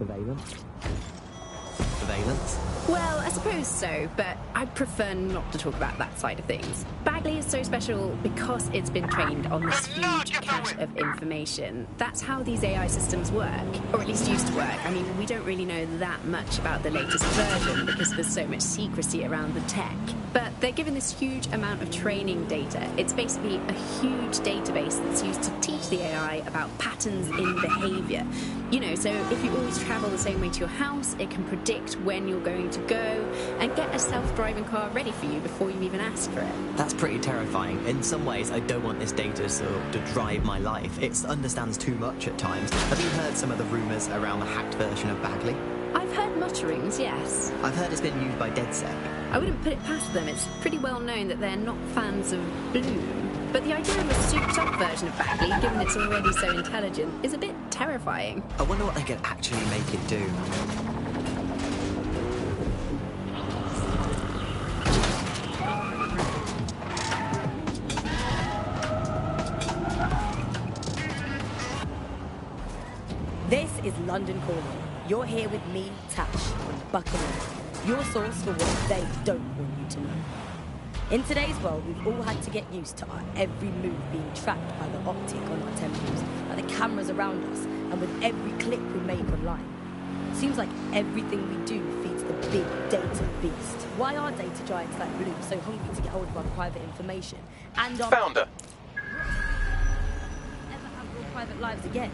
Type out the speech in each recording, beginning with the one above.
Surveillance? Surveillance? Well, I suppose so, but I'd prefer not to talk about that side of things. Bagley is so special because it's been trained on this huge cache of information. That's how these AI systems work, or at least used to work. I mean, we don't really know that much about the latest version because there's so much secrecy around the tech. But they're given this huge amount of training data. It's basically a huge database that's used to teach the AI about patterns in behavior. You know, so if you always travel the same way to your house, it can predict when you're going to go and get a self-driving car ready for you before you even ask for it. That's pretty terrifying. In some ways, I don't want this data to drive my life. It understands too much at times. Have you heard some of the rumours around the hacked version of Bagley? I've heard mutterings, yes. I've heard it's been used by DedSec. I wouldn't put it past them. It's pretty well known that they're not fans of Bloom. But the idea of a souped-up version of Bagley, given it's already so intelligent, is a bit terrifying. I wonder what they could actually make it do. This is London Calling. You're here with me, Tash, from Buckingham, your source for what they don't want you to know. In today's world, we've all had to get used to our every move being tracked by the optic on our temples, by the cameras around us, and with every click we make online. Seems like everything we do feeds the big data beast. Why are data giants like Bloom so hungry to get hold of our private information? And our... Founder! Ever have real private lives again?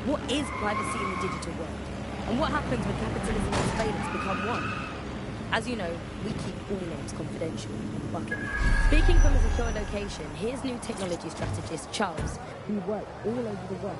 What is privacy in the digital world? And what happens when capitalism and surveillance become one? As you know, we keep all names confidential on Bucket. Speaking from a secure location, here's new technology strategist Charles, who works all over the world.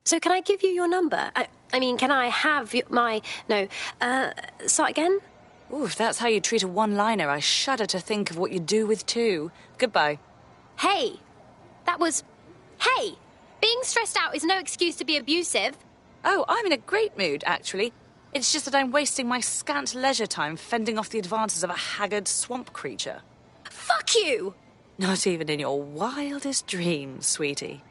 So can I give you your number? I mean, can I have my... No, start again? Ooh, if that's how you treat a one-liner, I shudder to think of what you do with two. Goodbye. Hey! That was... Hey! Being stressed out is no excuse to be abusive. Oh, I'm in a great mood, actually. It's just that I'm wasting my scant leisure time fending off the advances of a haggard swamp creature. Fuck you! Not even in your wildest dreams, sweetie.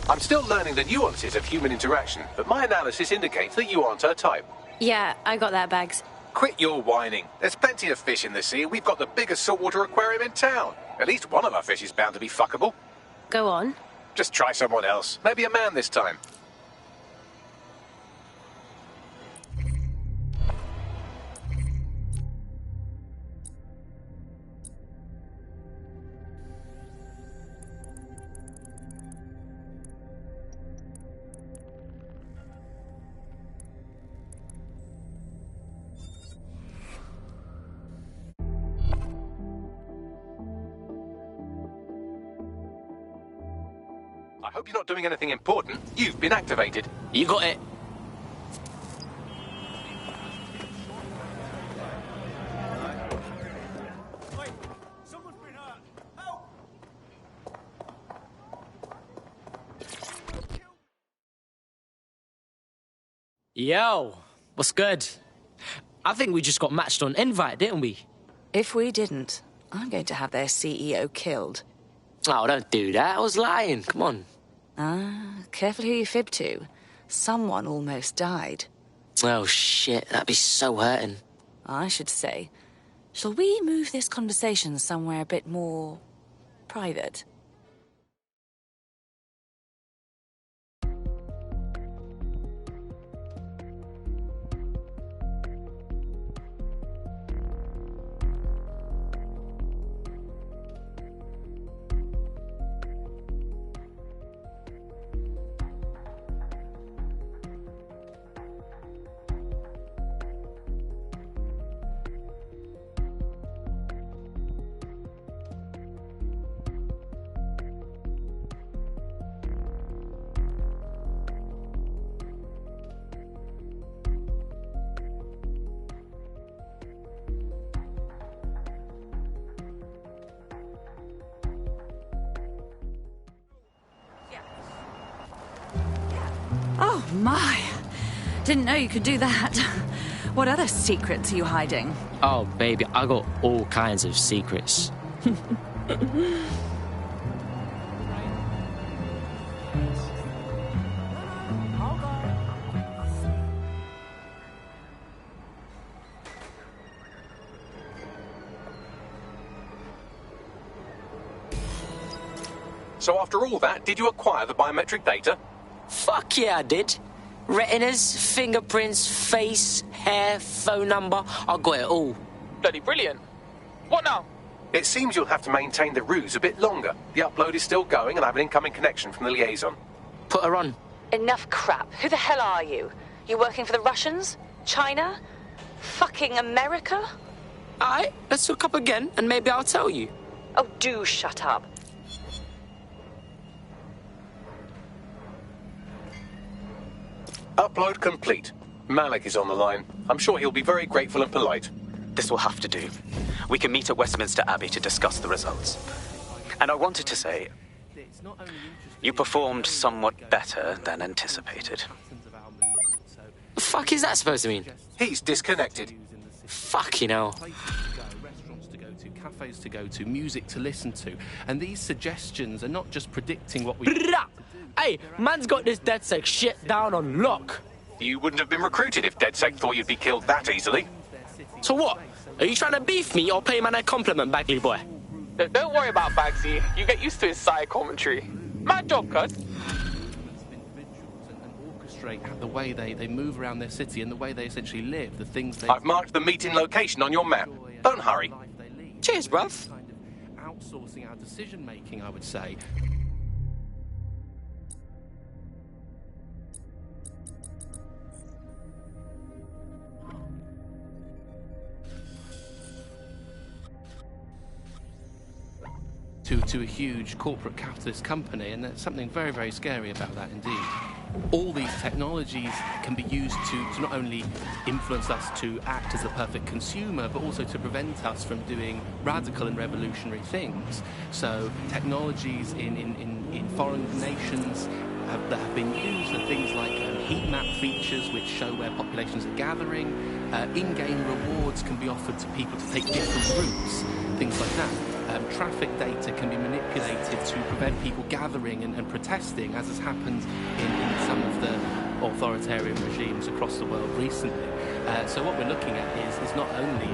I'm still learning the nuances of human interaction, but my analysis indicates that you aren't her type. Yeah, I got that, Bags. Quit your whining. There's plenty of fish in the sea, and we've got the biggest saltwater aquarium in town. At least one of our fish is bound to be fuckable. Go on. Just try someone else. Maybe a man this time. I hope you're not doing anything important. You've been activated. You got it. Someone's been hurt. Help! Yo, what's good? I think we just got matched on Invite, didn't we? If we didn't, I'm going to have their CEO killed. Oh, don't do that. I was lying. Come on. Careful who you fib to. Someone almost died. Oh, shit. That'd be so hurting. I should say, shall we move this conversation somewhere a bit more private? Oh, my. Didn't know you could do that. What other secrets are you hiding? Oh, baby, I got all kinds of secrets. So after all that, did you acquire the biometric data? Fuck yeah, I did. Retinas, fingerprints, face, hair, phone number. I got it all. Bloody brilliant. What now? It seems you'll have to maintain the ruse a bit longer. The upload is still going and I have an incoming connection from the liaison. Put her on. Enough crap. Who the hell are you? You working for the Russians? China? Fucking America? Alright, let's hook up again and maybe I'll tell you. Oh, do shut up. Upload complete. Malik is on the line. I'm sure he'll be very grateful and polite. This will have to do. We can meet at Westminster Abbey to discuss the results. And I wanted to say, you performed somewhat better than anticipated. The fuck is that supposed to mean? He's disconnected. Fucking hell. Restaurants to go to, cafes to go to, music to listen to. And these suggestions are not just predicting what we... Hey, man's got this DedSec shit down on lock. You wouldn't have been recruited if DedSec thought you'd be killed that easily. So what? Are you trying to beef me or pay man a compliment, Bagley boy? Don't worry about Bagsy. You get used to his side commentary. Mad job, cuz. Orchestrate the way they move around their city and the way they essentially live, the things they... I've marked the meeting location on your map. Don't hurry. Cheers, bruv. Outsourcing our decision-making, I would say. To a huge corporate capitalist company, and there's something very, very scary about that indeed. All these technologies can be used to not only influence us to act as the perfect consumer, but also to prevent us from doing radical and revolutionary things. So technologies in foreign nations that have been used are things like heat map features which show where populations are gathering. In-game rewards can be offered to people to take different routes, things like that. Traffic data can be manipulated to prevent people gathering and protesting, as has happened in some of the authoritarian regimes across the world recently. So what we're looking at is not only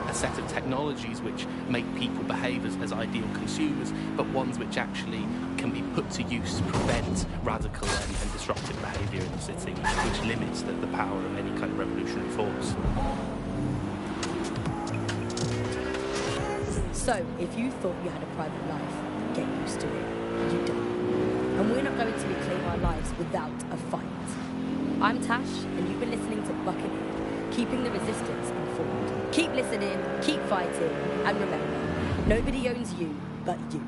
a set of technologies which make people behave as ideal consumers, but ones which actually can be put to use to prevent radical and disruptive behaviour in the city, which limits the power of any kind of revolutionary force. So, if you thought you had a private life, get used to it. You don't. And we're not going to reclaim our lives without a fight. I'm Tash, and you've been listening to Buccaneer, keeping the resistance informed. Keep listening, keep fighting, and remember, nobody owns you but you.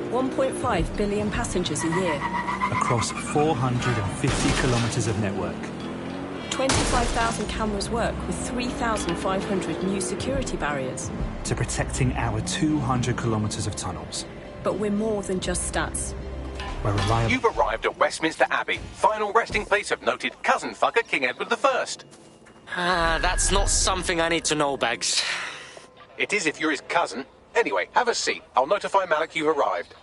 $1.5 billion passengers a year. Across 450 kilometres of network. 25,000 cameras work with 3,500 new security barriers. To protecting our 200 kilometres of tunnels. But we're more than just stats. where reliable... You've arrived at Westminster Abbey, final resting place of noted cousin fucker King Edward I. That's not something I need to know, Bags. It is if you're his cousin. Anyway, have a seat. I'll notify Malik you've arrived.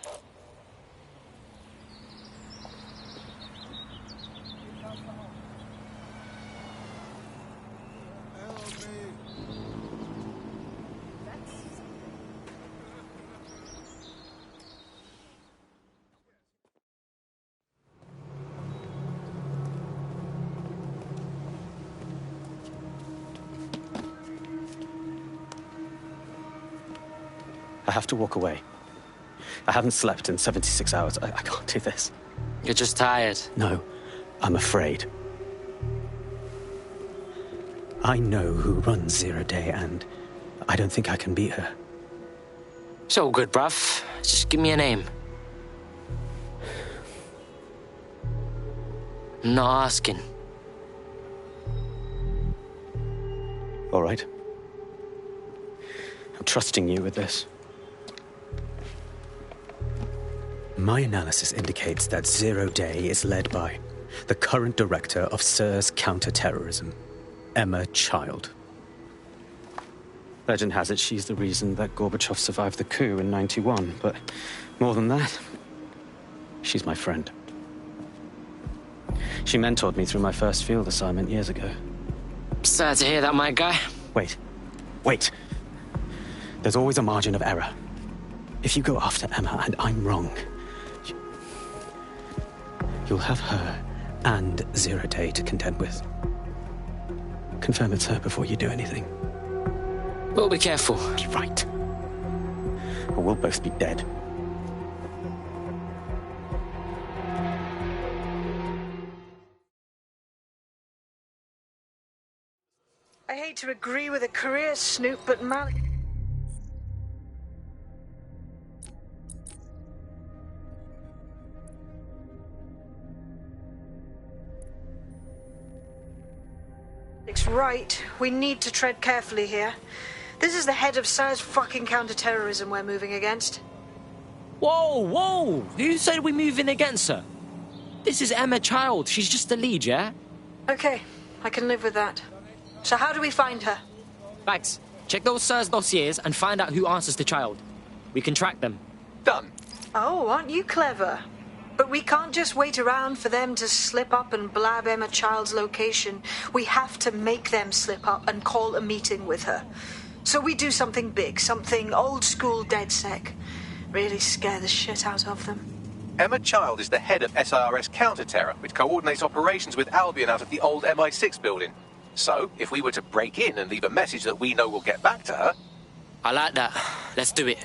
I have to walk away. I haven't slept in 76 hours. I can't do this. You're just tired. No, I'm afraid. I know who runs Zero Day, and I don't think I can beat her. It's all good, bruv. Just give me a name. I'm not asking. All right. I'm trusting you with this. My analysis indicates that Zero Day is led by the current director of SIRS counter-terrorism, Emma Child. Legend has it she's the reason that Gorbachev survived the coup in '91, but more than that, she's my friend. She mentored me through my first field assignment years ago. Sad to hear that, my guy. Wait. There's always a margin of error. If you go after Emma and I'm wrong, you'll have her and Zero Day to contend with. Confirm it's her before you do anything. We'll be careful. You're right. Or we'll both be dead. I hate to agree with a career snoop, but Malik... Malik's right. We need to tread carefully here. This is the head of SIRS fucking counter-terrorism we're moving against. Whoa! Who said we're moving against her? This is Emma Child. She's just the lead, yeah? Okay, I can live with that. So how do we find her? Bags, check those SIRS dossiers and find out who answers to Child. We can track them. Done. Oh, aren't you clever? But we can't just wait around for them to slip up and blab Emma Child's location. We have to make them slip up and call a meeting with her. So we do something big, something old-school DedSec. Really scare the shit out of them. Emma Child is the head of SIRS counter-terror, which coordinates operations with Albion out of the old MI6 building. So, if we were to break in and leave a message that we know will get back to her... I like that. Let's do it.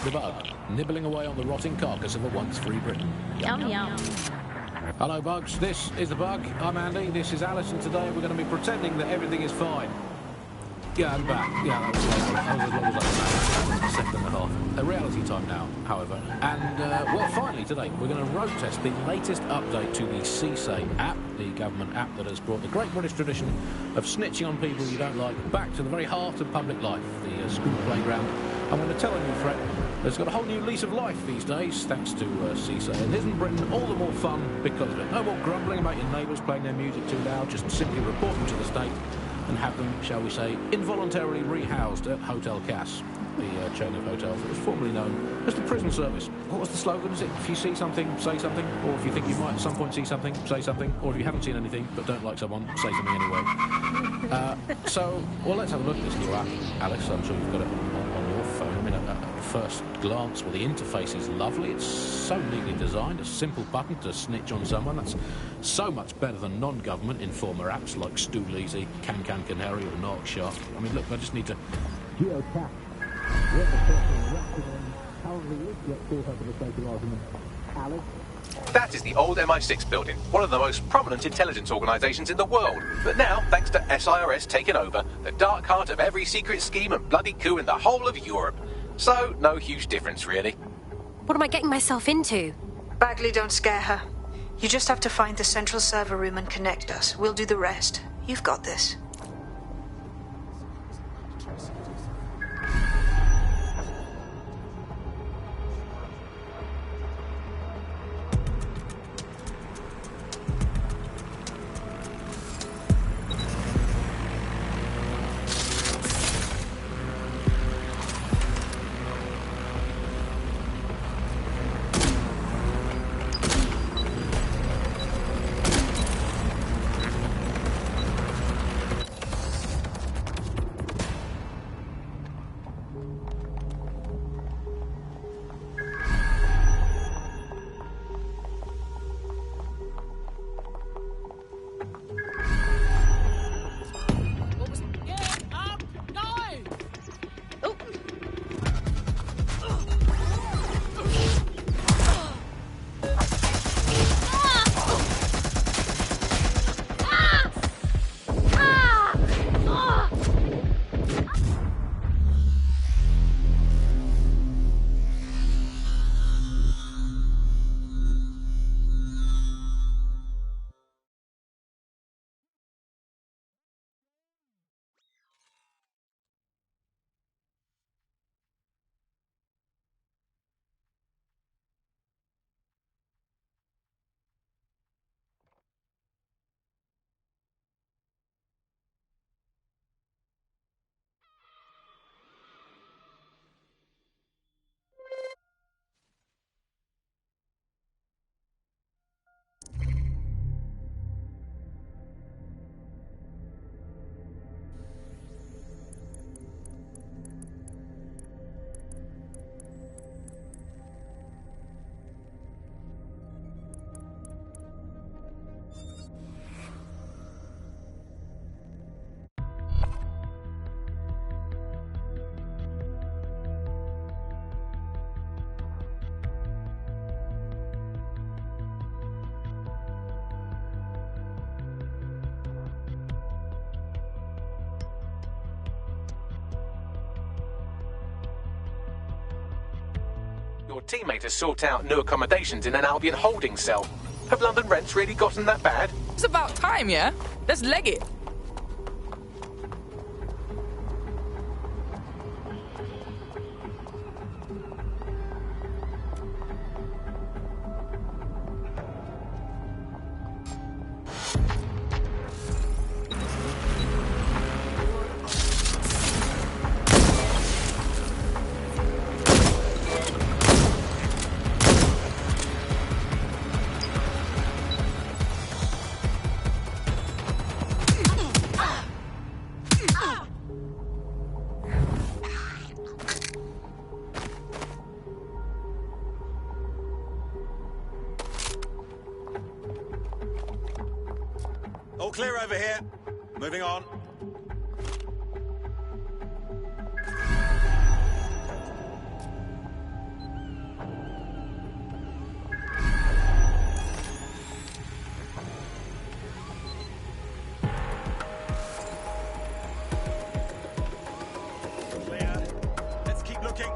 The Bug, nibbling away on the rotting carcass of a once-free Britain. Yum, yum. Hello, Bugs. This is The Bug. I'm Andy. This is Alice, and today we're going to be pretending that everything is fine. Yeah, I'm back. Yeah, that was as long as I was a second and a half. A reality time now, however. And, well, finally, today, we're going to road test the latest update to the CSAID app, the government app that has brought the great British tradition of snitching on people you don't like back to the very heart of public life, the school playground. And when a telling threat It's got a whole new lease of life these days, thanks to CISA. And isn't Britain all the more fun because of it? No more grumbling about your neighbours playing their music too loud, just simply report them to the state and have them, shall we say, involuntarily rehoused at Hotel Cass, the chain of hotels that was formerly known as the prison service. What was the slogan? Is it, if you see something, say something? Or if you think you might at some point see something, say something? Or if you haven't seen anything but don't like someone, say something anyway. Well, let's have a look at this new app, Alice. I'm sure you've got it on your phone. I mean, at first glance, well, the interface is lovely. It's so neatly designed. A simple button to snitch on someone. That's so much better than non-government informer apps like Stool-Easy, Can Canary or Narc Shark. I mean, look, I just need to geocache where the person rapid on currently is. Let's call her for the sake of argument Alice. That is the old MI6 building, one of the most prominent intelligence organisations in the world. But now, thanks to SIRS taking over, the dark heart of every secret scheme and bloody coup in the whole of Europe. So, no huge difference, really. What am I getting myself into? Bagley, don't scare her. You just have to find the central server room and connect us. We'll do the rest. You've got this. Your teammate has sought out new accommodations in an Albion holding cell. Have London rents really gotten that bad? It's about time, yeah? Let's leg it. All clear over here. Moving on. Clear. Let's keep looking.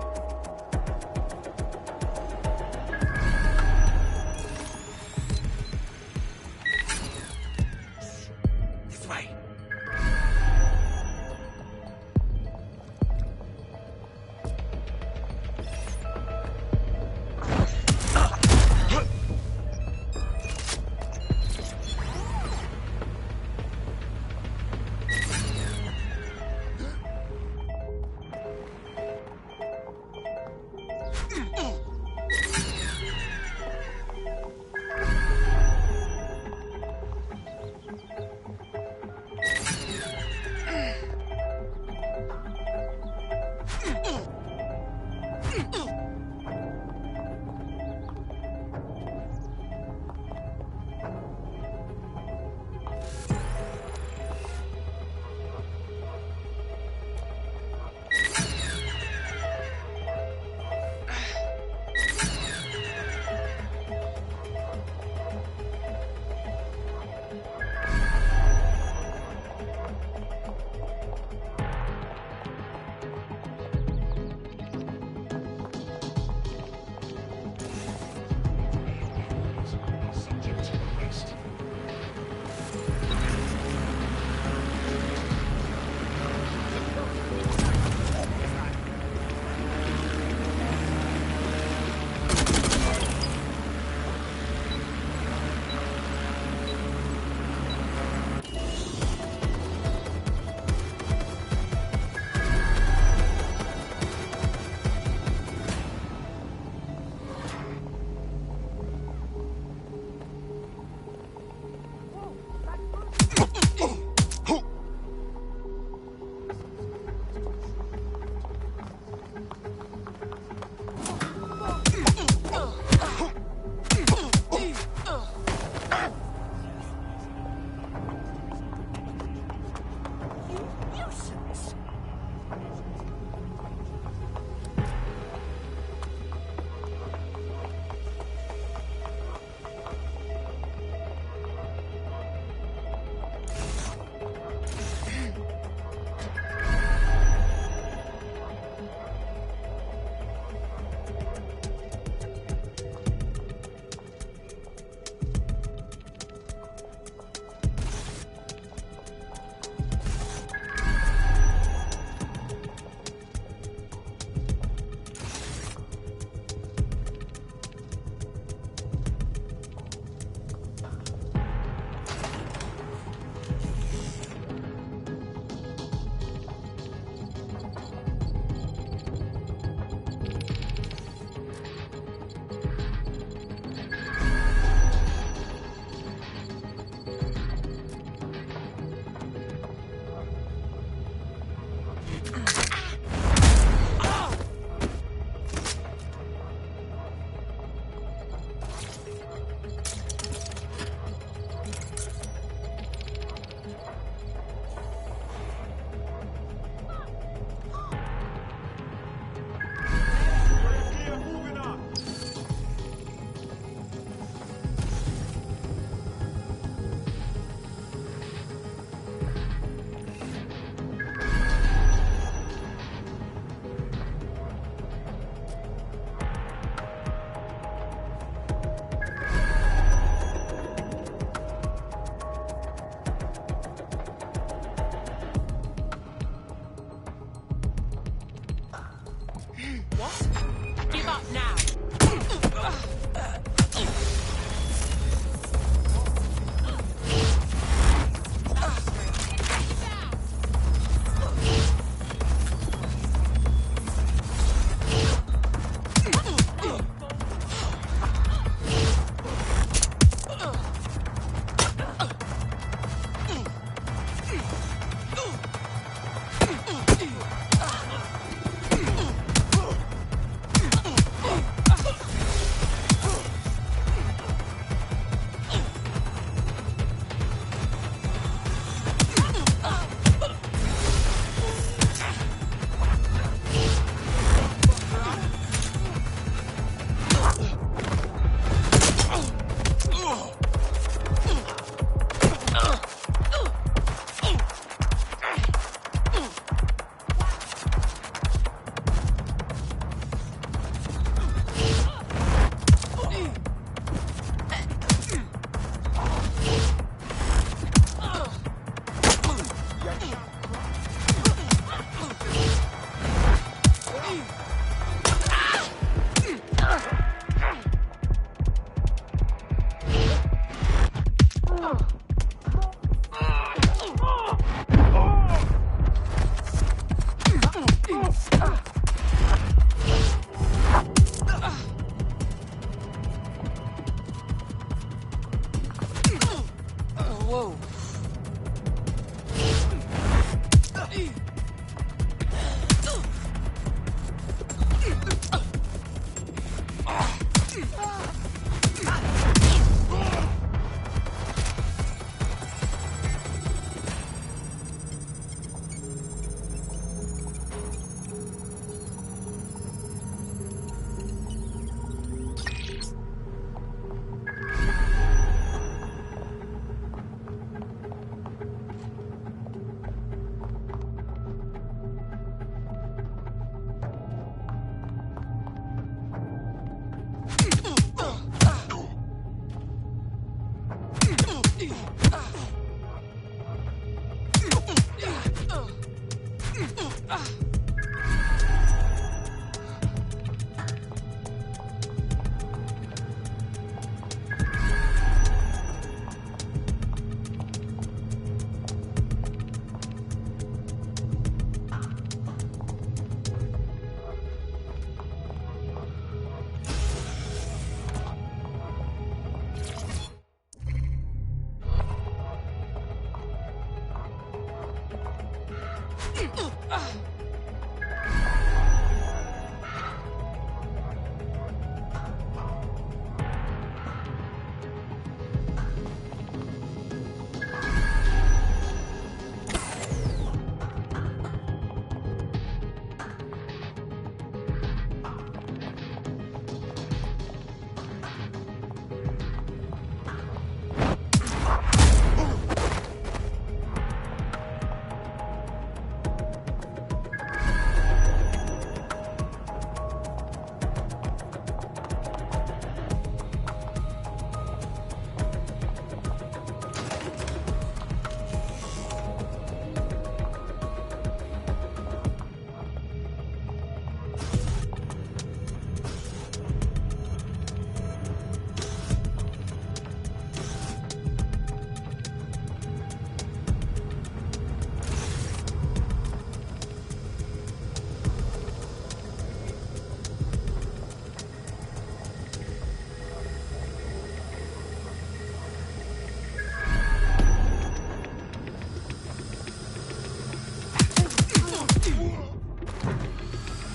Give up now.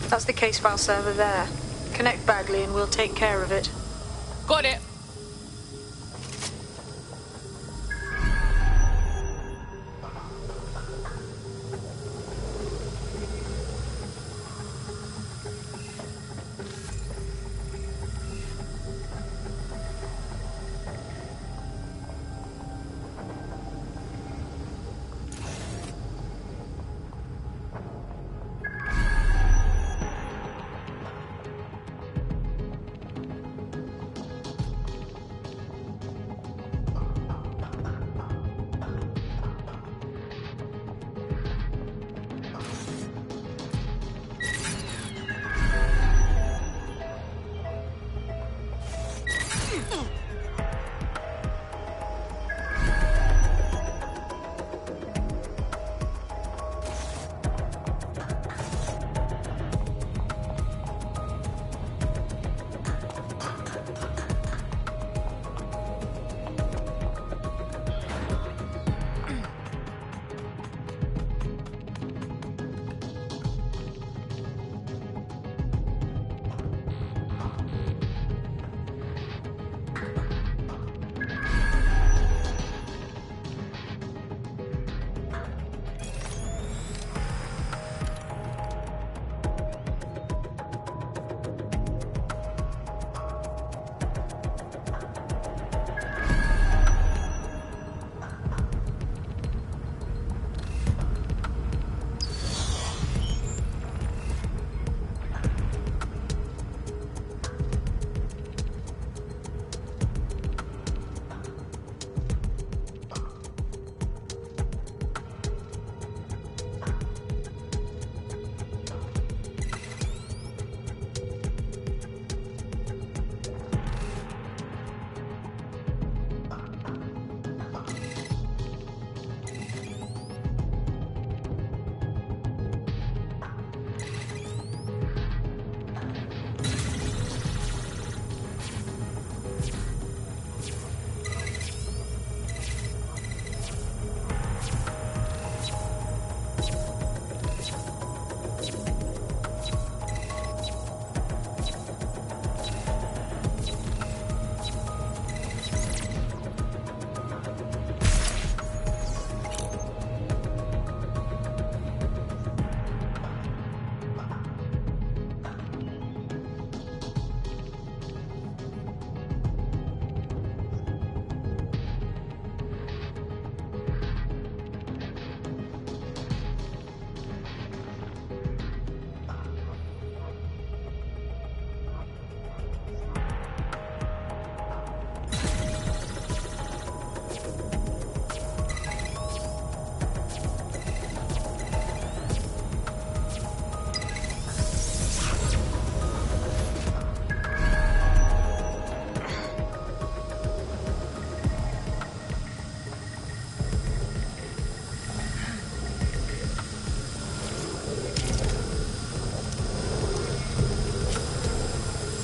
That's the case file server there. Connect Bagley and we'll take care of it. Got it.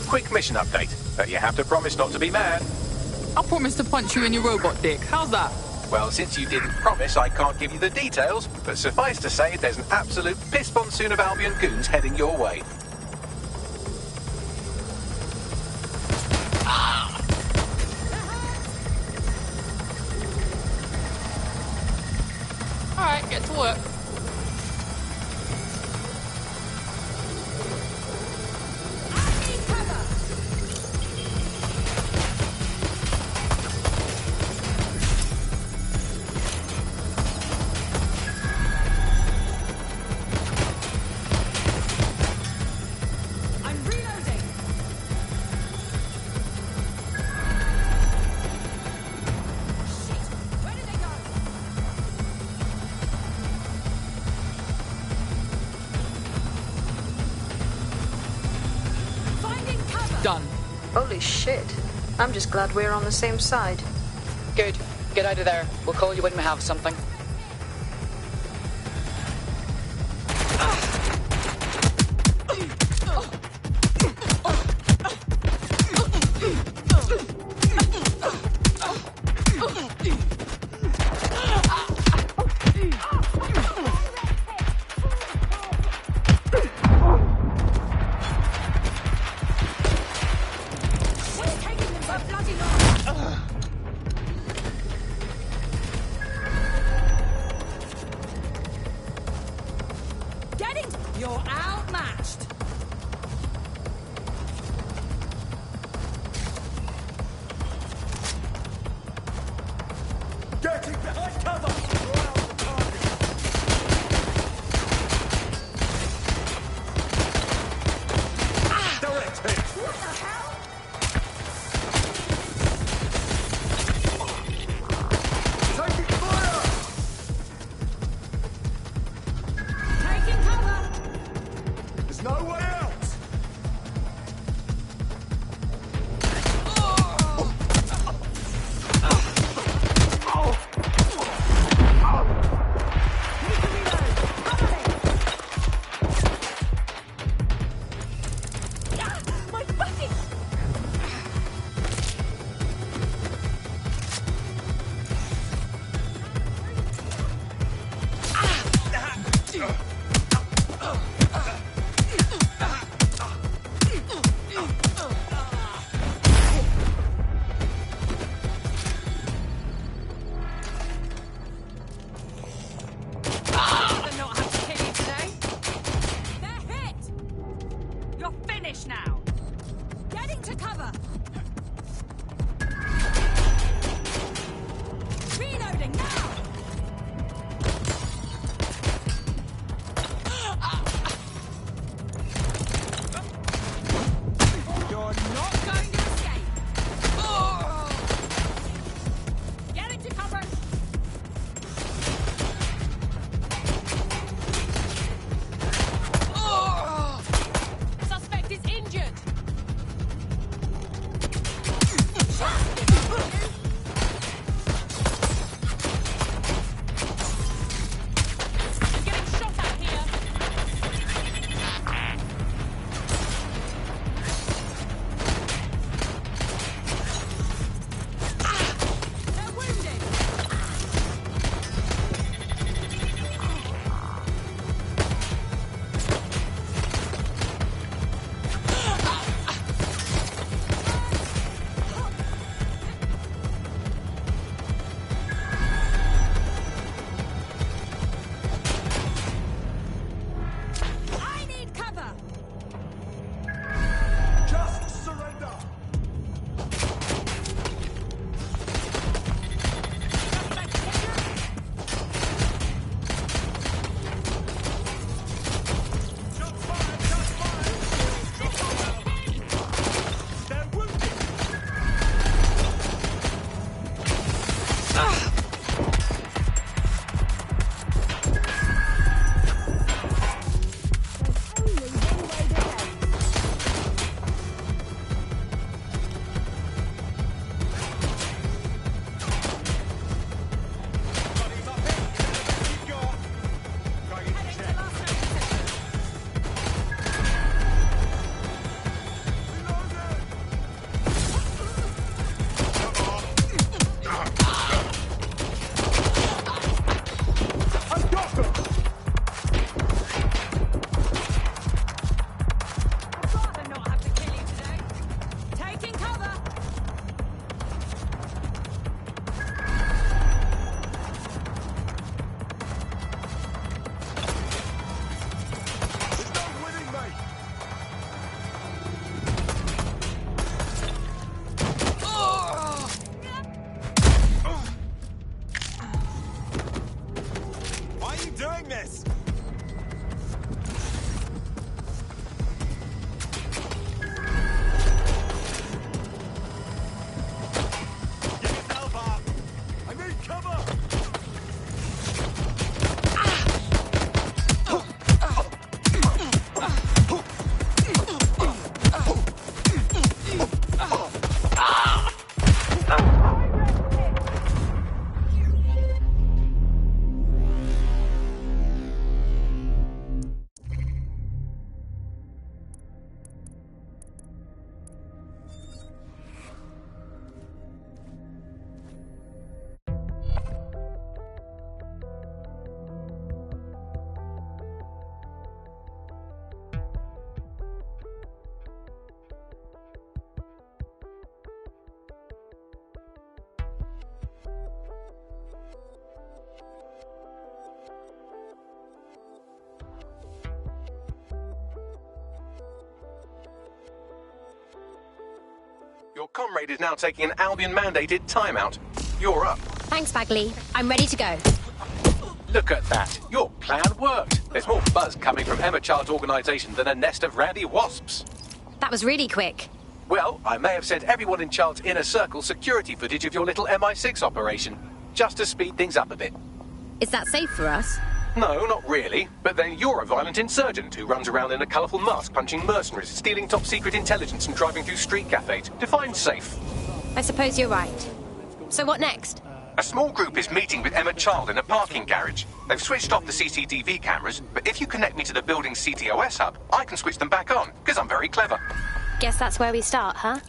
Quick mission update, but you have to promise not to be mad. I promise to punch you in your robot dick. How's that? Well, since you didn't promise, I can't give you the details, but suffice to say there's an absolute piss monsoon of Albion goons heading your way. Alright, get to work. Done. Holy shit. I'm just glad we're on the same side. Good. Get out of there. We'll call you when we have something. You're outmatched. Getting behind cover! You're out of the target. Direct hit! What the hell? Taking fire! Taking cover. There's no way out! My bucket. Rather not have to kill you today. They're hit. You're finished now. Getting to cover. Reloading now. You're not going to escape. Getting to cover. Suspect is injured. Your comrade is now taking an Albion-mandated timeout. You're up. Thanks, Bagley. I'm ready to go. Look at that. Your plan worked. There's more buzz coming from Emma Child's organisation than a nest of randy wasps. That was really quick. Well, I may have sent everyone in Child's inner circle security footage of your little MI6 operation, just to speed things up a bit. Is that safe for us? No, not really. But then you're a violent insurgent who runs around in a colourful mask, punching mercenaries, stealing top-secret intelligence and driving through street cafes. Define safe. I suppose you're right. So what next? A small group is meeting with Emma Child in a parking garage. They've switched off the CCTV cameras, but if you connect me to the building's CTOS hub, I can switch them back on, because I'm very clever. Guess that's where we start, huh?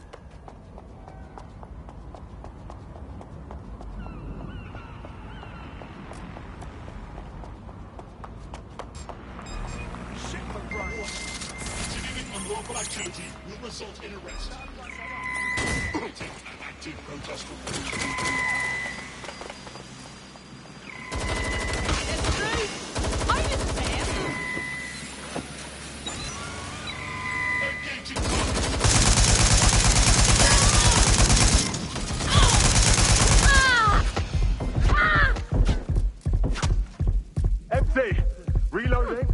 Unlawful activity will result in arrest. Active protest MC, reloading.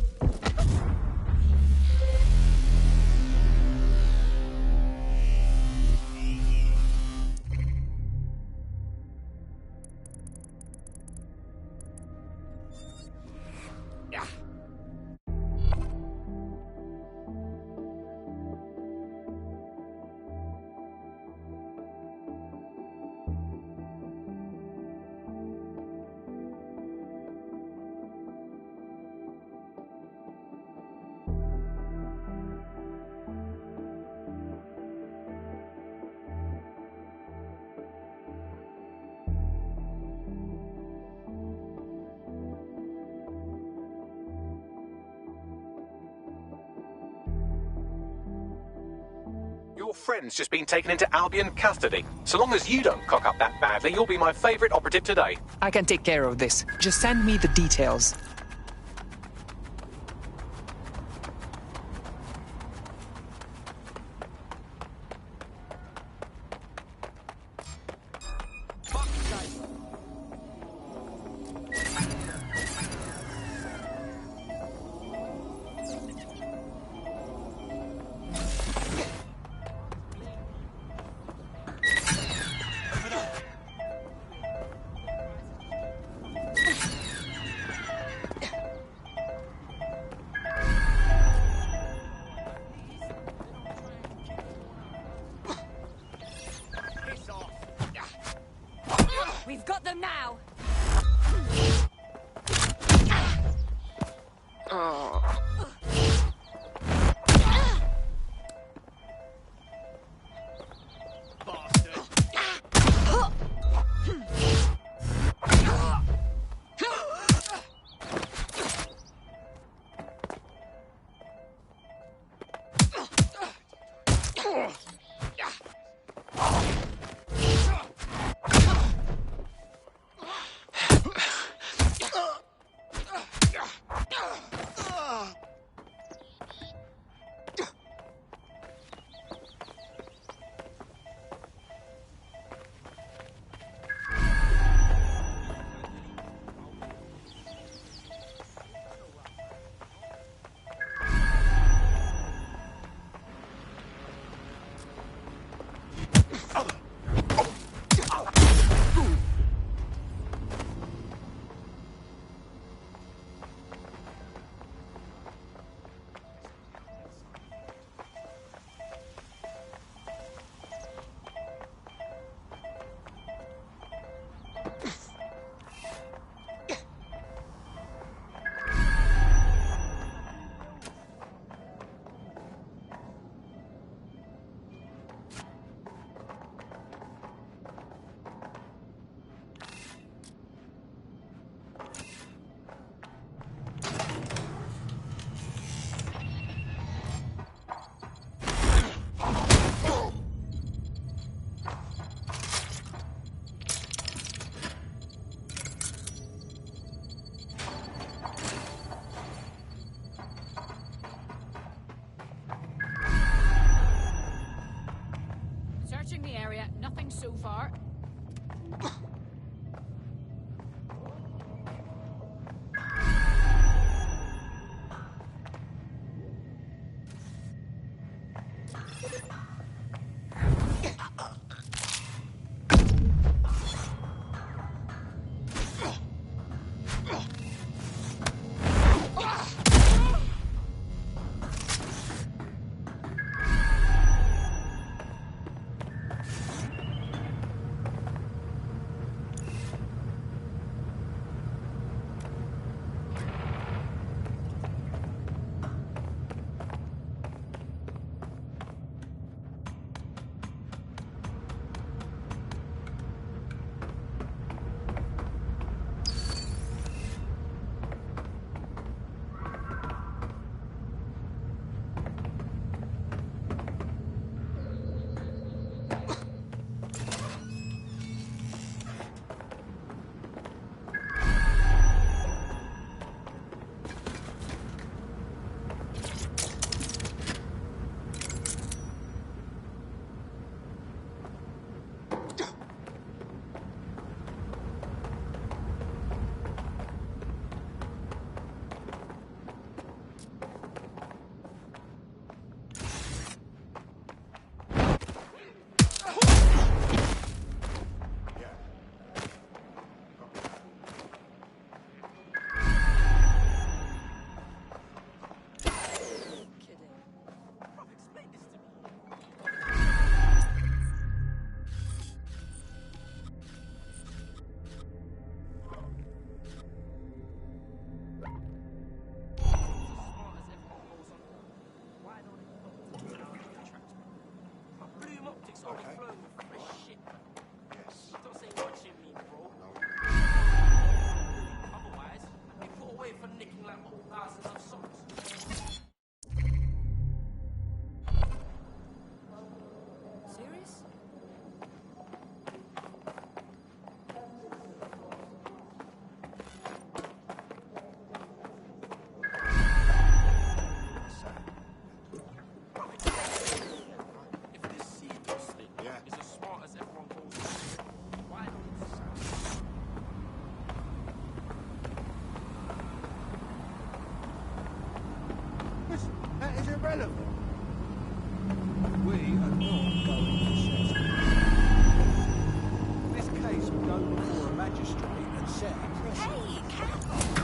Your friend's just been taken into Albion custody. So long as you don't cock up that badly, you'll be my favourite operative today. I can take care of this. Just send me the details. We've got them now! fart. That is irrelevant. We are not going to settle. This case will go before a magistrate and set a precedent. Hey, careful!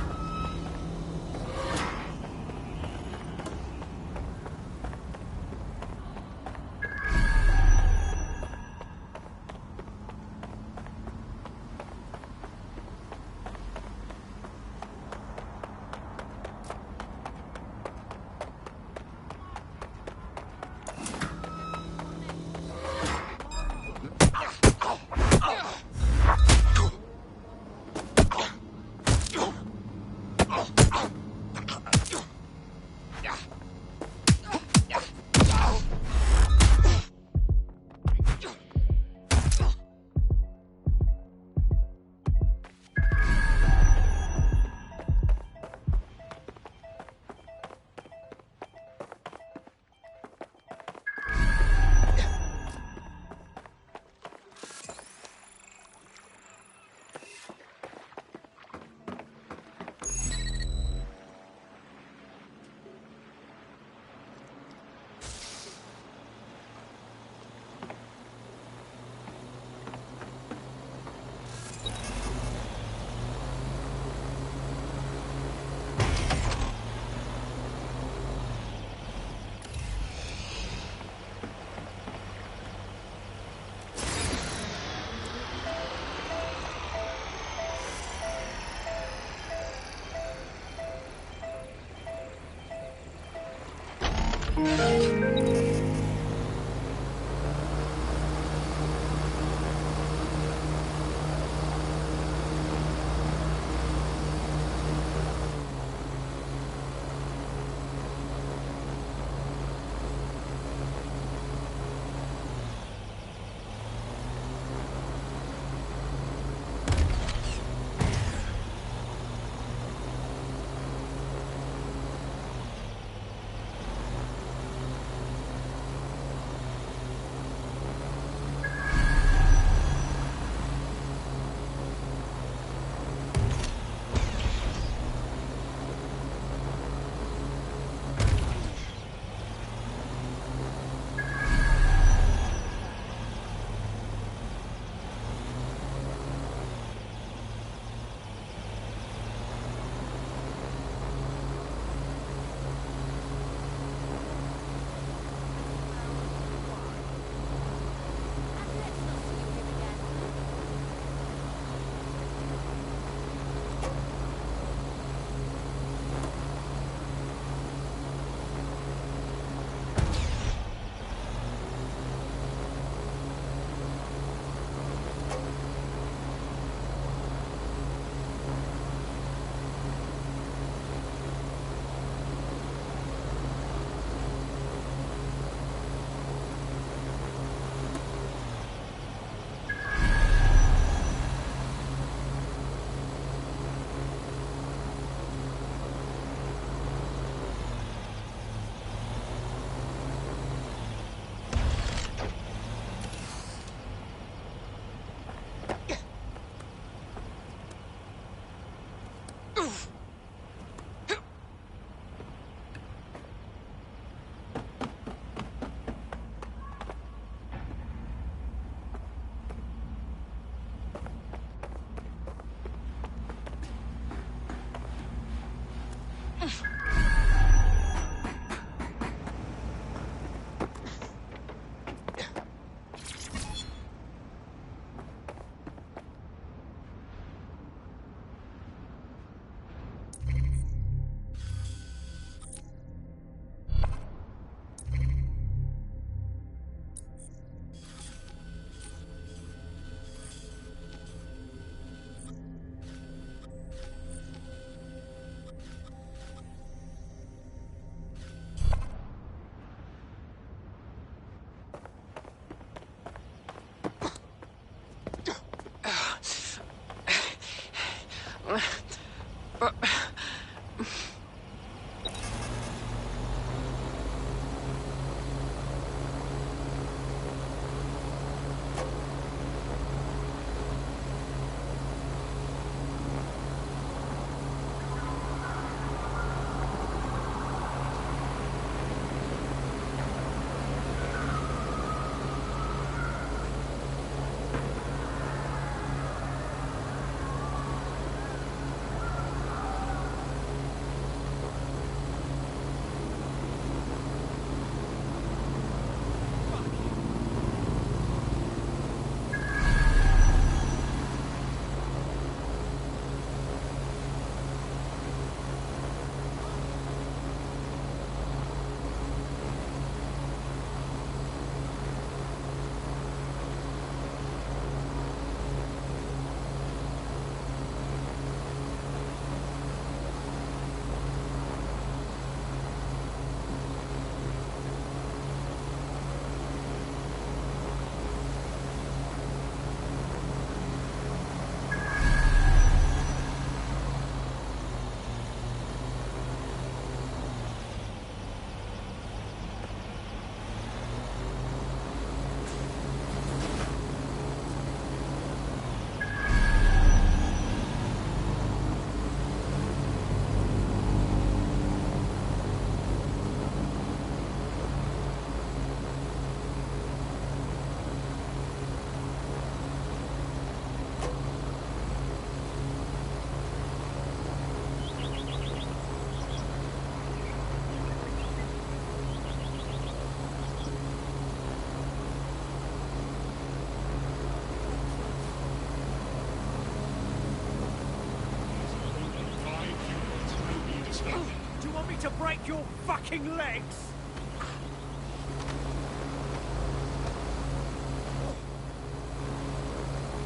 your fucking legs!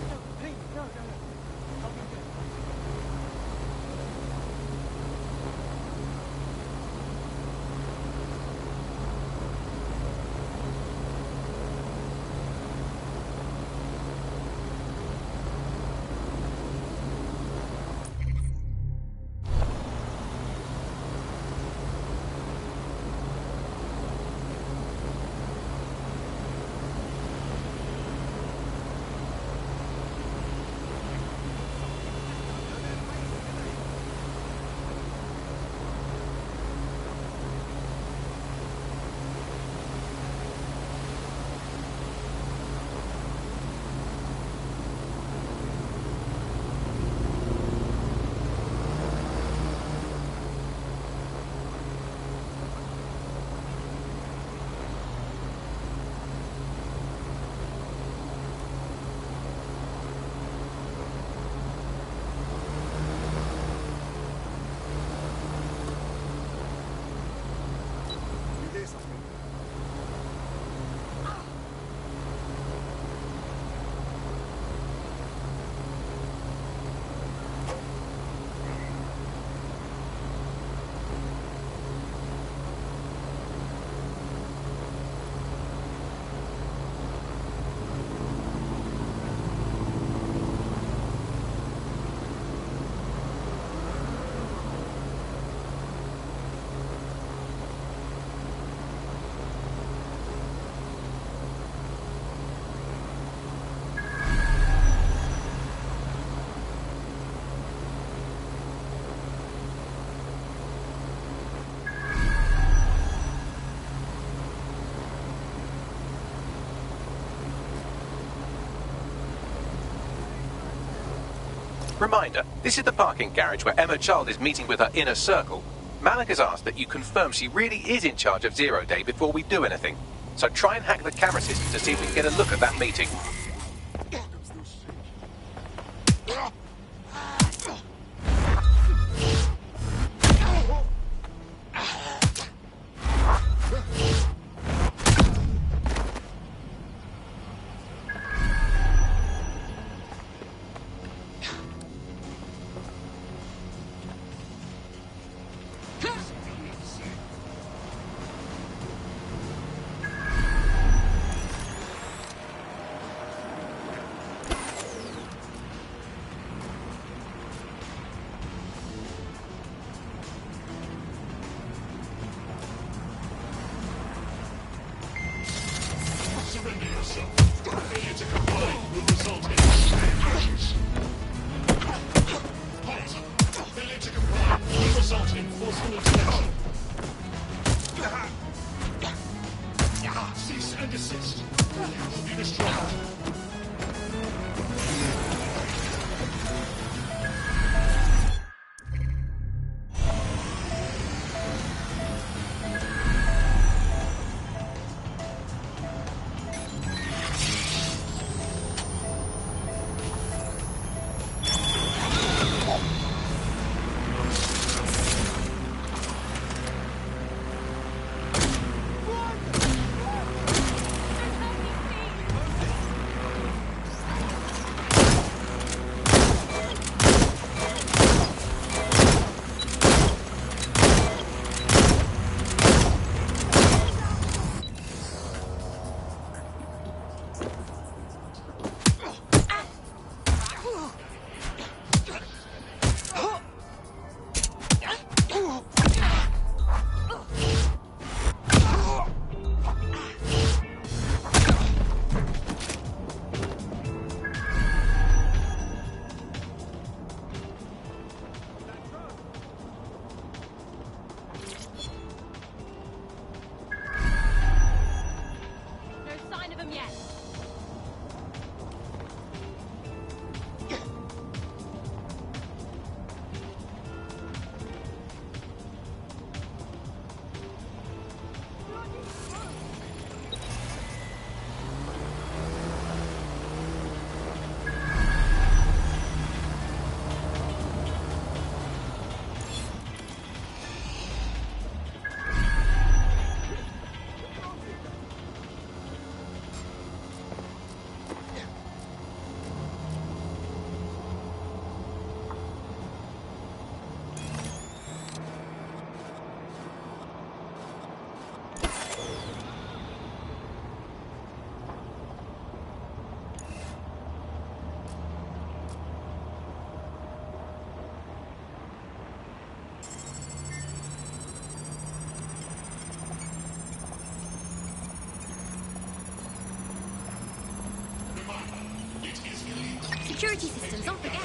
No, Pete, no. I'll be there. Reminder, this is the parking garage where Emma Child is meeting with her inner circle. Malik has asked that you confirm she really is in charge of Zero Day before we do anything. So try and hack the camera system to see if we can get a look at that meeting. Cease and desist. You will be destroyed. security systems, don't forget.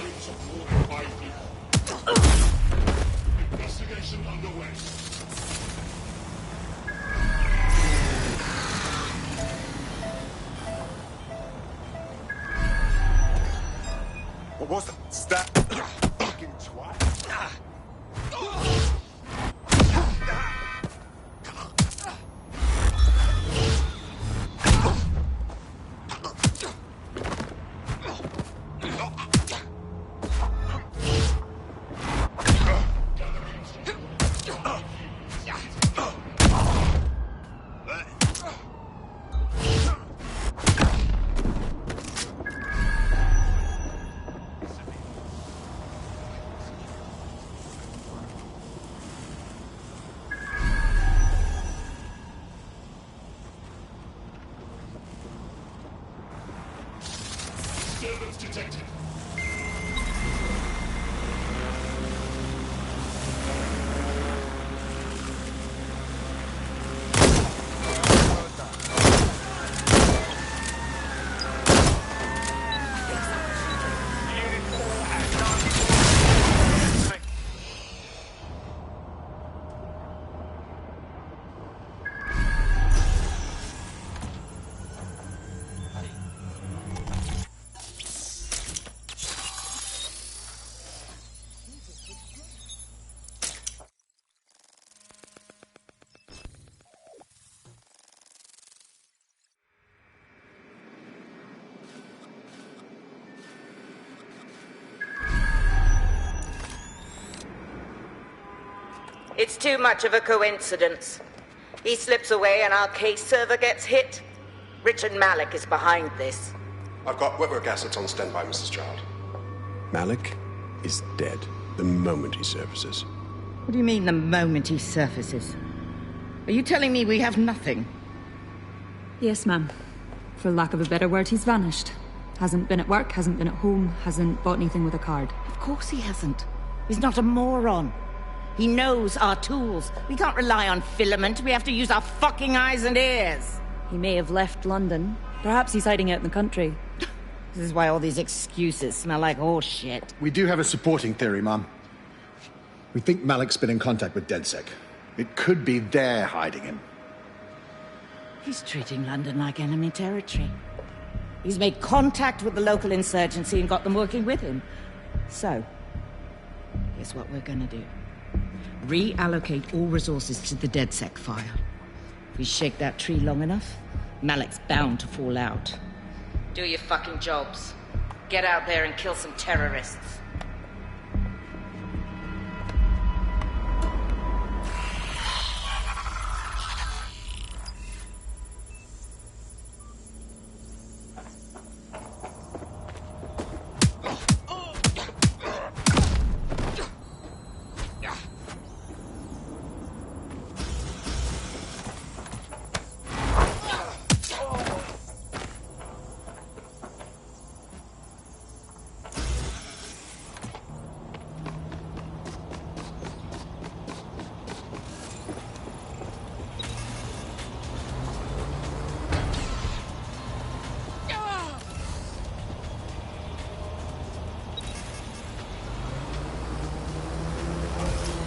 Investigation underway. What was that? Fucking twat. Disturbance detected. It's too much of a coincidence. He slips away and our case server gets hit. Richard Malik is behind this. I've got wetwork assets on standby, Mrs. Child. Malik is dead the moment he surfaces. What do you mean, the moment he surfaces? Are you telling me we have nothing? Yes, ma'am. For lack of a better word, he's vanished. Hasn't been at work, hasn't been at home, hasn't bought anything with a card. Of course he hasn't. He's not a moron. He knows our tools. We can't rely on filament. We have to use our fucking eyes and ears. He may have left London. Perhaps he's hiding out in the country. This is why all these excuses smell like horse shit. We do have a supporting theory, Mum. We think Malik's been in contact with DedSec. It could be they're hiding him. He's treating London like enemy territory. He's made contact with the local insurgency and got them working with him. So, here's what we're gonna do. Reallocate all resources to the DedSec file. If we shake that tree long enough, Malik's bound to fall out. Do your fucking jobs. Get out there and kill some terrorists.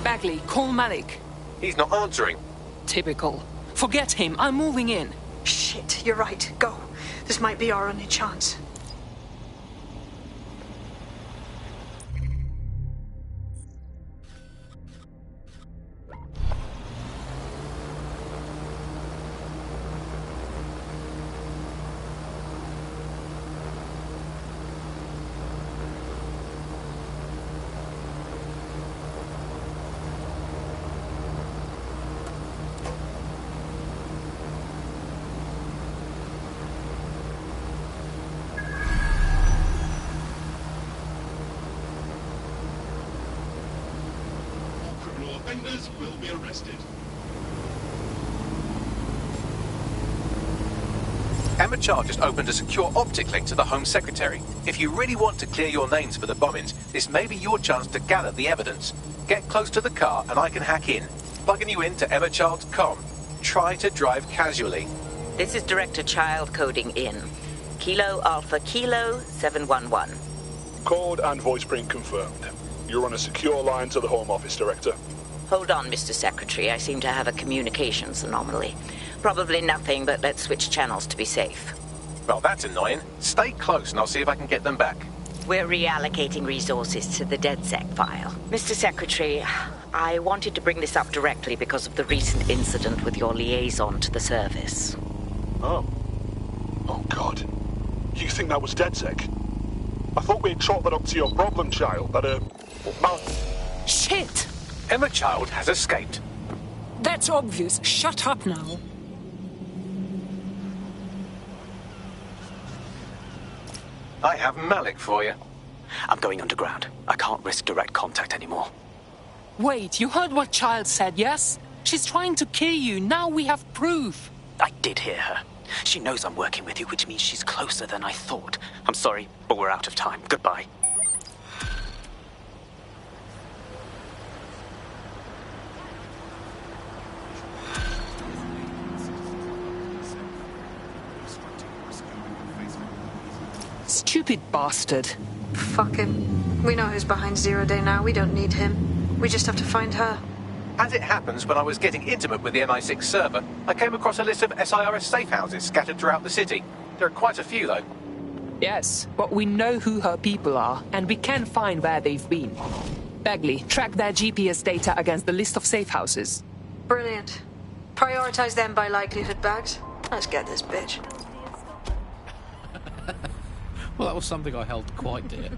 Bagley, call Malik. He's not answering. Typical. Forget him. I'm moving in. Shit, you're right. Go. This might be our only chance. Offenders will be arrested. Emma Child just opened a secure optic link to the Home Secretary. If you really want to clear your names for the bombings, this may be your chance to gather the evidence. Get close to the car and I can hack in, plugging you into Emma Child's comm. Try to drive casually. This is Director Child coding in. Kilo Alpha Kilo 711. Code and voice print confirmed. You're on a secure line to the Home Office, Director. Hold on, Mr. Secretary. I seem to have a communications anomaly. Probably nothing, but let's switch channels to be safe. Well, that's annoying. Stay close and I'll see if I can get them back. We're reallocating resources to the DedSec file. Mr. Secretary, I wanted to bring this up directly because of the recent incident with your liaison to the service. Oh. Oh, God. You think that was DedSec? I thought we had chalked that up to your problem child, that, Shit! Emma Child has escaped. That's obvious. Shut up now. I have Malik for you. I'm going underground. I can't risk direct contact anymore. Wait, you heard what Child said, yes? She's trying to kill you. Now we have proof. I did hear her. She knows I'm working with you, which means she's closer than I thought. I'm sorry, but we're out of time. Goodbye. Stupid bastard. Fuck him. We know who's behind Zero Day now. We don't need him. We just have to find her. As it happens, when I was getting intimate with the MI6 server, I came across a list of SIRS safe houses scattered throughout the city. There are quite a few, though. Yes, but we know who her people are, and we can find where they've been. Bagley, track their GPS data against the list of safe houses. Brilliant. Prioritize them by likelihood, Bags. Let's get this bitch. Well, that was something I held quite dear.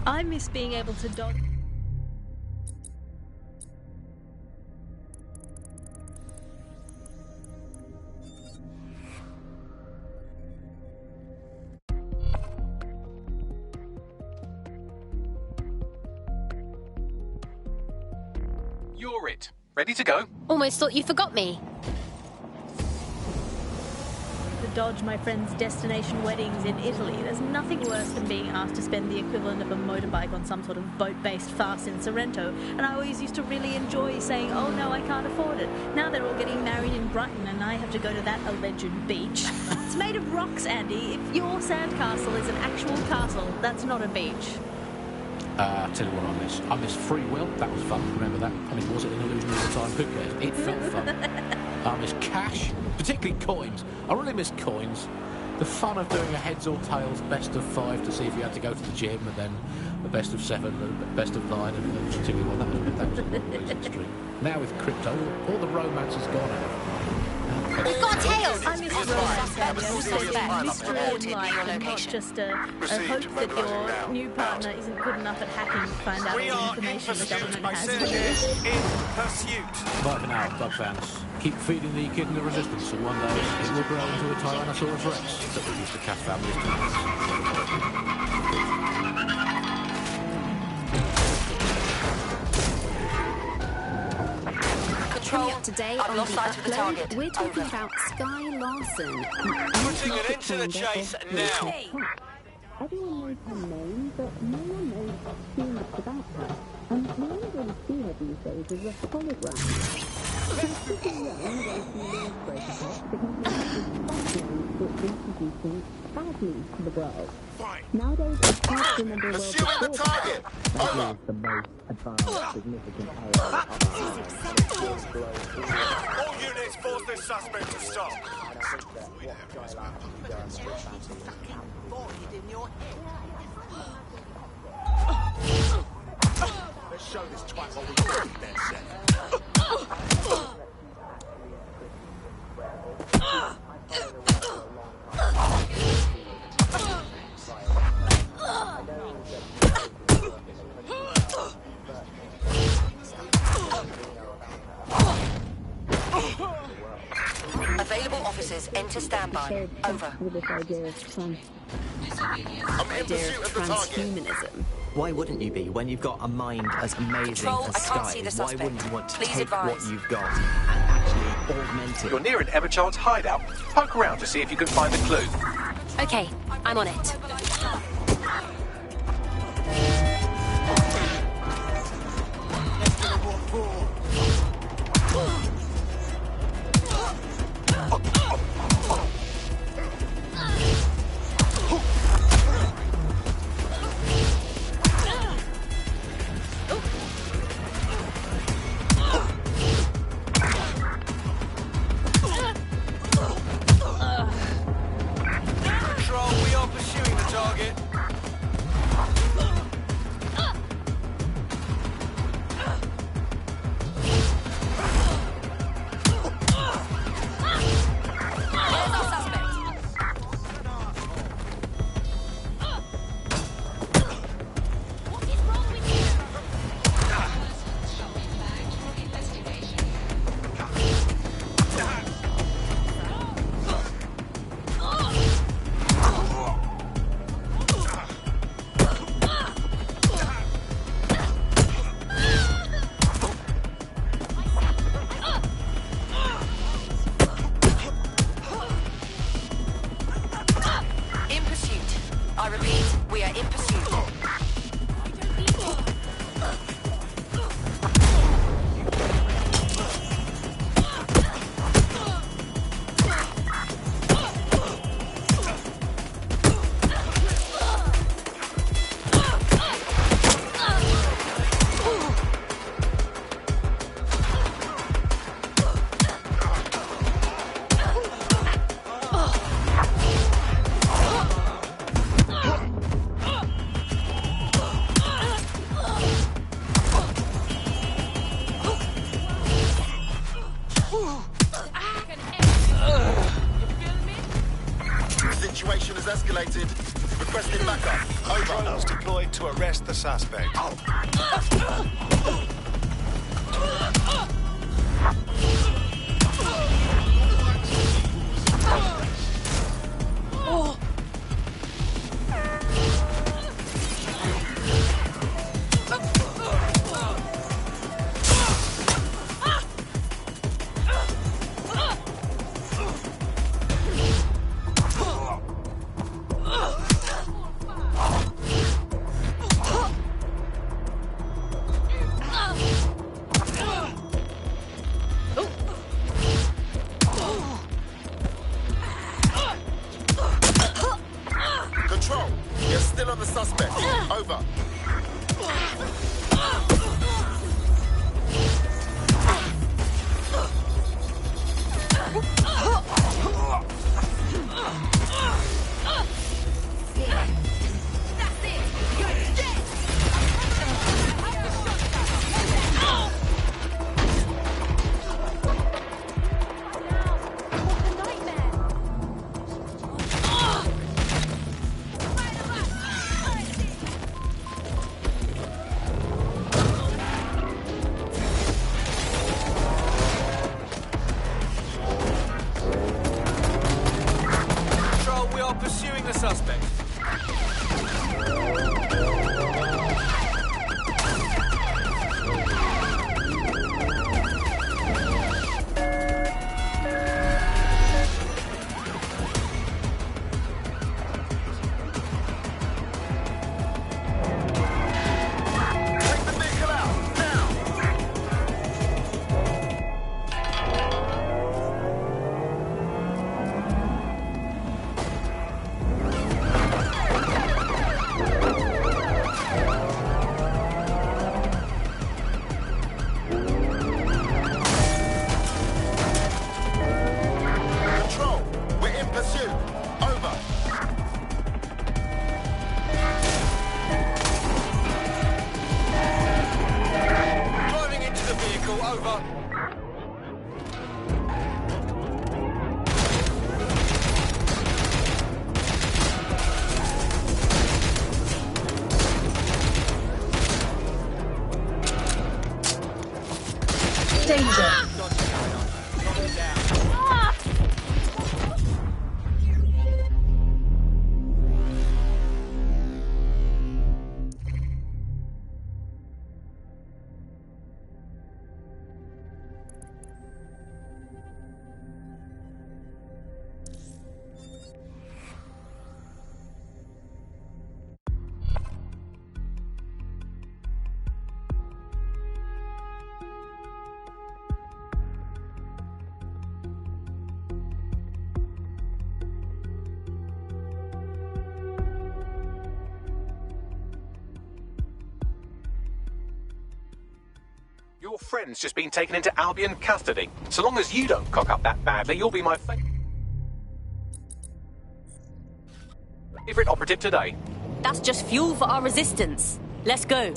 I miss being able to dodge. You're it. Ready to go? Almost thought you forgot me. To dodge my friend's destination weddings in Italy. There's nothing worse than being asked to spend the equivalent of a motorbike on some sort of boat-based farce in Sorrento, and I always used to really enjoy saying, oh no, I can't afford it. Now they're all getting married in Brighton and I have to go to that alleged beach. It's made of rocks, Andy. If your sandcastle is an actual castle, that's not a beach. I'll tell you what I miss. I miss Free Will. That was fun. Remember that? I mean, was it an illusion at the time? Who cares? It felt fun. I miss cash, particularly coins. I really miss coins. The fun of doing a heads or tails best of 5 to see if you had to go to the gym, and then the best of 7, the best of 9, and particularly one that was a losing streak. Now with crypto, all the romance has gone out. We've got tails! I miss romance, Andy. I wish there'd been mystery in life and not just a hope that your new partner isn't good enough at hacking to find out all the information the government has on you. In pursuit. Bye for now, Bug fans. Keep feeding the kid in the resistance, and one day it will grow into a Tyrannosaurus Rex that will use the cat families to Coming up today on the Upload, we're talking about Sky Larson. Putting an end to the chase now. Everyone knows her name, but no one knows too much about her. And we only really see her these days as a hologram. She's pretty young when she illustrated her because she was introducing Bagley to the world. Nowadays, it's hard to remember a world before target. Bagley is the most advanced, significant area All units force this suspect to stop. Let's show this twat what we got there, Seth. Available officers enter standby. Over. With this idea of transhumanism. Why wouldn't you be when you've got a mind as amazing Control, as I can't see Sky? the Why suspect. wouldn't you want to Please take advise. what you've got and actually augment it? You're near an Emma Child's hideout. Poke around to see if you can find a clue. Okay, I'm on it. deployed to arrest the suspect. Your friend's just been taken into Albion custody. So long as you don't cock up that badly, you'll be my favorite operative today. That's just fuel for our resistance. Let's go.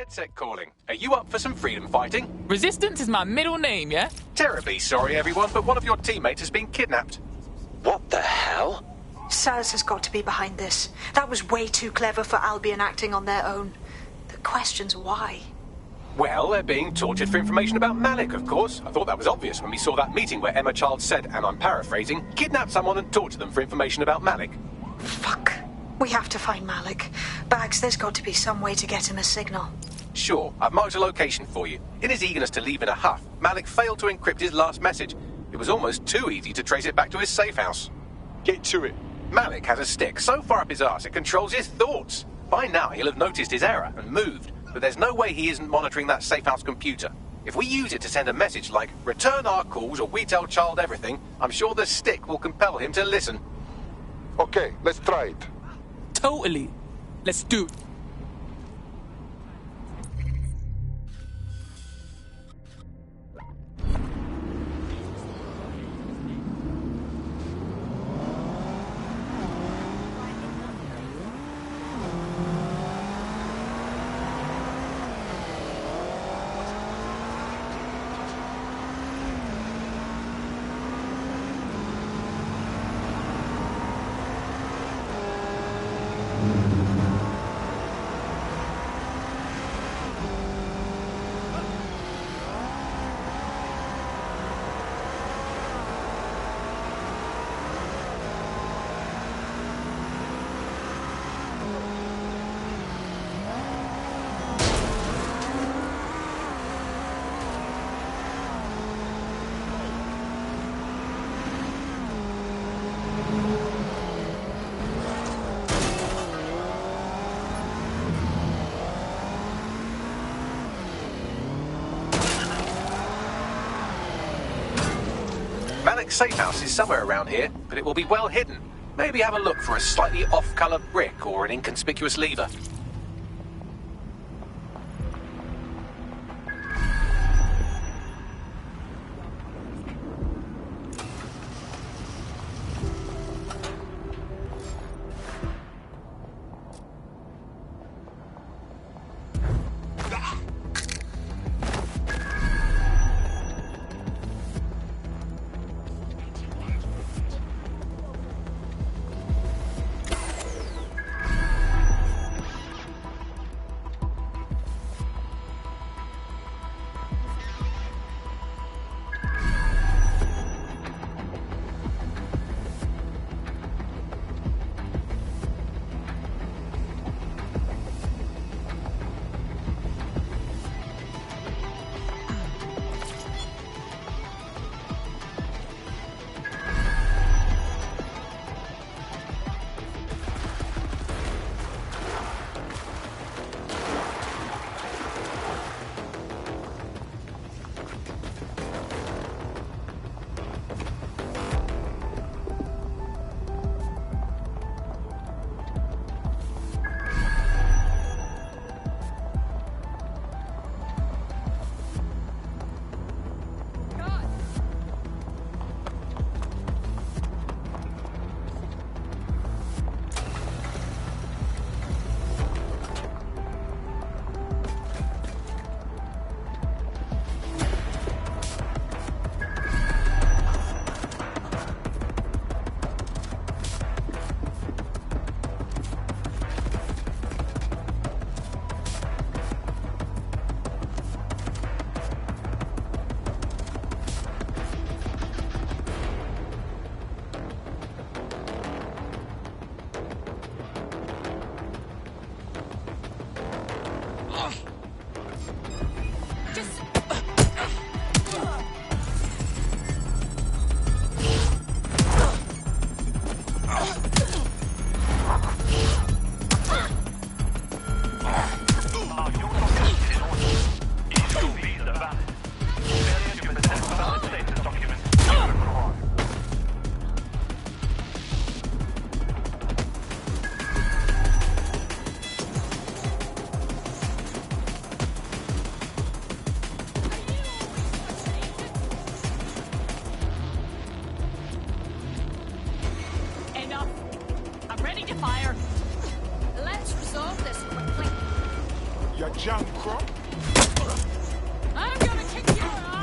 DedSec calling. Are you up for some freedom fighting? Resistance is my middle name, yeah? Terribly sorry, everyone, but one of your teammates has been kidnapped. What the hell? Saz has got to be behind this. That was way too clever for Albion acting on their own. The question's why. Well, they're being tortured for information about Malik, of course. I thought that was obvious when we saw that meeting where Emma Childs said, and I'm paraphrasing, kidnap someone and torture them for information about Malik. Fuck. We have to find Malik. Bags, there's got to be some way to get him a signal. Sure, I've marked a location for you. In his eagerness to leave in a huff, Malik failed to encrypt his last message. It was almost too easy to trace it back to his safe house. Get to it. Malik has a stick so far up his arse it controls his thoughts. By now he'll have noticed his error and moved, but there's no way he isn't monitoring that safe house computer. If we use it to send a message like, return our calls or we tell Child everything, I'm sure the stick will compel him to listen. Okay, let's try it. Totally. Let's do it. Malik's safe house is somewhere around here, but it will be well hidden. Maybe have a look for a slightly off-colour brick or an inconspicuous lever. you junk crop. I'm gonna kick your ass!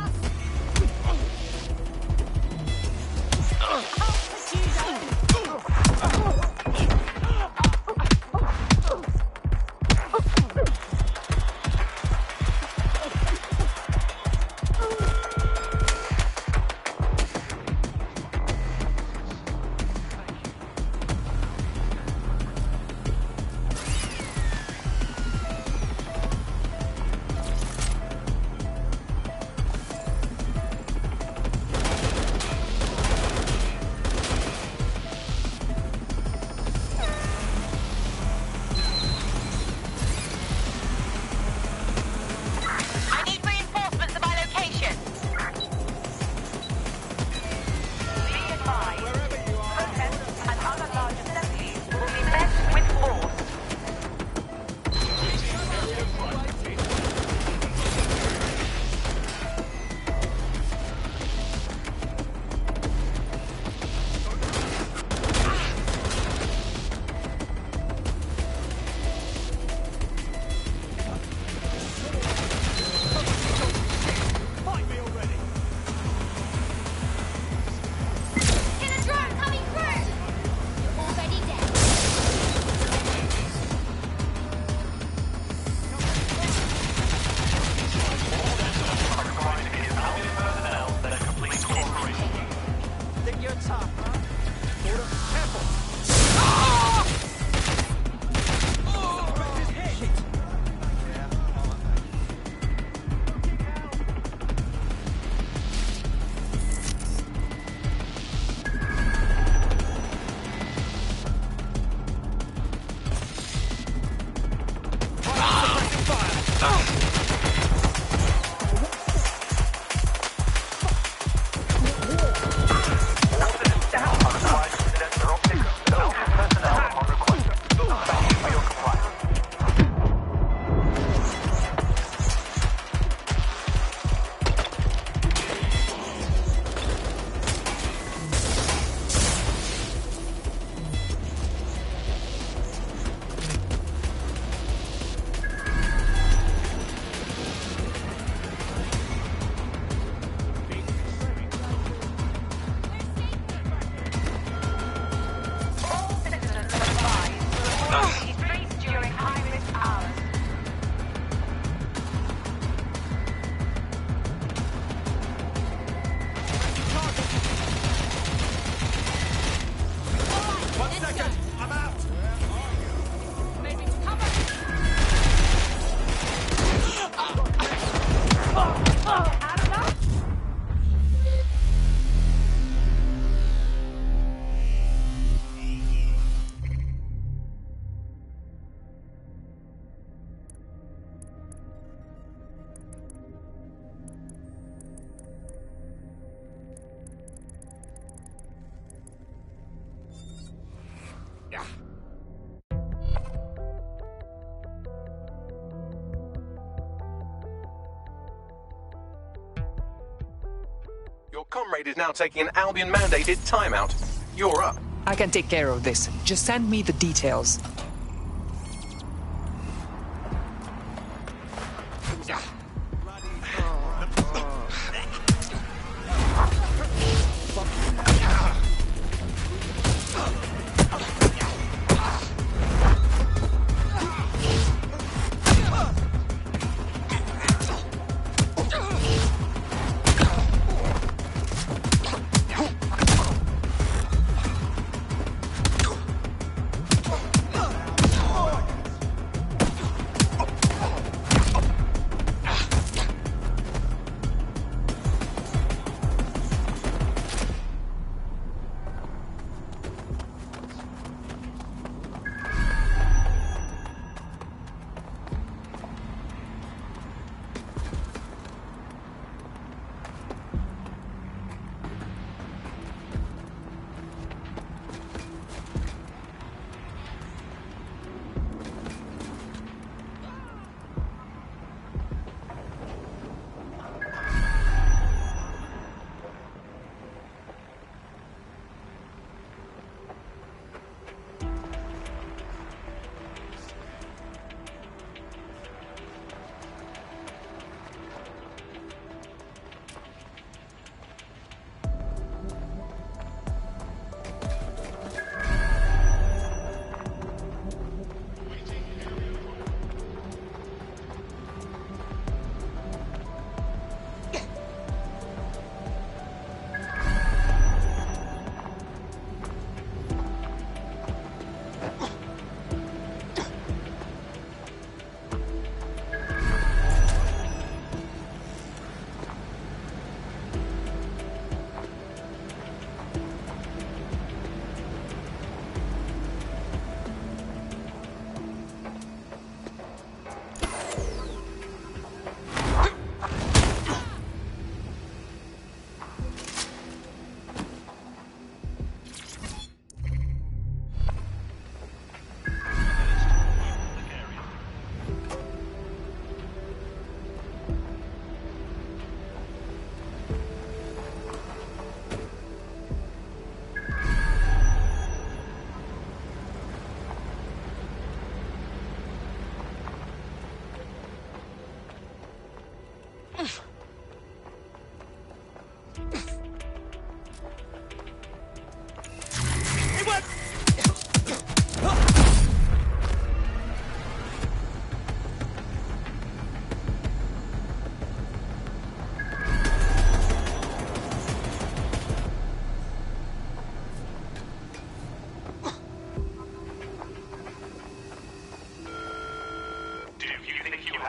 Your comrade is now taking an Albion-mandated timeout. You're up. I can take care of this. Just send me the details.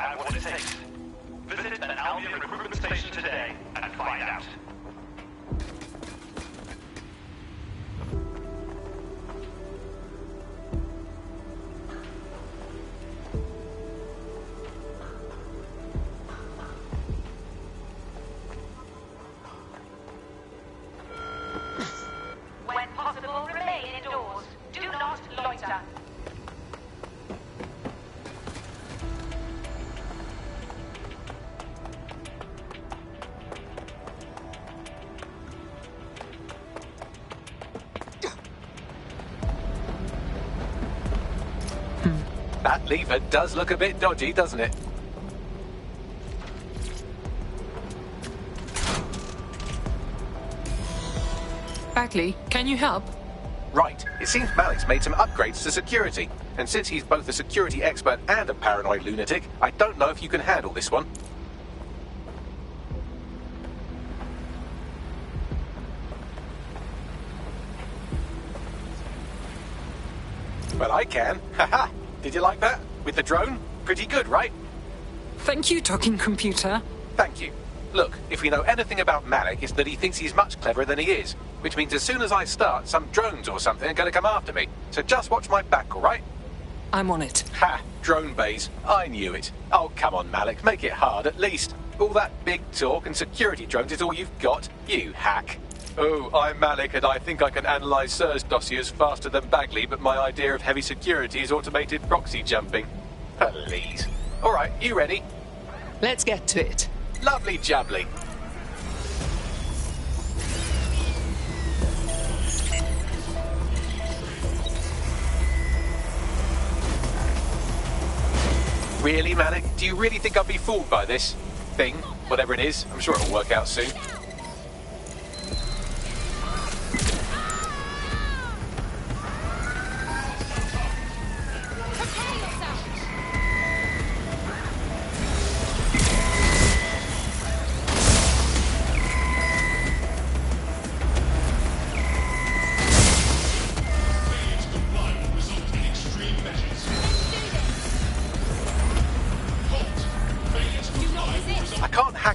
have what it takes. Visit an Albion recruitment station today and find out. When possible, remain indoors. Do not loiter. That lever does look a bit dodgy, doesn't it? Bagley, can you help? Right. It seems Malik's made some upgrades to security. And since he's both a security expert and a paranoid lunatic, I don't know if you can handle this one. Well, I can. Haha! Did you like that? With the drone? Pretty good, right? Thank you, talking computer. Thank you. Look, if we know anything about Malik, it's that he thinks he's much cleverer than he is. Which means as soon as I start, some drones or something are going to come after me. So just watch my back, all right? I'm on it. Ha! Drone bays. I knew it. Oh, come on, Malik. Make it hard, at least. All that big talk and security drones is all you've got. You hack. Oh, I'm Malik, and I think I can analyse SIRS dossiers faster than Bagley, but my idea of heavy security is automated proxy jumping. Please. All right, you ready? Let's get to it. Lovely jubbly. Really, Malik? Do you really think I'll be fooled by this thing? Whatever it is, I'm sure it'll work out soon.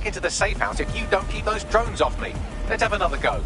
Into the safe house if you don't keep those drones off me. Let's have another go.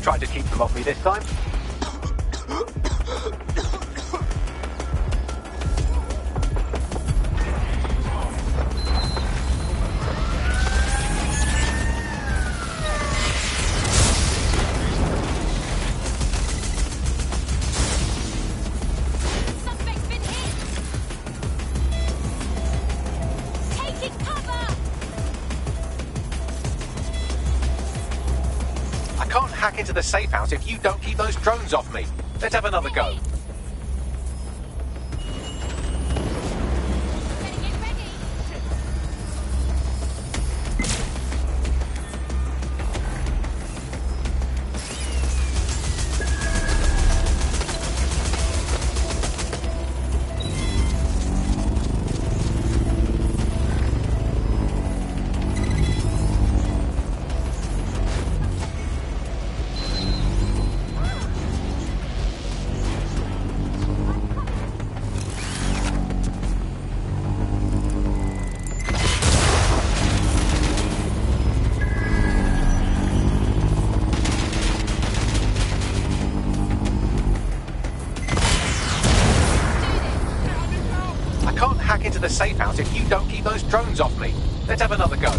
Tried to keep them off me this time. Suspect's been hit. Taking cover. I can't hack into the safe house if you don't keep those drones off me. Let's have another go. The safe house if you don't keep those drones off me. Let's have another go.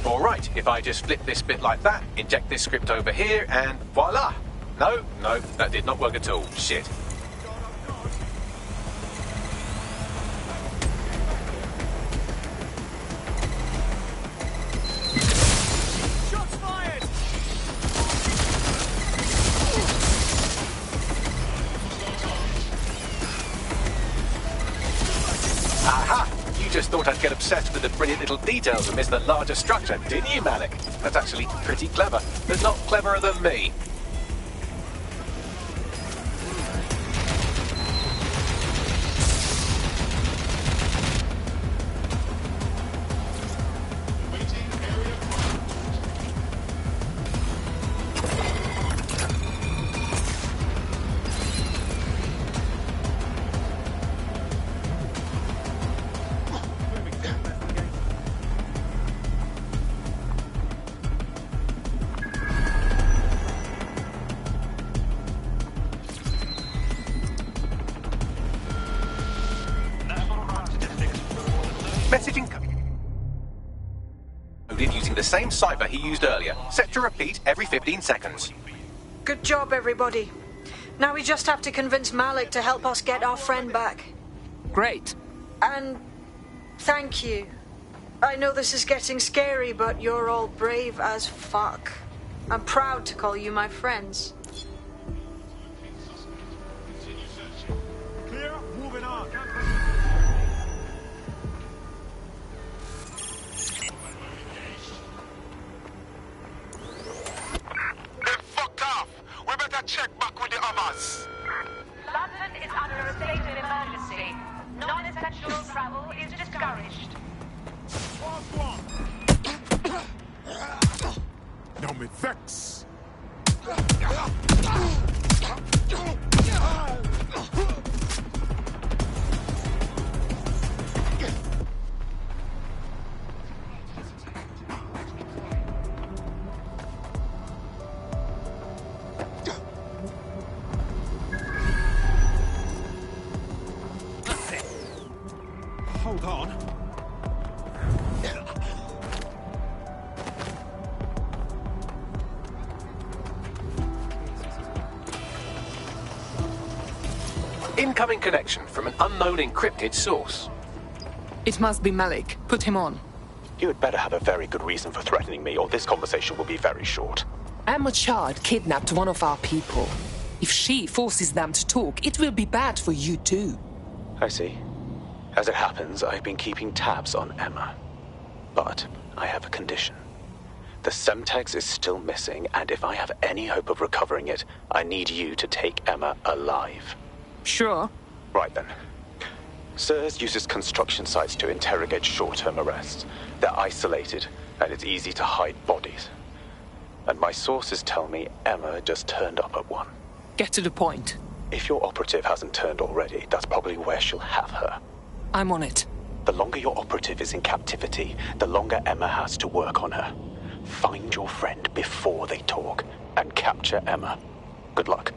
All right, if I just flip this bit like that, inject this script over here, and voila! No, that did not work at all. Shit. Shots fired! Aha! You just thought I'd get obsessed with the brilliant little details and miss the larger structure, didn't you, Malik? That's actually pretty clever, but not cleverer than me. Messaging coded using the same cipher he used earlier, set to repeat every 15 seconds. Good job, everybody. Now we just have to convince Malik to help us get our friend back. Great. And thank you. I know this is getting scary, but you're all brave as fuck. I'm proud to call you my friends. Clear, moving on. Check back with the others. London is under a state of emergency. Non-essential travel is discouraged. No me vex. Hold on. Incoming connection from an unknown encrypted source. It must be Malik. Put him on. You had better have a very good reason for threatening me, or this conversation will be very short. Emma Chard kidnapped one of our people. If she forces them to talk, it will be bad for you too. I see. As it happens, I've been keeping tabs on Emma. But I have a condition. The Semtex is still missing, and if I have any hope of recovering it, I need you to take Emma alive. Sure. Right then. SIRS uses construction sites to interrogate short-term arrests. They're isolated, and it's easy to hide bodies. And my sources tell me Emma just turned up at one. Get to the point. If your operative hasn't turned already, that's probably where she'll have her. I'm on it. The longer your operative is in captivity, the longer Emma has to work on her. Find your friend before they talk, and capture Emma. Good luck.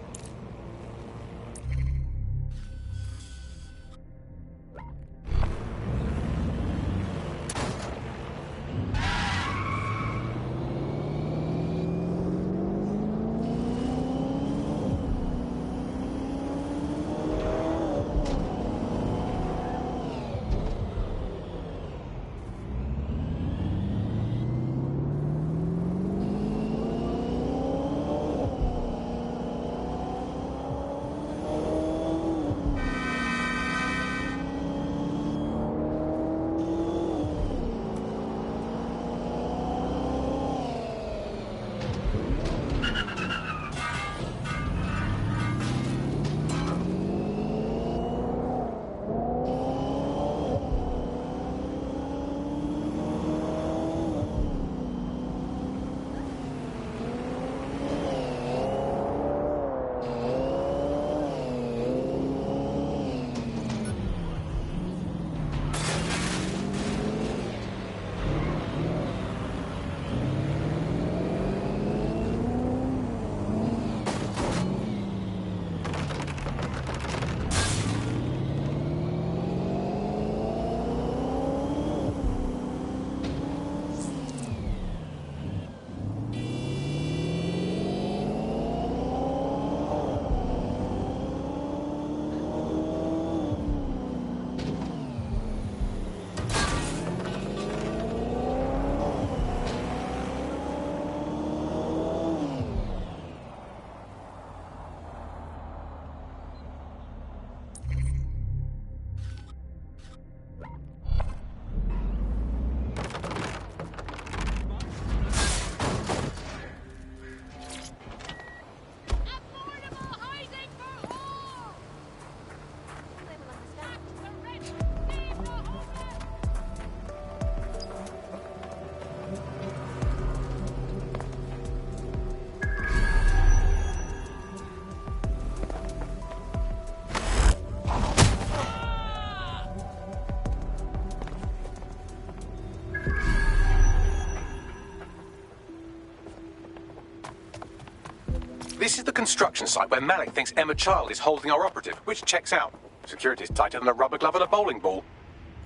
This is the construction site where Malik thinks Emma Child is holding our operative, which checks out. Security's tighter than a rubber glove and a bowling ball.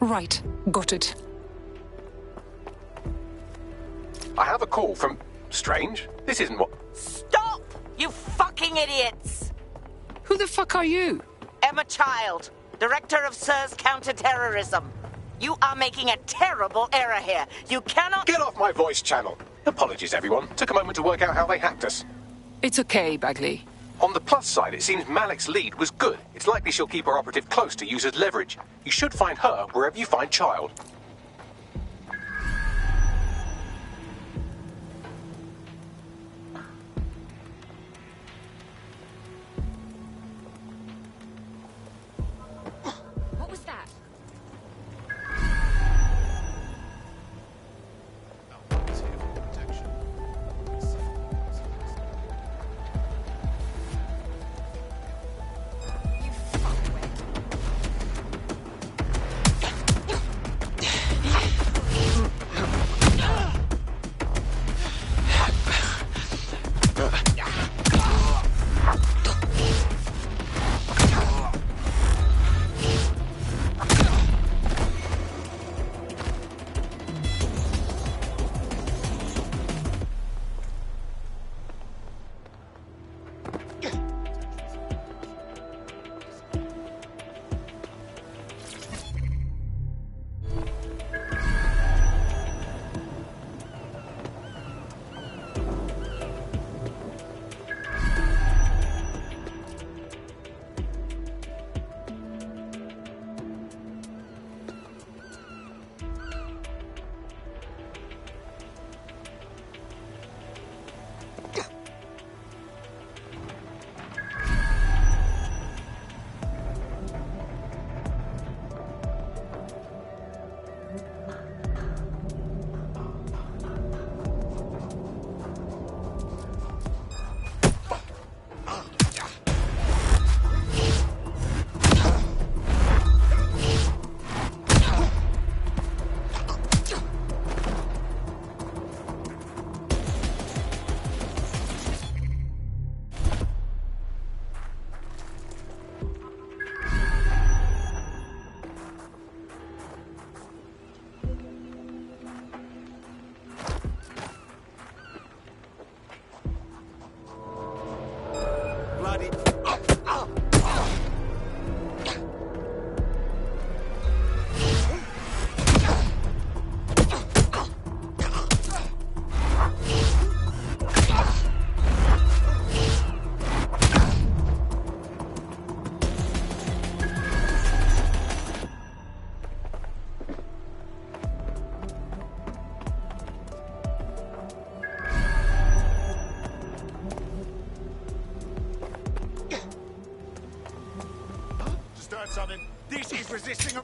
Right. Got it. I have a call from... Strange. This isn't what... Stop! You fucking idiots! Who the fuck are you? Emma Child, Director of SIRS Counter-Terrorism. You are making a terrible error here. You cannot... Get off my voice channel. Apologies, everyone. Took a moment to work out how they hacked us. It's okay, Bagley. On the plus side, it seems Malik's lead was good. It's likely she'll keep her operative close to use as leverage. You should find her wherever you find Child. What was that? Something. This is resisting a...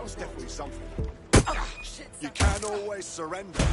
That was definitely something. You can always surrender.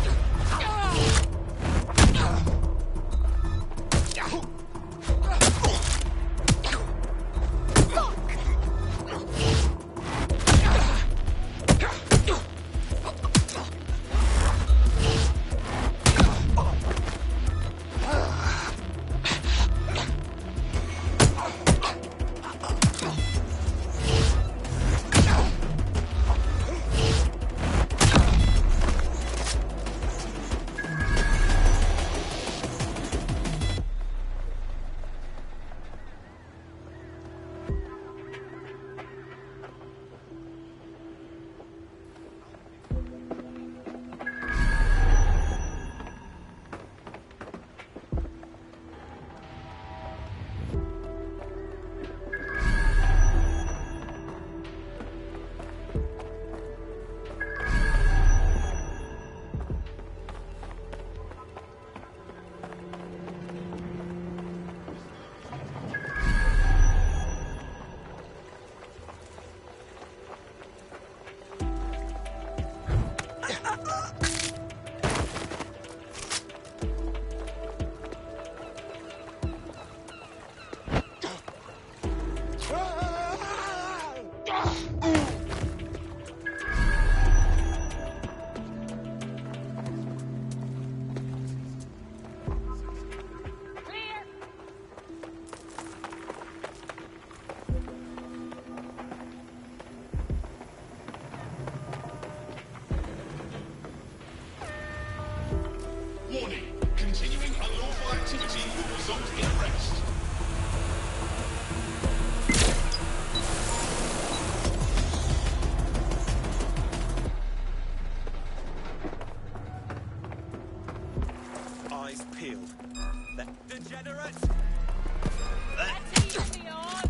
Warning. Continuing unlawful activity will result in arrest. Eyes peeled. Degenerate! That's easy, odds.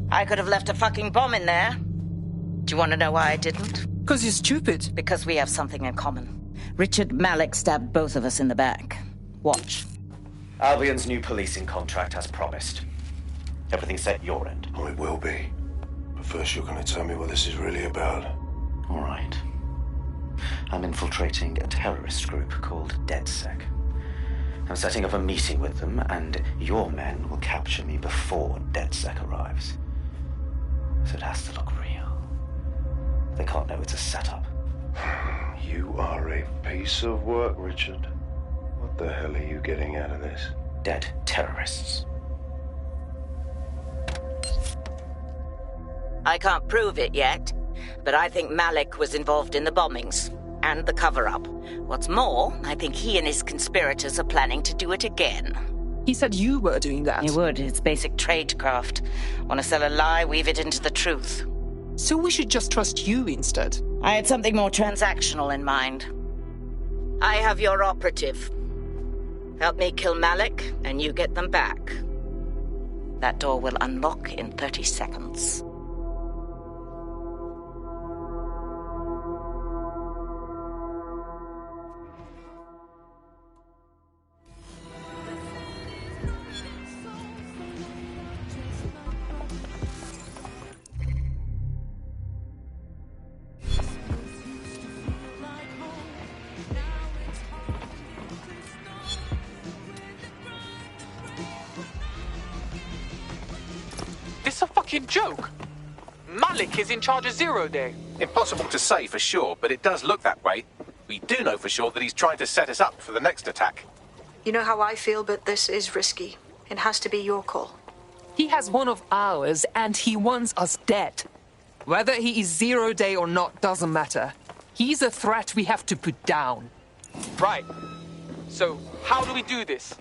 I could have left a fucking bomb in there. Do you want to know why I didn't? Because you're stupid. Because we have something in common. Richard Malik stabbed both of us in the back. Watch. Albion's new policing contract as promised. Everything set your end. Oh, it will be. But first you're going to tell me what this is really about. All right. I'm infiltrating a terrorist group called DedSec. I'm setting up a meeting with them, and your men will capture me before DedSec arrives. So it has to look real. They can't know it's a setup. You are a piece of work, Richard. What the hell are you getting out of this? Dead terrorists. I can't prove it yet, but I think Malik was involved in the bombings and the cover-up. What's more, I think he and his conspirators are planning to do it again. He said you were doing that. He would. It's basic tradecraft. Want to sell a lie, weave it into the truth. So we should just trust you instead. I had something more transactional in mind. I have your operative. Help me kill Malik, and you get them back. That door will unlock in 30 seconds. This a fucking joke. Malik is in charge of Zero Day. Impossible to say for sure, but it does look that way. We do know for sure that he's trying to set us up for the next attack. You know how I feel, but this is risky. It has to be your call. He has one of ours, and he wants us dead. Whether he is Zero Day or not doesn't matter. He's a threat we have to put down. Right. So, how do we do this?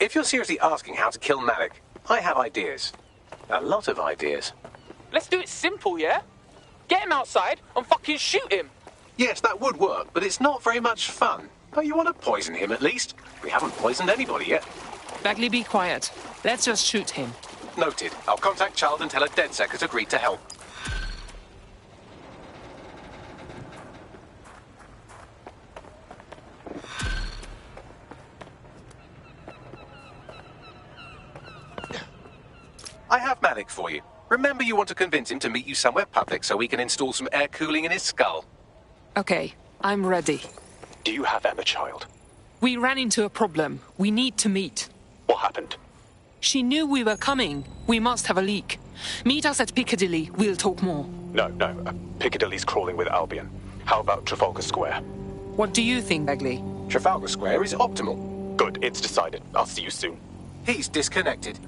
If you're seriously asking how to kill Malik, I have ideas. A lot of ideas. Let's do it simple, yeah? Get him outside and fucking shoot him. Yes, that would work, but it's not very much fun. But you want to poison him at least? We haven't poisoned anybody yet. Bagley, be quiet. Let's just shoot him. Noted. I'll contact Child and tell her DedSec has agreed to help. I have Malik for you. Remember, you want to convince him to meet you somewhere public so we can install some air cooling in his skull. Okay, I'm ready. Do you have Emma, Child? We ran into a problem. We need to meet. What happened? She knew we were coming. We must have a leak. Meet us at Piccadilly. We'll talk more. No. Piccadilly's crawling with Albion. How about Trafalgar Square? What do you think, Bagley? Trafalgar Square is optimal. Good, it's decided. I'll see you soon. He's disconnected.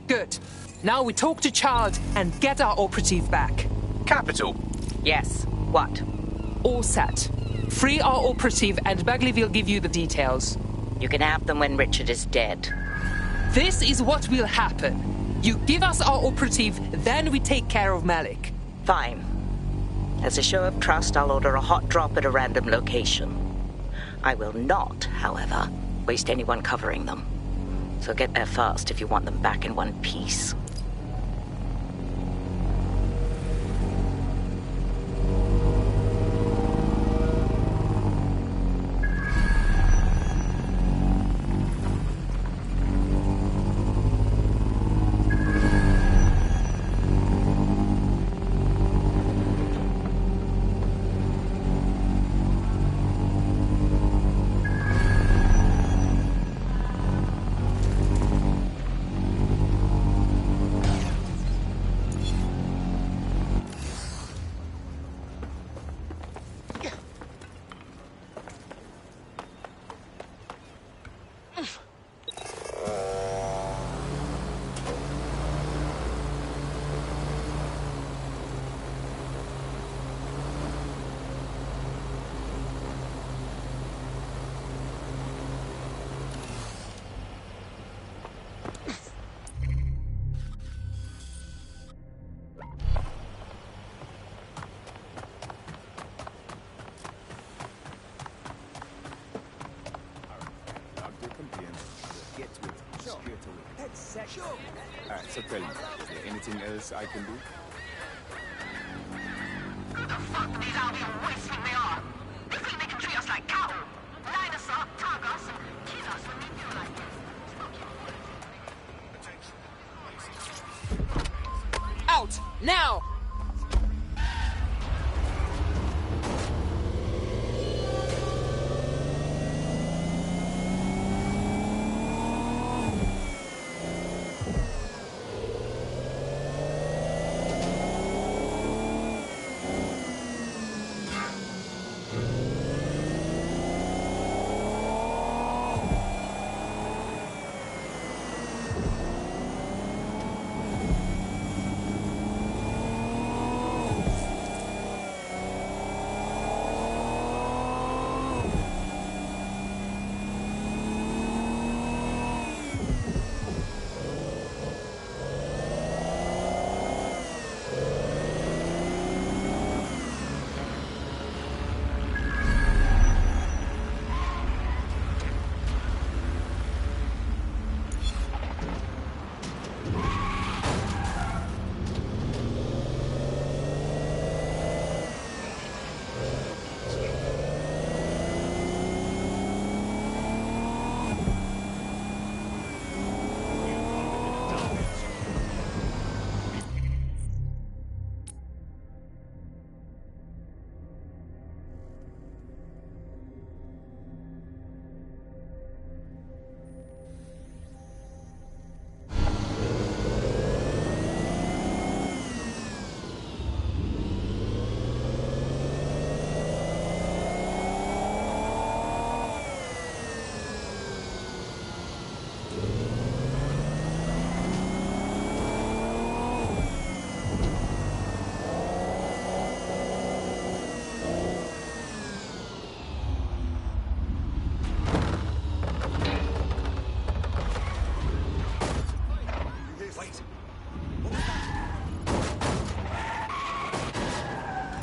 Good. Now we talk to Child and get our operative back. Capital. Yes. What? All set. Free our operative and Bagley will give you the details. You can have them when Richard is dead. This is what will happen. You give us our operative, then we take care of Malik. Fine. As a show of trust, I'll order a hot drop at a random location. I will not, however, waste anyone covering them. So get there fast if you want them back in one piece. Alright, so tell me, is there anything else I can do? Who the fuck these Albion wastes think they are? They think they can treat us like cattle. Line us up, tag us, and kill us when they feel like it. Out! Now!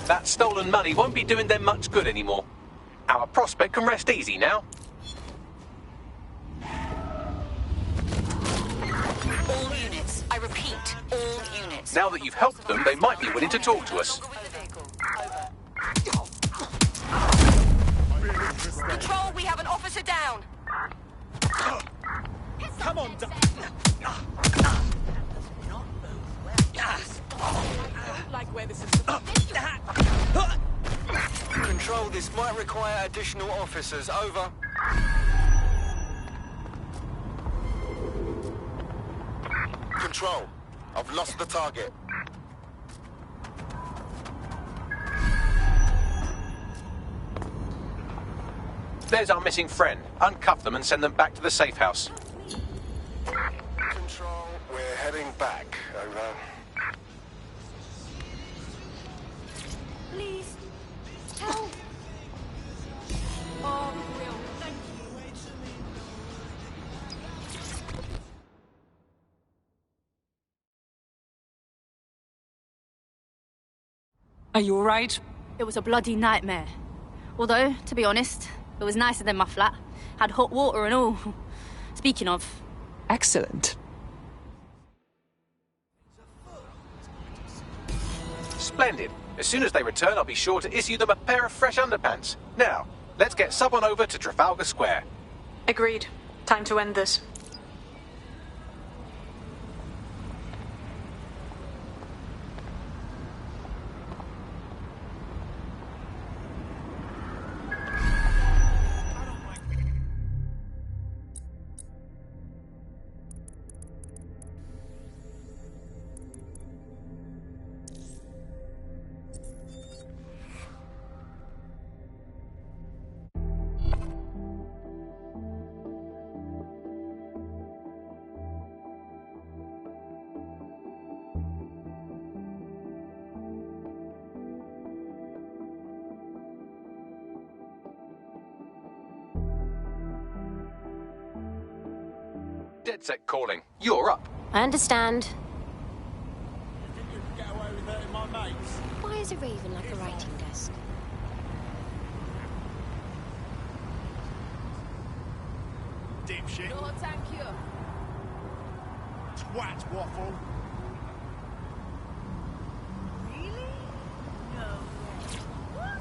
That stolen money won't be doing them much good anymore. Our prospect can rest easy now. All units. I repeat, all units. Now that you've helped them, they might be willing to talk to us. Control, we have an officer down. Come on, Like where this is. Control, this might require additional officers. Over. Control, I've lost the target. There's our missing friend. Uncuff them and send them back to the safe house. Control, we're heading back. Over. Please. Help. Oh, Will, thank you. Are you alright? It was a bloody nightmare. Although, to be honest, it was nicer than my flat. Had hot water and all. Speaking of... Excellent. Splendid. As soon as they return, I'll be sure to issue them a pair of fresh underpants. Now, let's get someone over to Trafalgar Square. Agreed. Time to end this. DedSec calling. You're up. I understand. Get away with hurting my mates. Why is a raven like a writing desk? Dipshit. No, thank you. Twat waffle. Really? No way. What?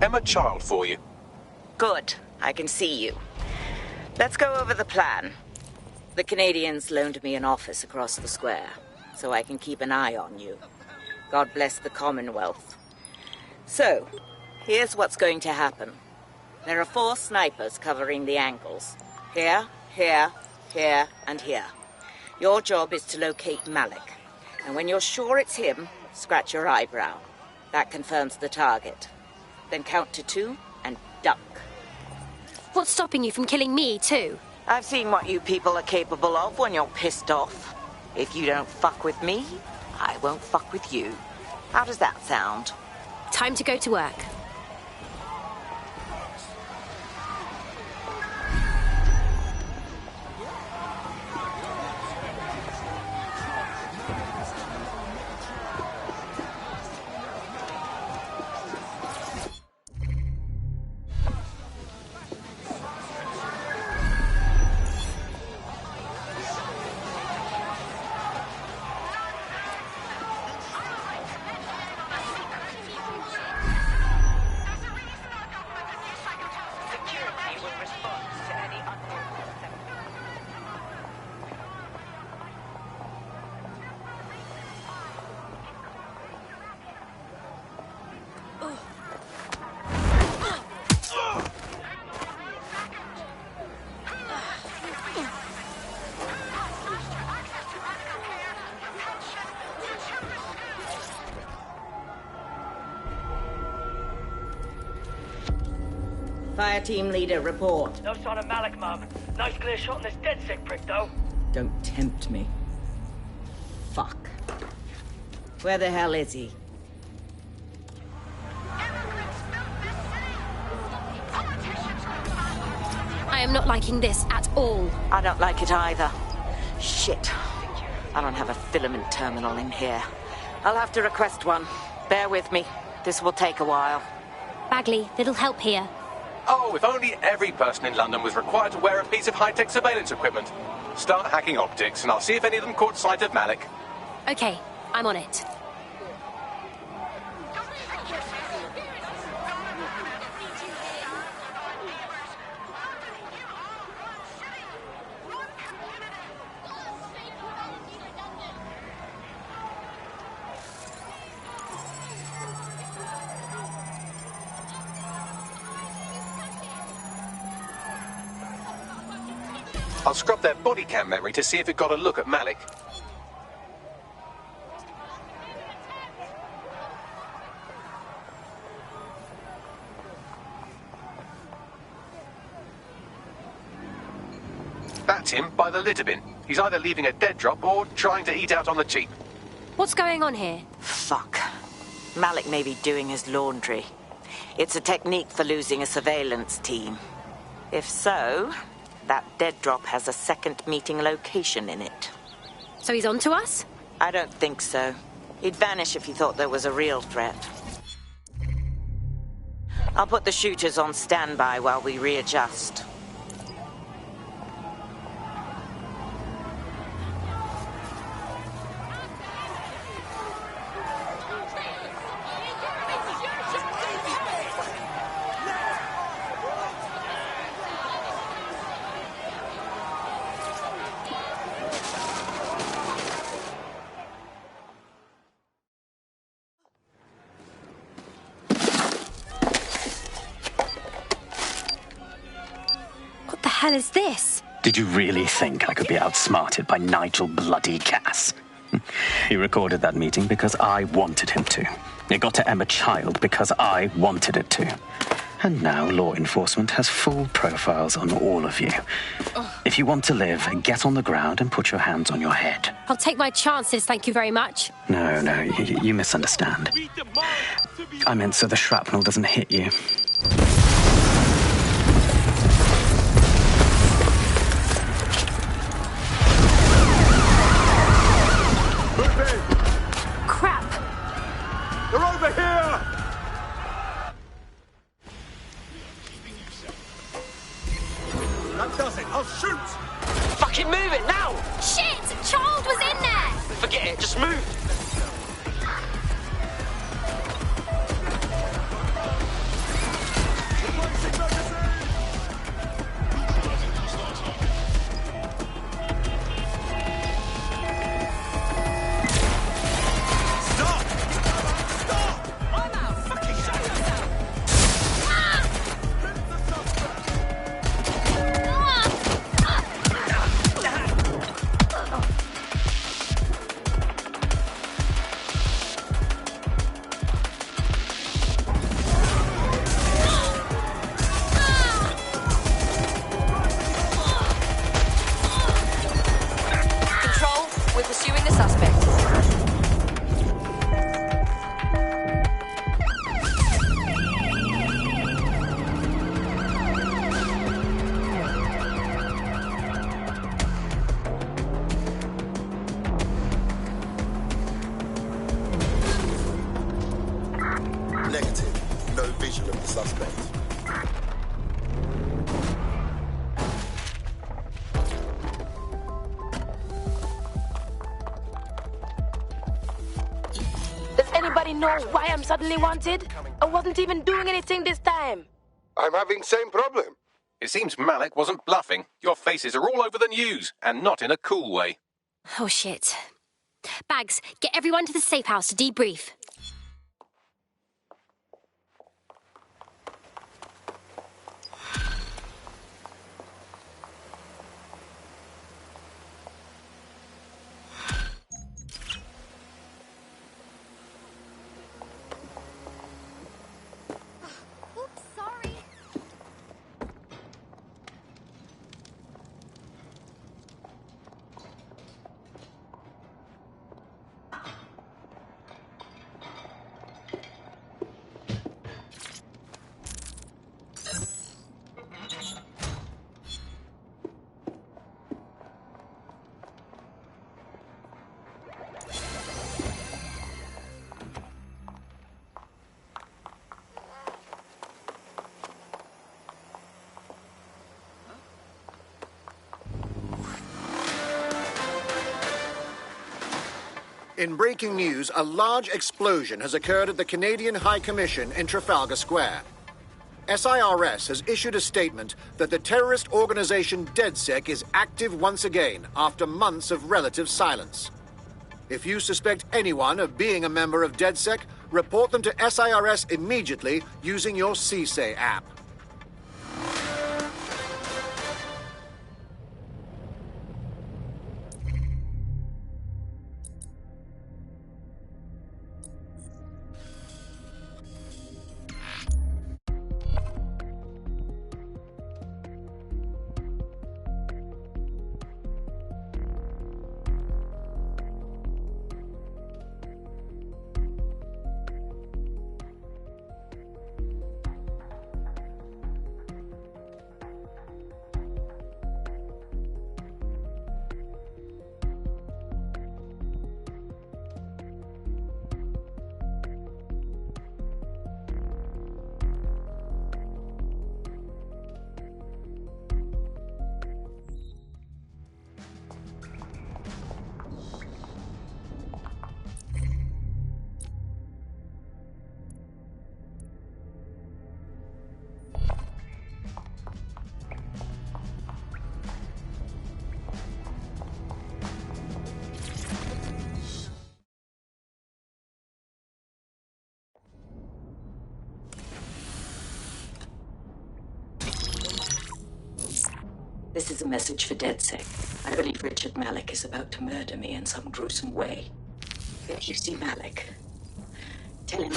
Emma Child for you. Good. I can see you. Let's go over the plan. The Canadians loaned me an office across the square, so I can keep an eye on you. God bless the Commonwealth. So, here's what's going to happen. There are 4 snipers covering the angles. Here, here, here, and here. Your job is to locate Malik. And when you're sure it's him, scratch your eyebrow. That confirms the target. Then count to 2 and duck. What's stopping you from killing me, too? I've seen what you people are capable of when you're pissed off. If you don't fuck with me, I won't fuck with you. How does that sound? Time to go to work. Fire team leader, report. No sign of Malik, Mum. Nice clear shot on this DedSec prick, though. Don't tempt me. Fuck. Where the hell is he? I am not liking this at all. I don't like it either. Shit. I don't have a filament terminal in here. I'll have to request one. Bear with me. This will take a while. Bagley, little help here. Oh, if only every person in London was required to wear a piece of high-tech surveillance equipment. Start hacking optics, and I'll see if any of them caught sight of Malik. Okay, I'm on it. I'll scrub their body cam memory to see if it got a look at Malik. That's him by the litter bin. He's either leaving a dead drop or trying to eat out on the cheap. What's going on here? Fuck. Malik may be doing his laundry. It's a technique for losing a surveillance team. If so, that dead drop has a second meeting location in it. So he's on to us? I don't think so. He'd vanish if he thought there was a real threat. I'll put the shooters on standby while we readjust. What the hell is this? Did you really think I could be outsmarted by Nigel bloody Cass? He recorded that meeting because I wanted him to. It got to Emma Child because I wanted it to. And now law enforcement has full profiles on all of you. If you want to live, get on the ground and put your hands on your head. I'll take my chances, thank you very much. No, you misunderstand. I meant so the shrapnel doesn't hit you. Crap! They're over here! That does it. I'll shoot! Fucking move it now! Shit! Child was in there! Forget it, just move! Negative. No visual of the suspect. Does anybody know why I'm suddenly wanted? I wasn't even doing anything this time. I'm having same problem. It seems Malik wasn't bluffing. Your faces are all over the news, and not in a cool way. Oh, shit. Bags, get everyone to the safe house to debrief. In breaking news, a large explosion has occurred at the Canadian High Commission in Trafalgar Square. SIRS has issued a statement that the terrorist organization DedSec is active once again after months of relative silence. If you suspect anyone of being a member of DedSec, report them to SIRS immediately using your CSAY app. This is a message for DedSec. I believe Richard Malik is about to murder me in some gruesome way. If you see Malik, tell him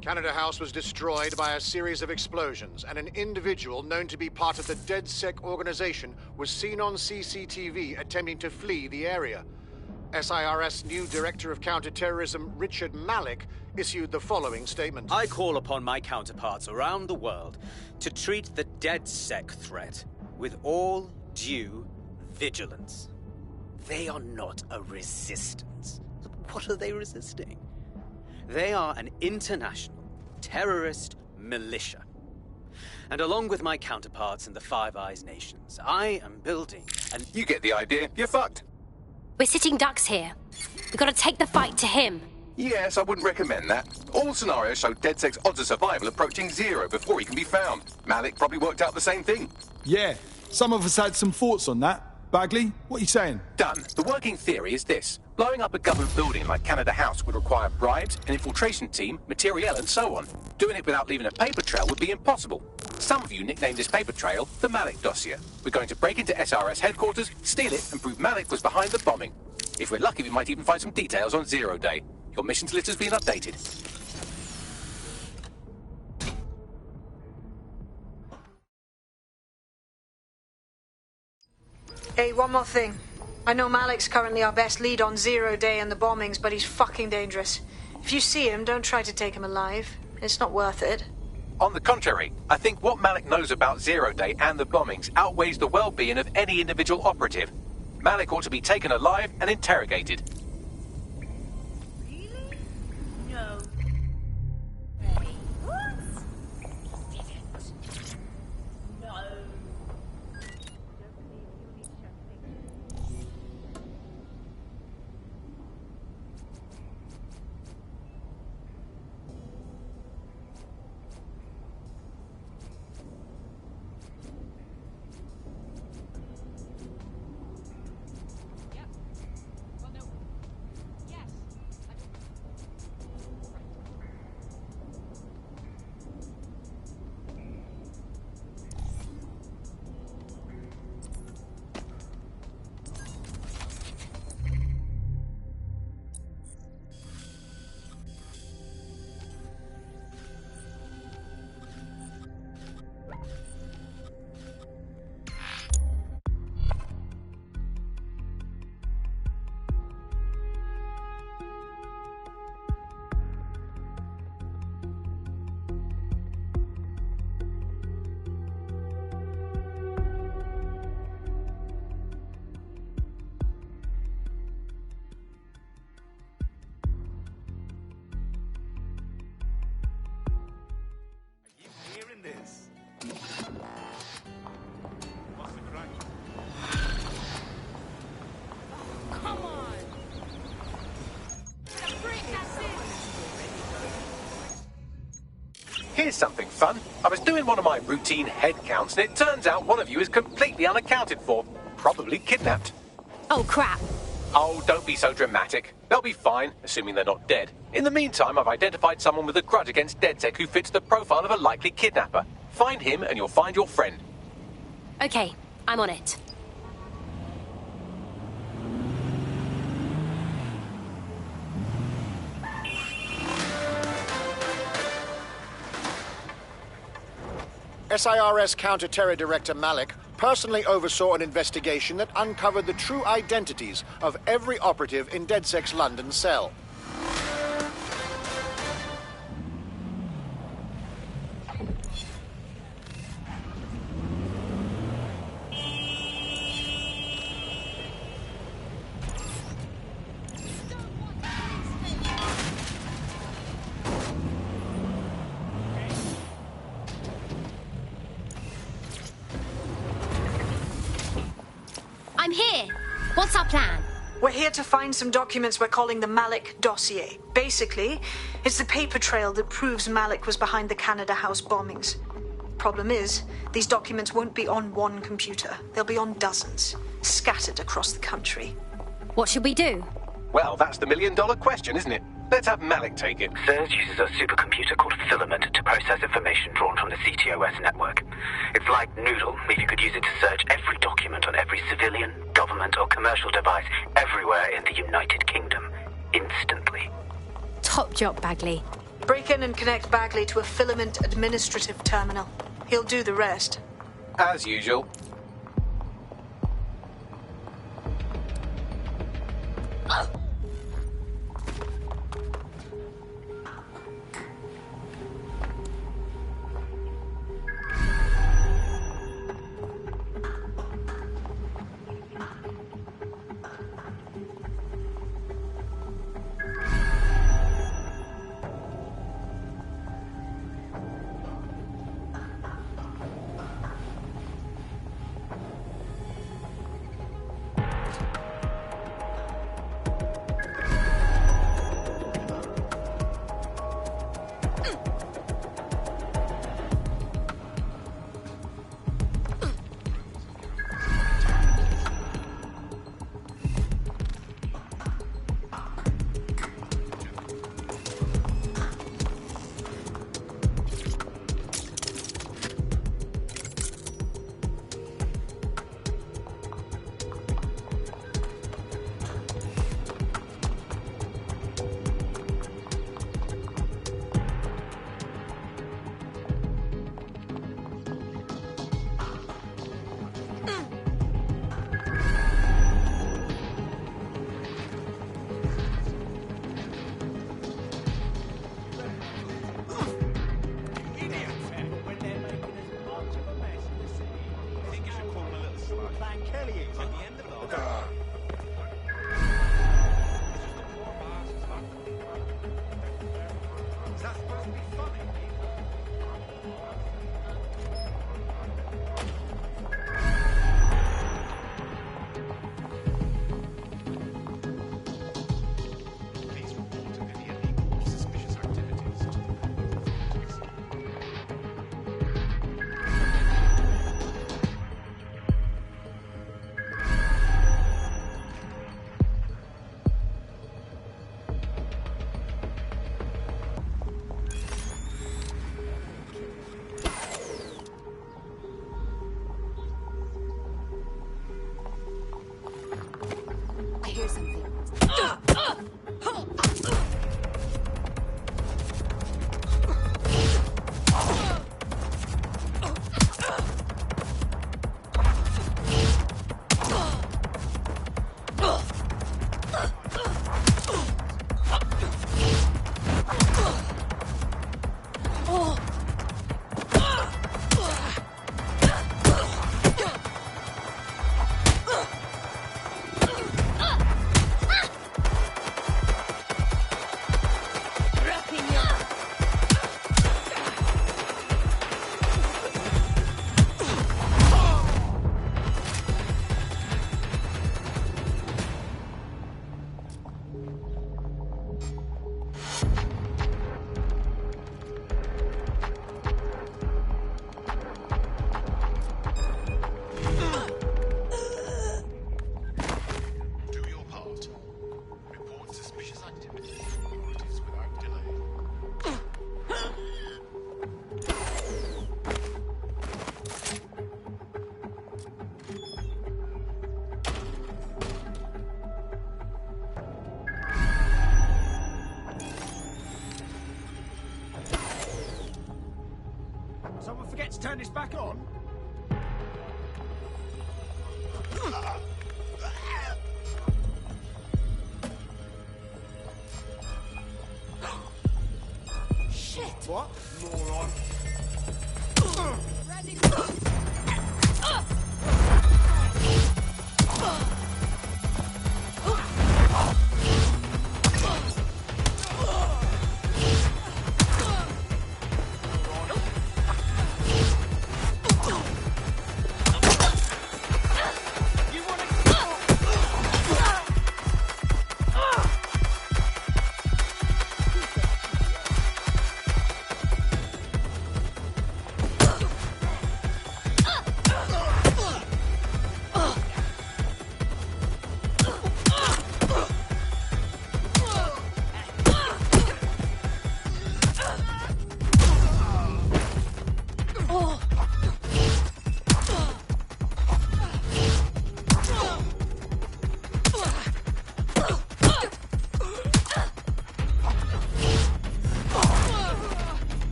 Canada House was destroyed by a series of explosions, and an individual known to be part of the DedSec organization was seen on CCTV attempting to flee the area. SIRS new Director of Counterterrorism, Richard Malik, issued the following statement. I call upon my counterparts around the world to treat the DedSec threat with all due vigilance. They are not a resistance. What are they resisting? They are an international terrorist militia. And along with my counterparts in the Five Eyes nations, I am building an... You get the idea. You're fucked. We're sitting ducks here. We've got to take the fight to him. Yes, I wouldn't recommend that. All scenarios show DedSec's odds of survival approaching 0 before he can be found. Malik probably worked out the same thing. Yeah, some of us had some thoughts on that. Bagley, what are you saying? Done. The working theory is this. Blowing up a government building like Canada House would require bribes, an infiltration team, materiel, and so on. Doing it without leaving a paper trail would be impossible. Some of you nicknamed this paper trail the Malik dossier. We're going to break into SRS headquarters, steal it, and prove Malik was behind the bombing. If we're lucky, we might even find some details on 0 Day. Your missions list has been updated. Hey, one more thing. I know Malik's currently our best lead on 0 Day and the bombings, but he's fucking dangerous. If you see him, don't try to take him alive. It's not worth it. On the contrary, I think what Malik knows about 0 Day and the bombings outweighs the well-being of any individual operative. Malik ought to be taken alive and interrogated. No. Here's something fun. I was doing one of my routine head counts, and it turns out one of you is completely unaccounted for. Probably kidnapped. Oh, crap. Oh, don't be so dramatic. They'll be fine, assuming they're not dead. In the meantime, I've identified someone with a grudge against DedSec who fits the profile of a likely kidnapper. Find him, and you'll find your friend. Okay, I'm on it. SIRS Counter-Terror Director Malik personally oversaw an investigation that uncovered the true identities of every operative in DedSec's London cell. I'm here. What's our plan? We're here to find some documents we're calling the Malik dossier. Basically, it's the paper trail that proves Malik was behind the Canada House bombings. Problem is, these documents won't be on one computer. They'll be on dozens, scattered across the country. What should we do? Well, that's the million-dollar question, isn't it? Let's have Malik take it. SIRS uses a supercomputer called Filament to process information drawn from the CTOS network. It's like Noodle, if you could use it to search every document on every civilian, government or commercial device everywhere in the United Kingdom, instantly. Top job, Bagley. Break in and connect Bagley to a Filament administrative terminal. He'll do the rest. As usual. turn this back on? Shit! What? Moron. Ready?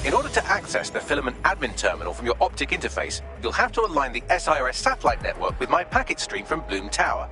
In order to access the Filament admin terminal from your optic interface, you'll have to align the SIRS satellite network with my packet stream from Bloom Tower.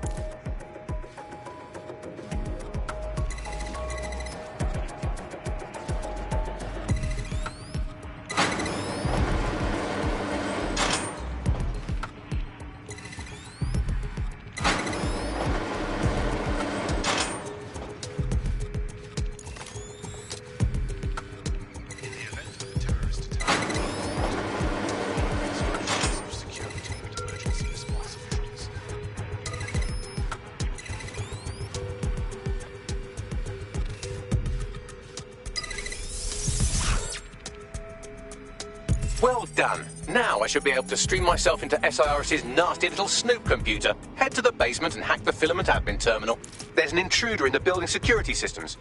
Well done. Now I should be able to stream myself into SIRS's nasty little snoop computer, head to the basement and hack the Filament admin terminal. There's an intruder in the building security systems.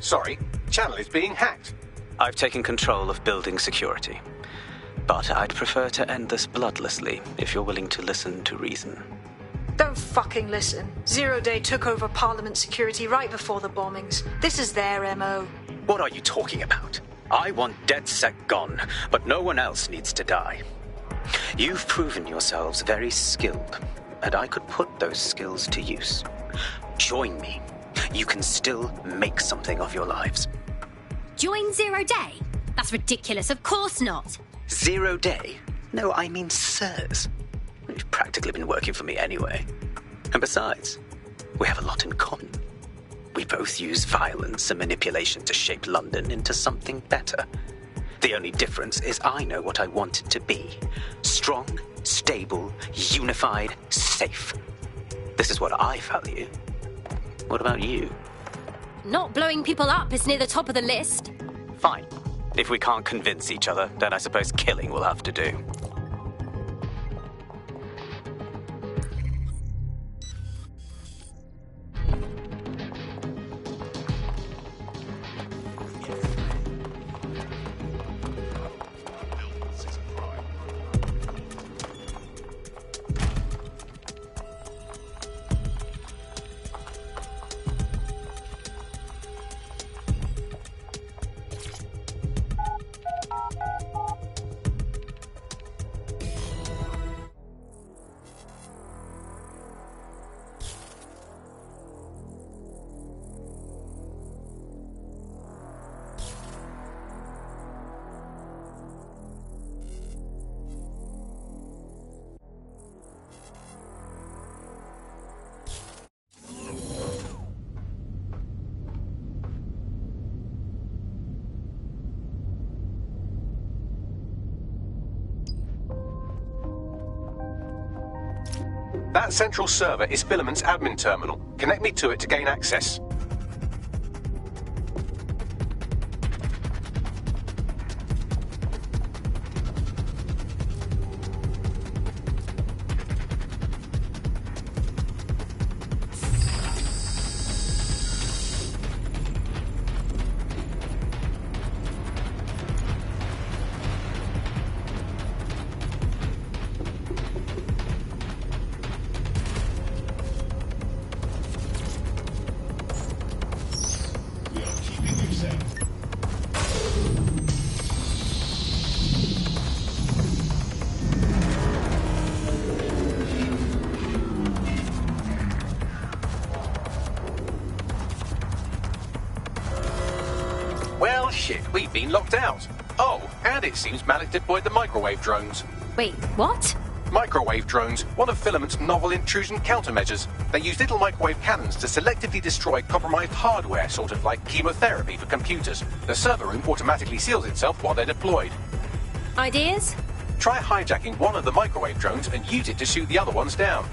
Sorry, channel is being hacked. I've taken control of building security. But I'd prefer to end this bloodlessly if you're willing to listen to reason. Don't fucking listen. Zero Day took over Parliament security right before the bombings. This is their MO. What are you talking about? I want DedSec gone, but no one else needs to die. You've proven yourselves very skilled, and I could put those skills to use. Join me. You can still make something of your lives. Join Zero Day? That's ridiculous, of course not. Zero Day? No, I mean SIRS. You've practically been working for me anyway. And besides, we have a lot in common. We both use violence and manipulation to shape London into something better. The only difference is I know what I want it to be. Strong, stable, unified, safe. This is what I value. What about you? Not blowing people up is near the top of the list. Fine. If we can't convince each other, then I suppose killing will have to do. That central server is Filament's admin terminal. Connect me to it to gain access. Well, shit, we've been locked out. Oh, and it seems Malik deployed the microwave drones. Wait, what? Microwave drones, one of Filament's novel intrusion countermeasures. They use little microwave cannons to selectively destroy compromised hardware, sort of like chemotherapy for computers. The server room automatically seals itself while they're deployed. Ideas? Try hijacking one of the microwave drones and use it to shoot the other ones down.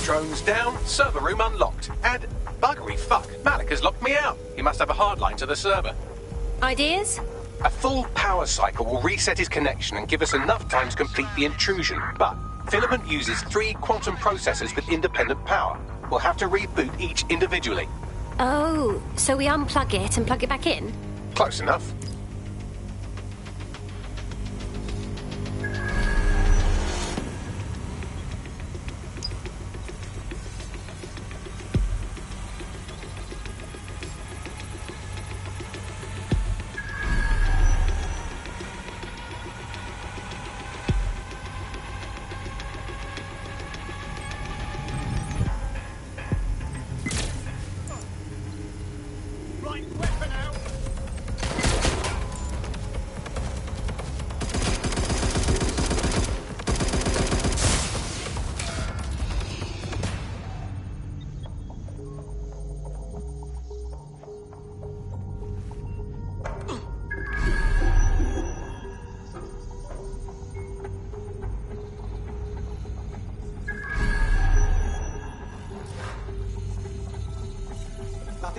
Drones down, server room unlocked. And buggery fuck, Malik has locked me out. He must have a hard line to the server. Ideas? A full power cycle will reset his connection and give us enough time to complete the intrusion. But Filament uses 3 quantum processors with independent power. We'll have to reboot each individually. Oh, so we unplug it and plug it back in? Close enough.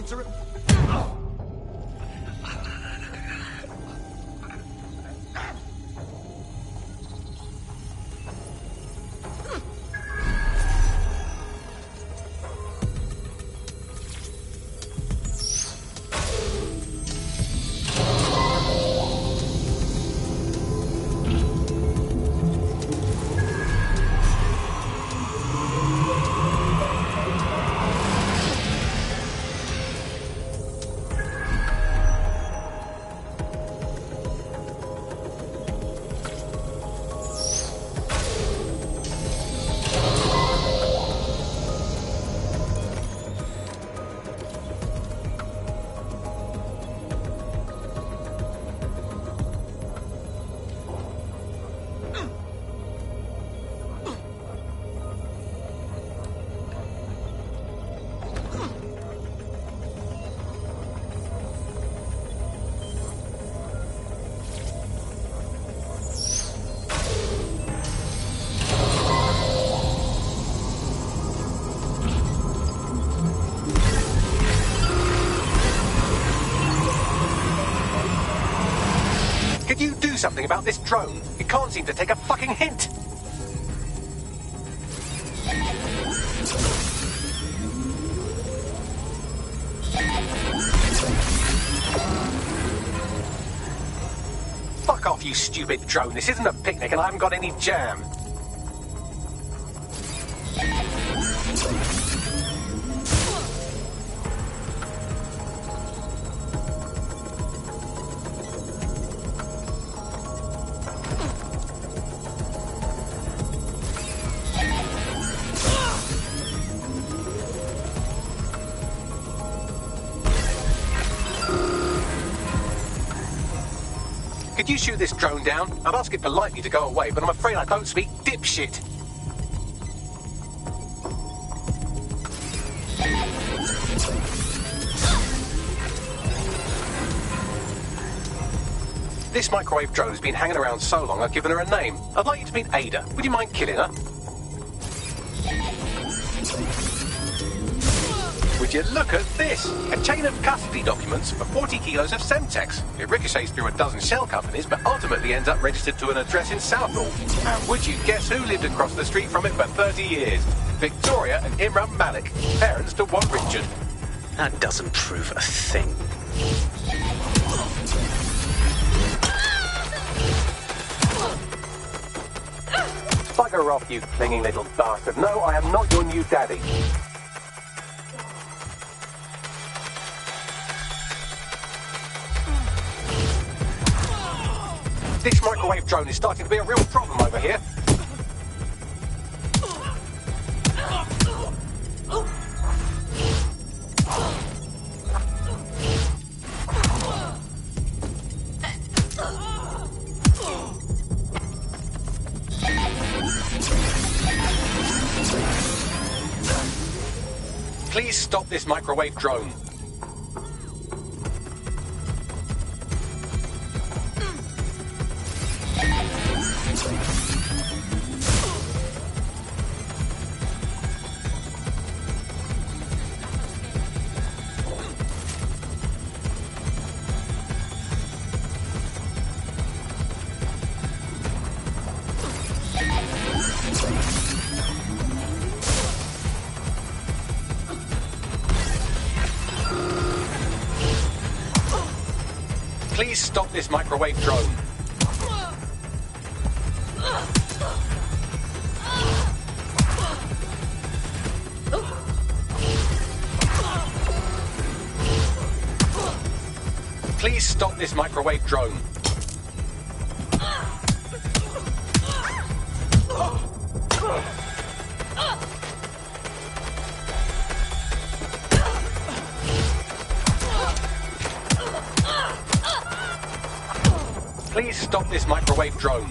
to... Could you do something about this drone? It can't seem to take a fucking hint. Fuck off, you stupid drone. This isn't a picnic and I haven't got any jam. Could you shoot this drone down? I'd ask it politely to go away, but I'm afraid I don't speak dipshit. This microwave drone has been hanging around so long I've given her a name. I'd like you to meet Ada. Would you mind killing her? Would you look at this? A chain of custody documents for 40 kilos of Semtex. It ricochets through a dozen shell companies, but ultimately ends up registered to an address in Southall. And would you guess who lived across the street from it for 30 years? Victoria and Imran Malik, parents to one Richard. That doesn't prove a thing. Bugger off, you clinging little bastard. No, I am not your new daddy. This microwave drone is starting to be a real problem over here. Please stop this microwave drone. Please stop this microwave drone. Please stop this microwave drone. Please stop this microwave drone.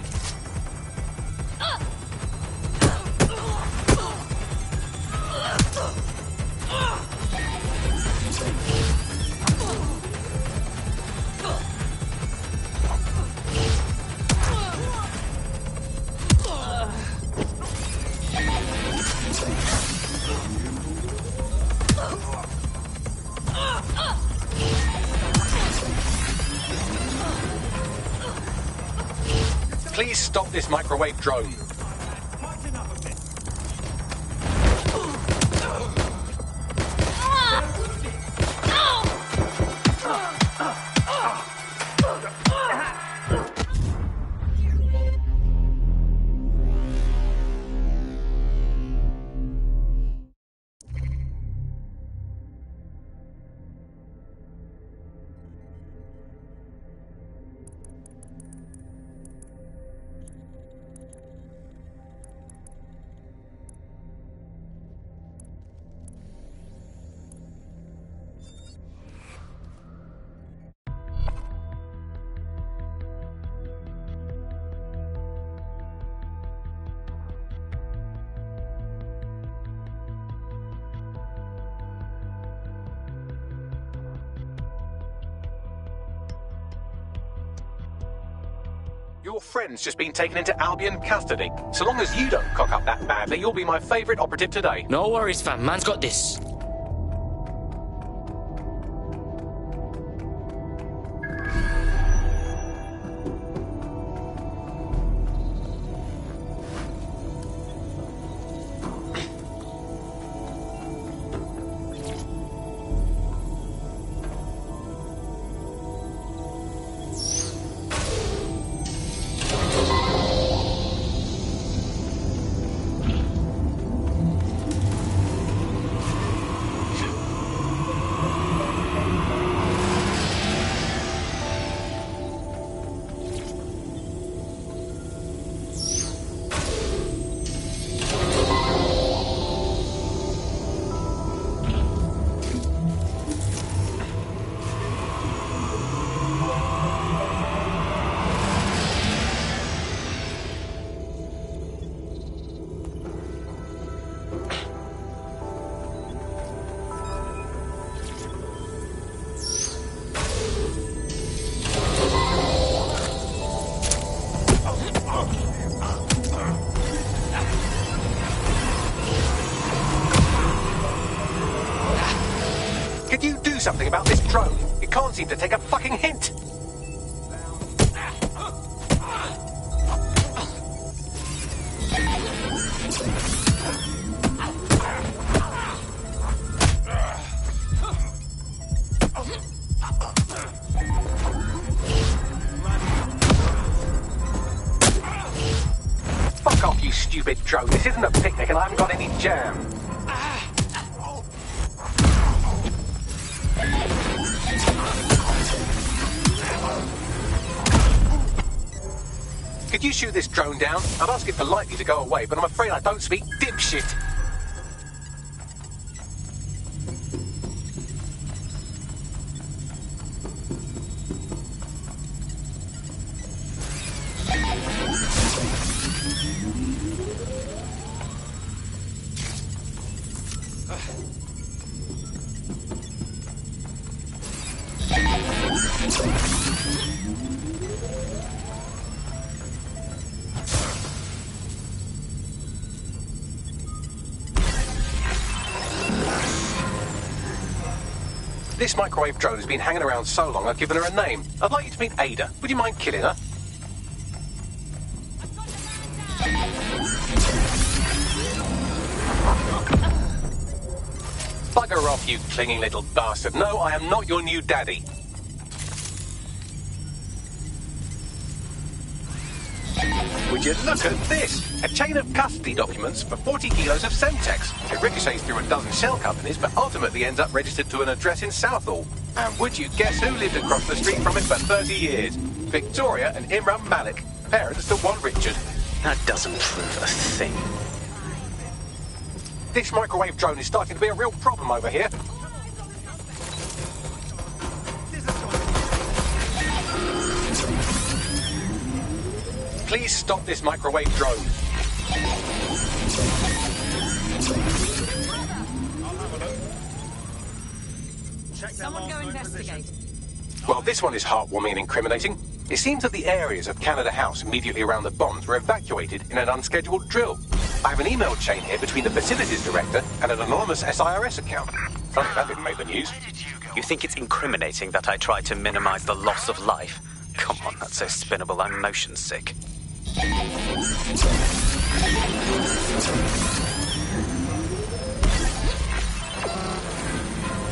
Please stop this microwave drone. Your friend's just been taken into Albion custody. So long as you don't cock up that badly, you'll be my favourite operative today. No worries, fam. Man's got this. Could you do something about this drone? It can't seem to take a fucking hint. Fuck off, you stupid drone. This isn't a picnic and I haven't got any jam. Could you shoot this drone down? I'd ask it politely to go away, but I'm afraid I don't speak dipshit. This microwave drone has been hanging around so long I've given her a name. I'd like you to meet Ada. Would you mind killing her? Bugger off, you clinging little bastard. No, I am not your new daddy. Would you look at this? A chain of custody documents for 40 kilos of Semtex. It ricochets through a dozen shell companies, but ultimately ends up registered to an address in Southall. And would you guess who lived across the street from it for 30 years? Victoria and Imran Malik, parents to one Richard. That doesn't prove a thing. This microwave drone is starting to be a real problem over here. Please stop this microwave drone. Someone go investigate. Well, this one is heartwarming and incriminating. It seems that the areas of Canada House immediately around the bombs were evacuated in an unscheduled drill. I have an email chain here between the facilities director and an anonymous SIRS account. Funny that didn't make the news. You think it's incriminating that I tried to minimize the loss of life? Come on, that's so spinnable, I'm motion sick.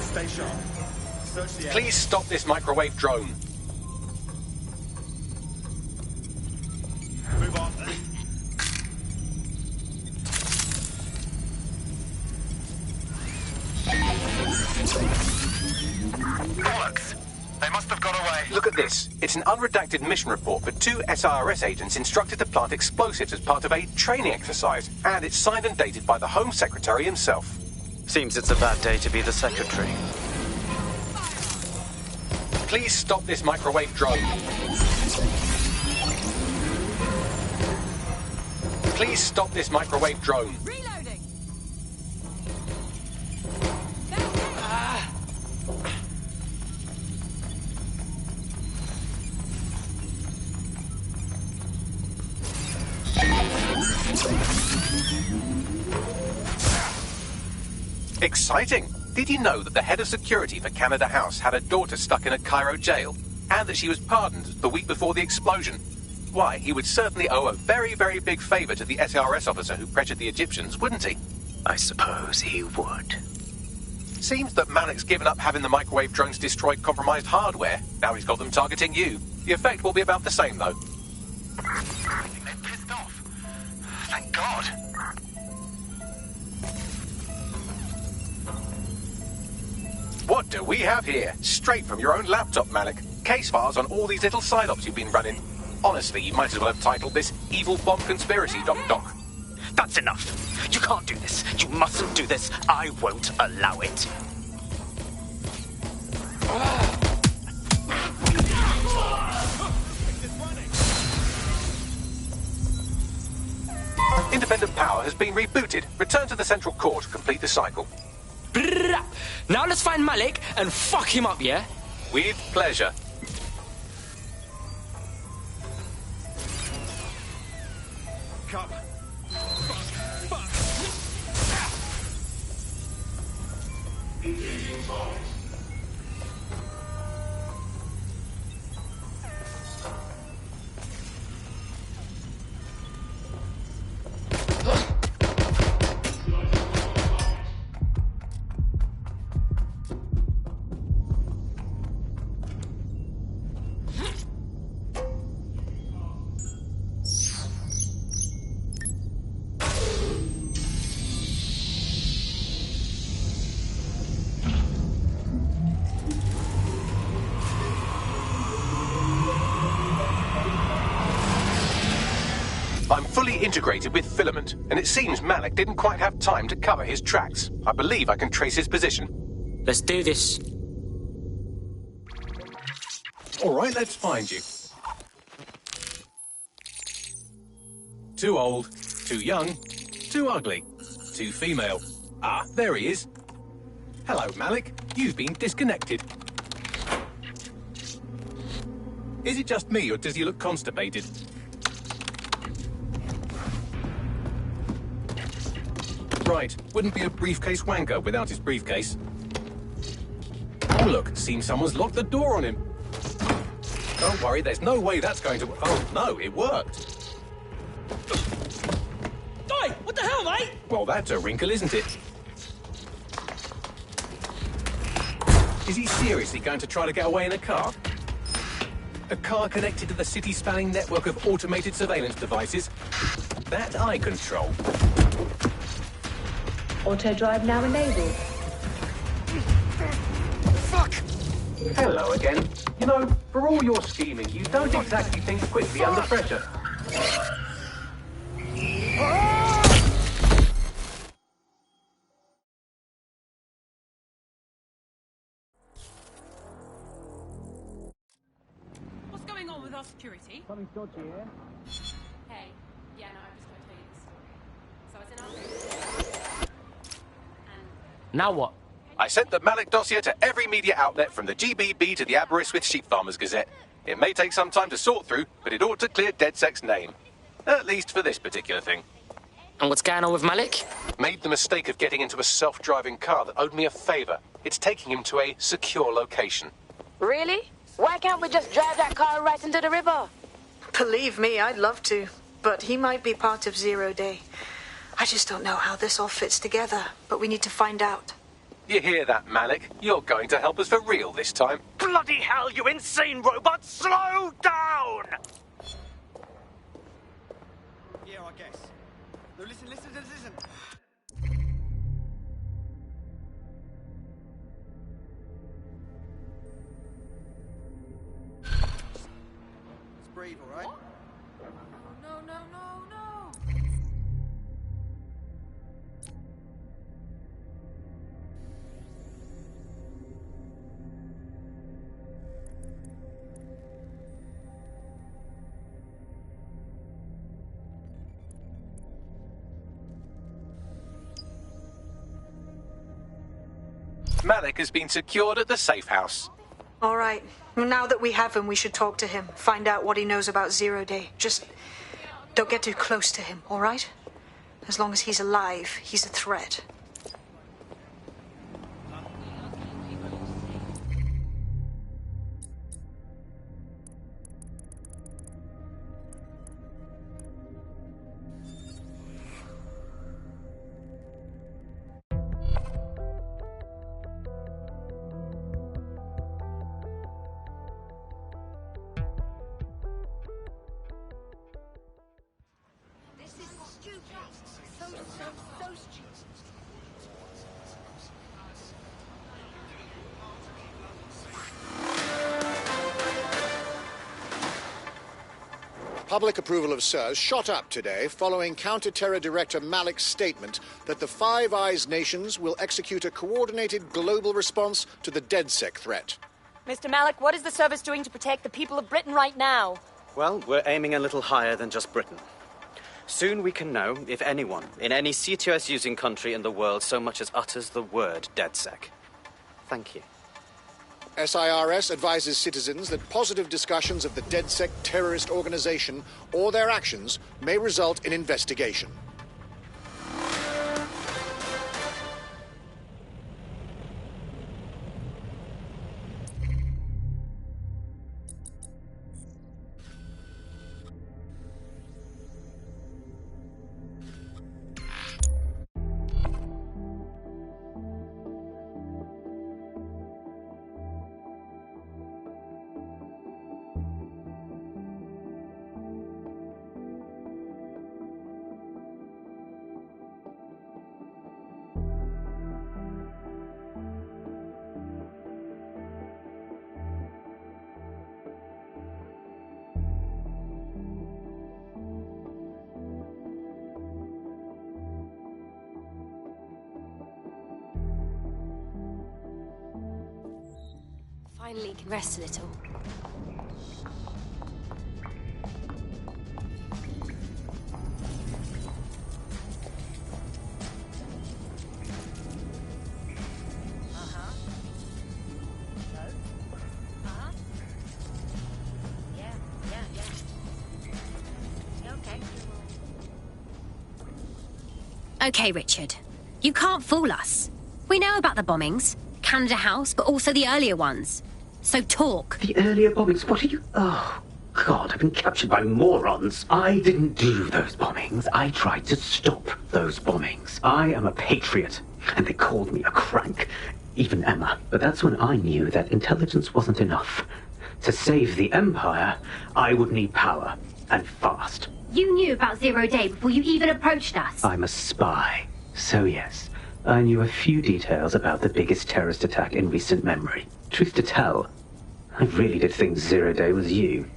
Stay sharp. Search the area. Please stop this microwave drone. Move on. Bollocks! They must have got away. Look at this. It's an unredacted mission report for 2 SIRS agents instructed to plant explosives as part of a training exercise. And it's signed and dated by the Home Secretary himself. Seems it's a bad day to be the Secretary. Please stop this microwave drone. Please stop this microwave drone. Reloading. Exciting! Did you know that the head of security for Canada House had a daughter stuck in a Cairo jail? And that she was pardoned the week before the explosion? Why, he would certainly owe a very, very big favour to the SRS officer who pressured the Egyptians, wouldn't he? I suppose he would. Seems that Malik's given up having the microwave drones destroy compromised hardware. Now he's got them targeting you. The effect will be about the same, though. I think they're pissed off. Thank God. What do we have here? Straight from your own laptop, Malik. Case files on all these little side ops you've been running. Honestly, you might as well have titled this Evil Bomb Conspiracy, Doc. That's enough. You can't do this. You mustn't do this. I won't allow it. Independent power has been rebooted. Return to the central core to complete the cycle. Now let's find Malik and fuck him up, yeah? With pleasure. Come. I'm fully integrated with Filament, and it seems Malik didn't quite have time to cover his tracks. I believe I can trace his position. Let's do this. All right, let's find you. Too old, too young, too ugly, too female. Ah, there he is. Hello, Malik. You've been disconnected. Is it just me, or does he look constipated? Right, wouldn't be a briefcase wanker without his briefcase. Oh look, seems someone's locked the door on him. Don't worry, there's no way that's going to... Oh no, it worked. Oi, what the hell, mate? Well, that's a wrinkle, isn't it? Is he seriously going to try to get away in a car? A car connected to the city-spanning network of automated surveillance devices? That I control. Auto drive now enabled. Fuck! Hello again. You know, for all your scheming, you don't exactly think quickly under pressure. What's going on with our security? Something dodgy here. Hey, yeah, no, I'm just going to tell you the story. So I was in our... Now what? I sent the Malik dossier to every media outlet from the GBB to the Aberystwyth Sheep Farmers Gazette. It may take some time to sort through, but it ought to clear DedSec's name. At least for this particular thing. And what's going on with Malik? Made the mistake of getting into a self-driving car that owed me a favor. It's taking him to a secure location. Really? Why can't we just drive that car right into the river? Believe me, I'd love to. but he might be part of Zero Day. I just don't know how this all fits together, but we need to find out. You hear that, Malik? You're going to help us for real this time. Bloody hell, you insane robot! Slow down! Yeah, I guess. No, listen. Let's breathe, all right? No. Malik has been secured at the safe house. All right. Now that we have him, we should talk to him. Find out what he knows about Zero Day. Just don't get too close to him, all right? As long as he's alive, he's a threat. Public approval of SIRS shot up today following Counter-Terror Director Malik's statement that the Five Eyes nations will execute a coordinated global response to the DedSec threat. Mr. Malik, what is the service doing to protect the people of Britain right now? Well, we're aiming a little higher than just Britain. Soon we can know if anyone in any CTOS-using country in the world so much as utters the word DedSec. Thank you. SIRS advises citizens that positive discussions of the DedSec terrorist organization or their actions may result in investigation. Finally can rest a little. Okay, Richard. You can't fool us. We know about the bombings. Canada House, but also the earlier ones. So talk. The earlier bombings? What are you... Oh, God, I've been captured by morons. I didn't do those bombings. I tried to stop those bombings. I am a patriot, and they called me a crank. Even Emma. But that's when I knew that intelligence wasn't enough. To save the Empire, I would need power, and fast. You knew about Zero Day before you even approached us. I'm a spy, so yes. I knew a few details about the biggest terrorist attack in recent memory. Truth to tell, I really did think Zero Day was you.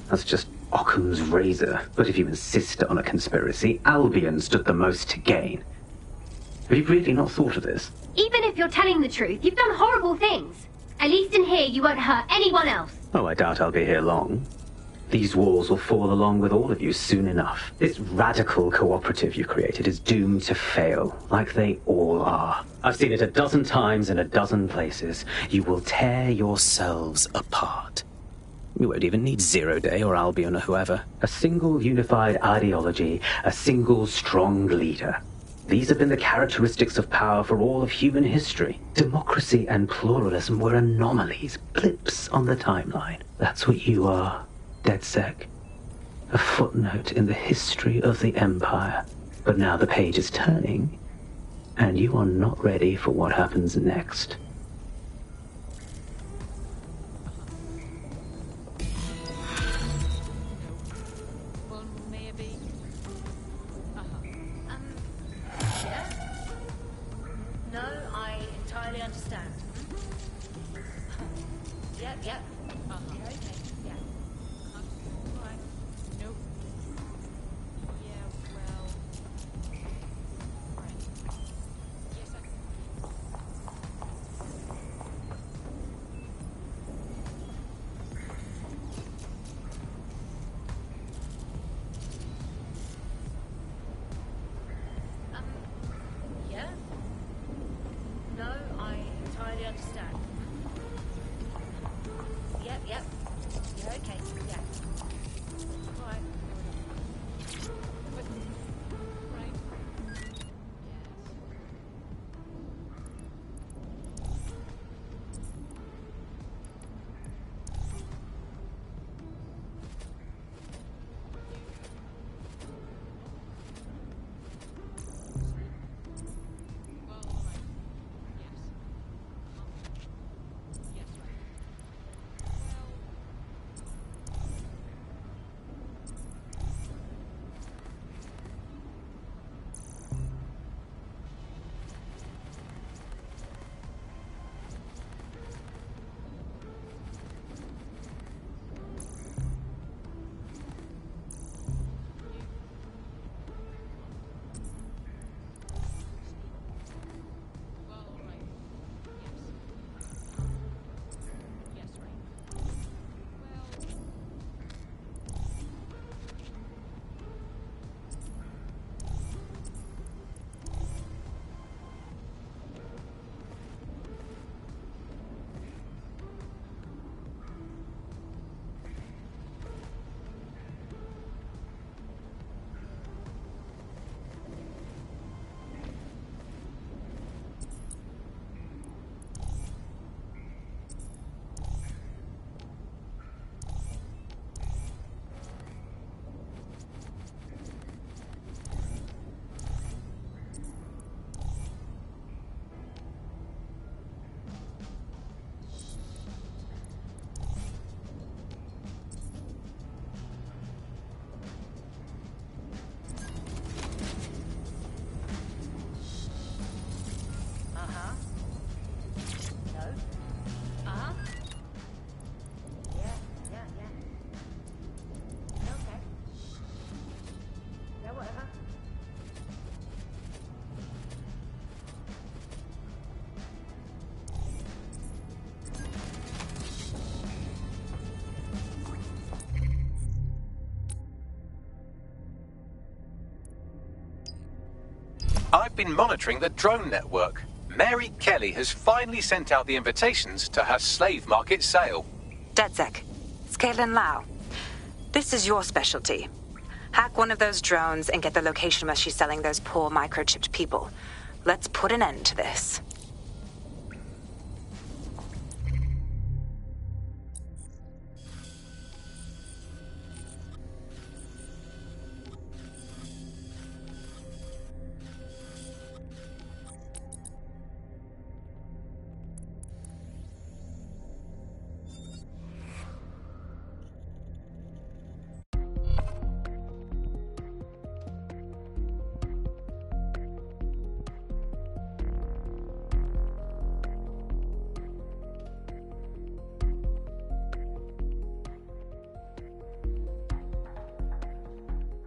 That's just Occam's razor. But if you insist on a conspiracy, Albion stood the most to gain. Have you really not thought of this? Even if you're telling the truth, you've done horrible things. At least in here, you won't hurt anyone else. Oh, I doubt I'll be here long. These walls will fall along with all of you soon enough. This radical cooperative you created is doomed to fail, like they all are. I've seen it a dozen times in a dozen places. You will tear yourselves apart. You won't even need Zero Day or Albion or whoever. A single unified ideology, a single strong leader. These have been the characteristics of power for all of human history. Democracy and pluralism were anomalies, blips on the timeline. That's what you are. DedSec. a footnote in the history of the Empire. But now the page is turning, and you are not ready for what happens next. Well, maybe. Yeah? No, I entirely understand. Yep. Yeah, okay. Yeah. Right. Nope. Yeah, well. Right. Yes, Yeah? No, I entirely understand. Yep. You're okay. Yeah. Right. But, right. I've been monitoring the drone network. Mary Kelly has finally sent out the invitations to her slave market sale. DedSec, it's Caitlin Lau. This is your specialty. Hack one of those drones and get the location where she's selling those poor microchipped people. Let's put an end to this.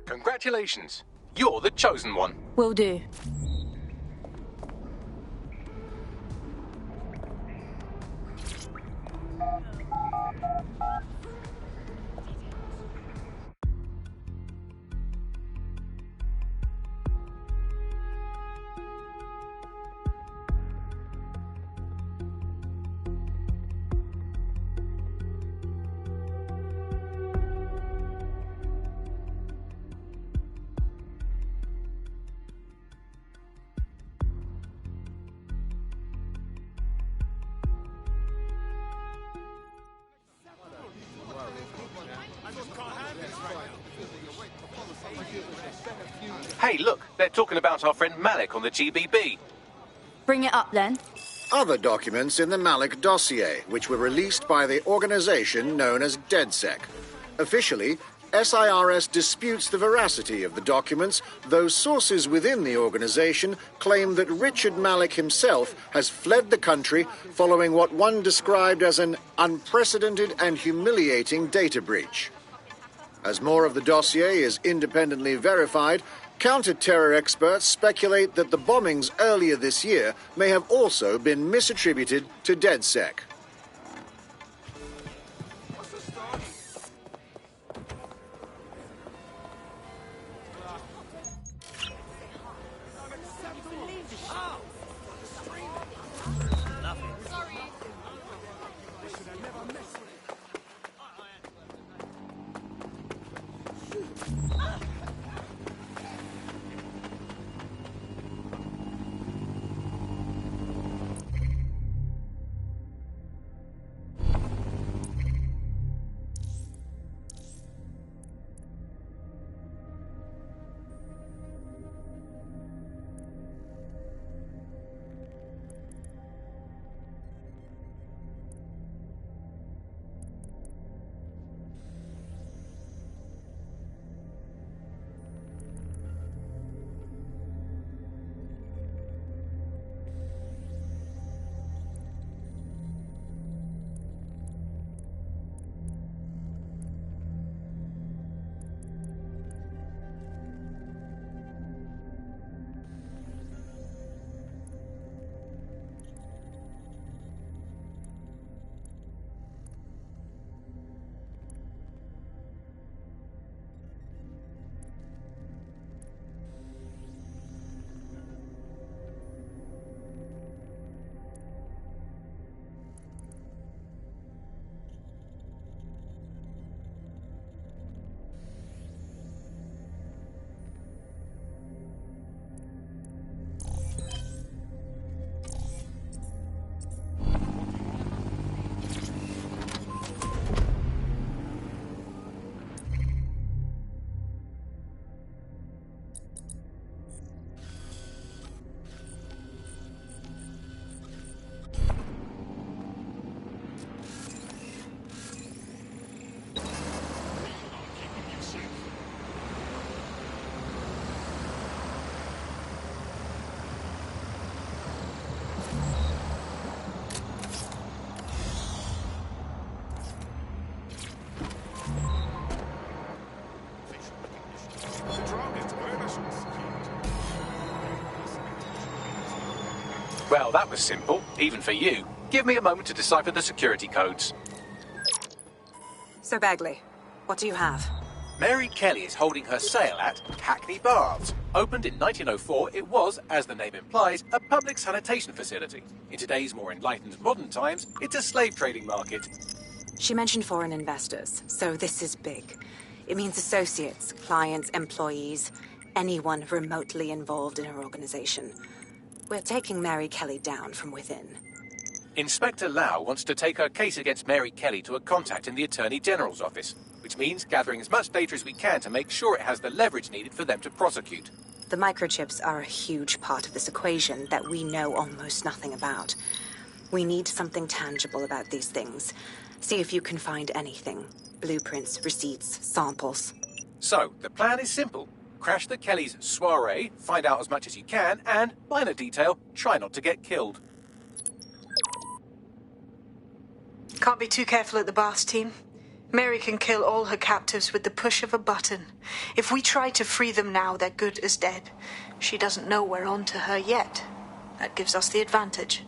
Congratulations. You're the chosen one. Will do. Hey, look, they're talking about our friend Malik on the GBB. Bring it up, then. Other documents in the Malik dossier, which were released by the organization known as DedSec. Officially, SIRS disputes the veracity of the documents, though sources within the organization claim that Richard Malik himself has fled the country following what one described as an unprecedented and humiliating data breach. As more of the dossier is independently verified, counter-terror experts speculate that the bombings earlier this year may have also been misattributed to DedSec. Well, that was simple, even for you. Give me a moment to decipher the security codes. So, Bagley, what do you have? Mary Kelly is holding her sale at Hackney Baths. Opened in 1904, it was, as the name implies, a public sanitation facility. In today's more enlightened modern times, it's a slave trading market. She mentioned foreign investors, so this is big. It means associates, clients, employees, anyone remotely involved in her organization. We're taking Mary Kelly down from within. Inspector Lau wants to take her case against Mary Kelly to a contact in the Attorney General's office, which means gathering as much data as we can to make sure it has the leverage needed for them to prosecute. The microchips are a huge part of this equation that we know almost nothing about. We need something tangible about these things. See if you can find anything. Blueprints, receipts, samples. So, the plan is simple. Crash the Kellys' soiree, find out as much as you can, and, minor detail, try not to get killed. Can't be too careful at the Baths team. Mary can kill all her captives with the push of a button. If we try to free them now, they're good as dead. She doesn't know we're on to her yet. That gives us the advantage.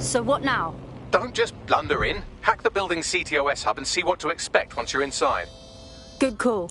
So what now? Don't just blunder in. Hack the building's CTOS hub and see what to expect once you're inside. Good call.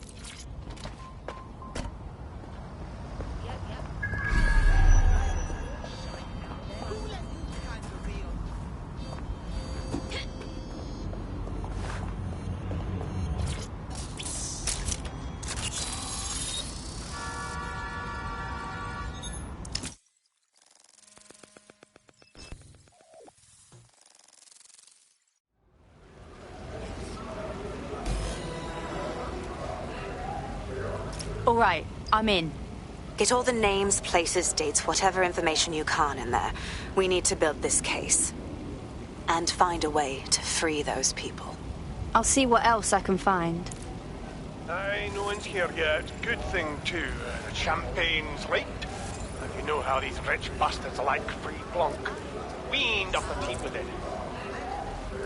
All right, I'm in. Get all the names, places, dates, whatever information you can in there. We need to build this case. And find a way to free those people. I'll see what else I can find. Aye, no one's here yet. Good thing, too. The champagne's late. And you know how these rich bastards like free plonk. We ain't up the team with it.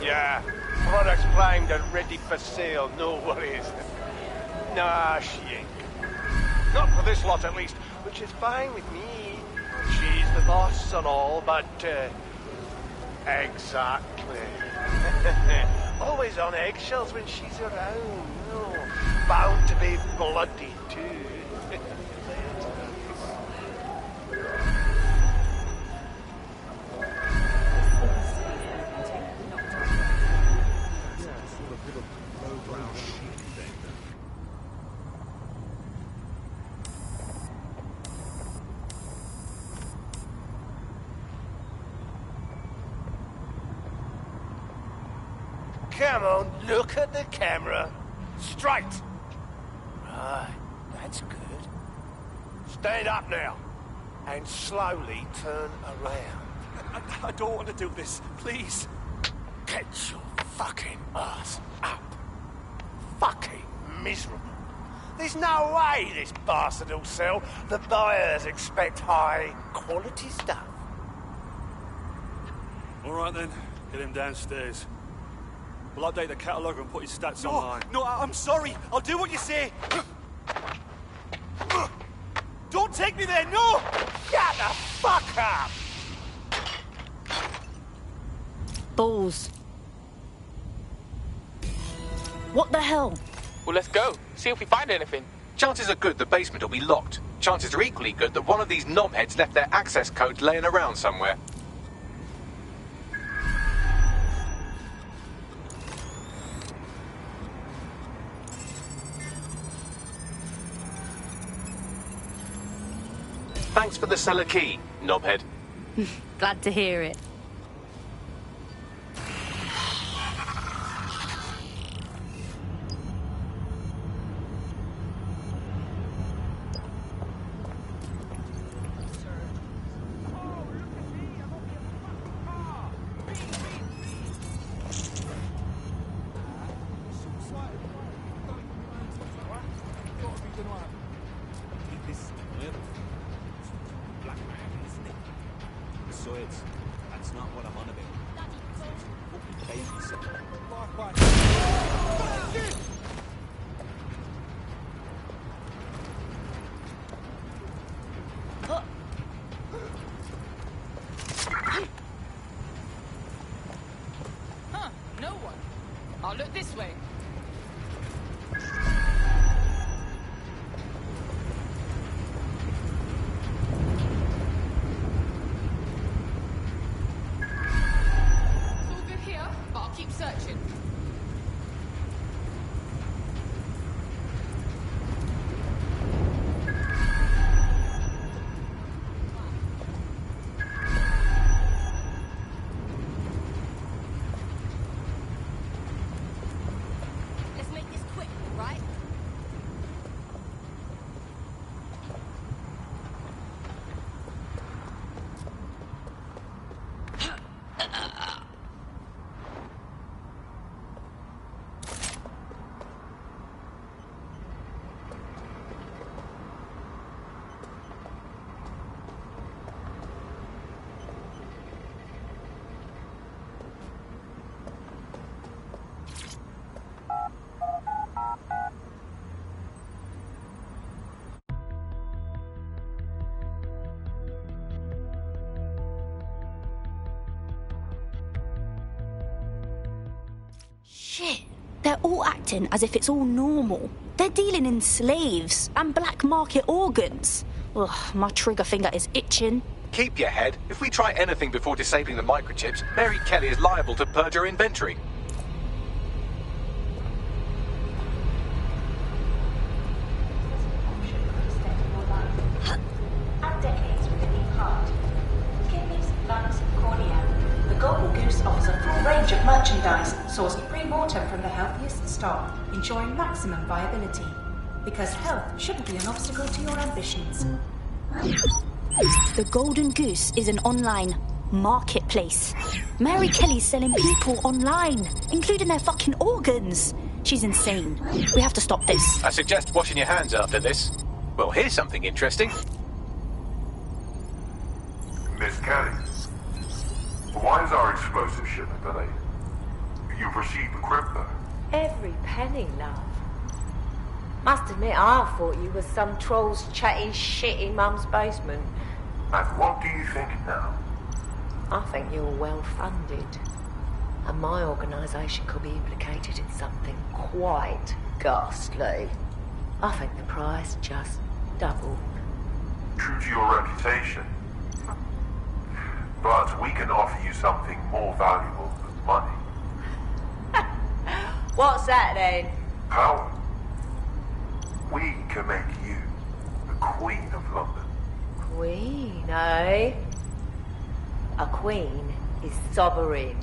Yeah, products primed and ready for sale, no worries. Nah, she ain't. Not for this lot, at least, which is fine with me. She's the boss and all, but, exactly. Always on eggshells when she's around. No, bound to be bloody, too. Come on, look at the camera. Straight. Right, that's good. Stand up now. And slowly turn around. I don't want to do this. Please. Get your fucking ass up. Fucking miserable. There's no way this bastard will sell. The buyers expect high quality stuff. All right then, get him downstairs. We'll update the catalogue and put his stats online. No, I'm sorry. I'll do what you say. Don't take me there, no! Shut the fuck up! Balls. What the hell? Well, let's go. See if we find anything. Chances are good the basement will be locked. Chances are equally good that one of these knobheads left their access codes laying around somewhere. Thanks for the cellar key, knobhead. Glad to hear it. That's not what I'm on Huh, no one. I'll look this way. Searching. Shit. They're all acting as if it's all normal. They're dealing in slaves and black market organs. Ugh, my trigger finger is itching. Keep your head. If we try anything before disabling the microchips, Mary Kelly is liable to purge her inventory. The Golden Goose offers a full range of merchandise sourced pre-mortem from the healthiest stock, ensuring maximum viability. Because health shouldn't be an obstacle to your ambitions. The Golden Goose is an online marketplace. Mary Kelly's selling people online, including their fucking organs. She's insane. We have to stop this. I suggest washing your hands after this. Well, here's something interesting. Miss Kelly, why is our explosive shipment delayed? You've received the crypto. Every penny, love. Must admit, I thought you was some troll's chatty shit in Mum's basement. And what do you think now? I think you're well funded. And my organisation could be implicated in something quite ghastly. I think the price just doubled. True to your reputation. But we can offer you something more valuable than money. What's that then? Power. We can make you the Queen of London. Queen, eh? A queen is sovereign,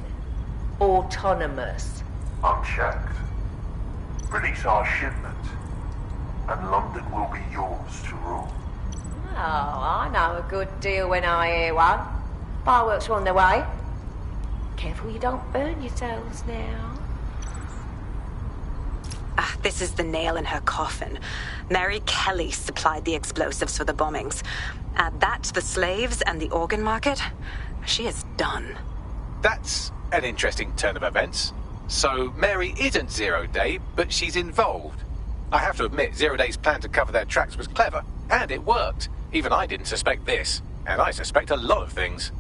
autonomous. Unchecked. Release our shipment, and London will be yours to rule. Oh, I know a good deal when I hear one. Fireworks are on their way. Careful you don't burn yourselves now. This is the nail in her coffin. Mary Kelly supplied the explosives for the bombings. Add that to the slaves and the organ market, she is done. That's an interesting turn of events. So Mary isn't Zero Day, but she's involved. I have to admit, Zero Day's plan to cover their tracks was clever, and it worked. Even I didn't suspect this, and I suspect a lot of things.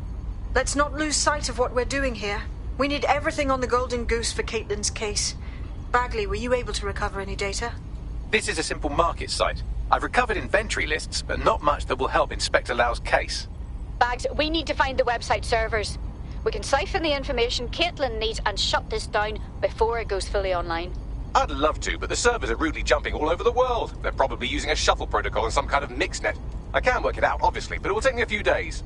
Let's not lose sight of what we're doing here. We need everything on the Golden Goose for Caitlin's case. Bagley, were you able to recover any data? This is a simple market site. I've recovered inventory lists, but not much that will help Inspector Lau's case. Bags, we need to find the website servers. We can siphon the information Caitlin needs and shut this down before it goes fully online. I'd love to, but the servers are rudely jumping all over the world. They're probably using a shuffle protocol and some kind of mixnet. I can work it out, obviously, but it will take me a few days.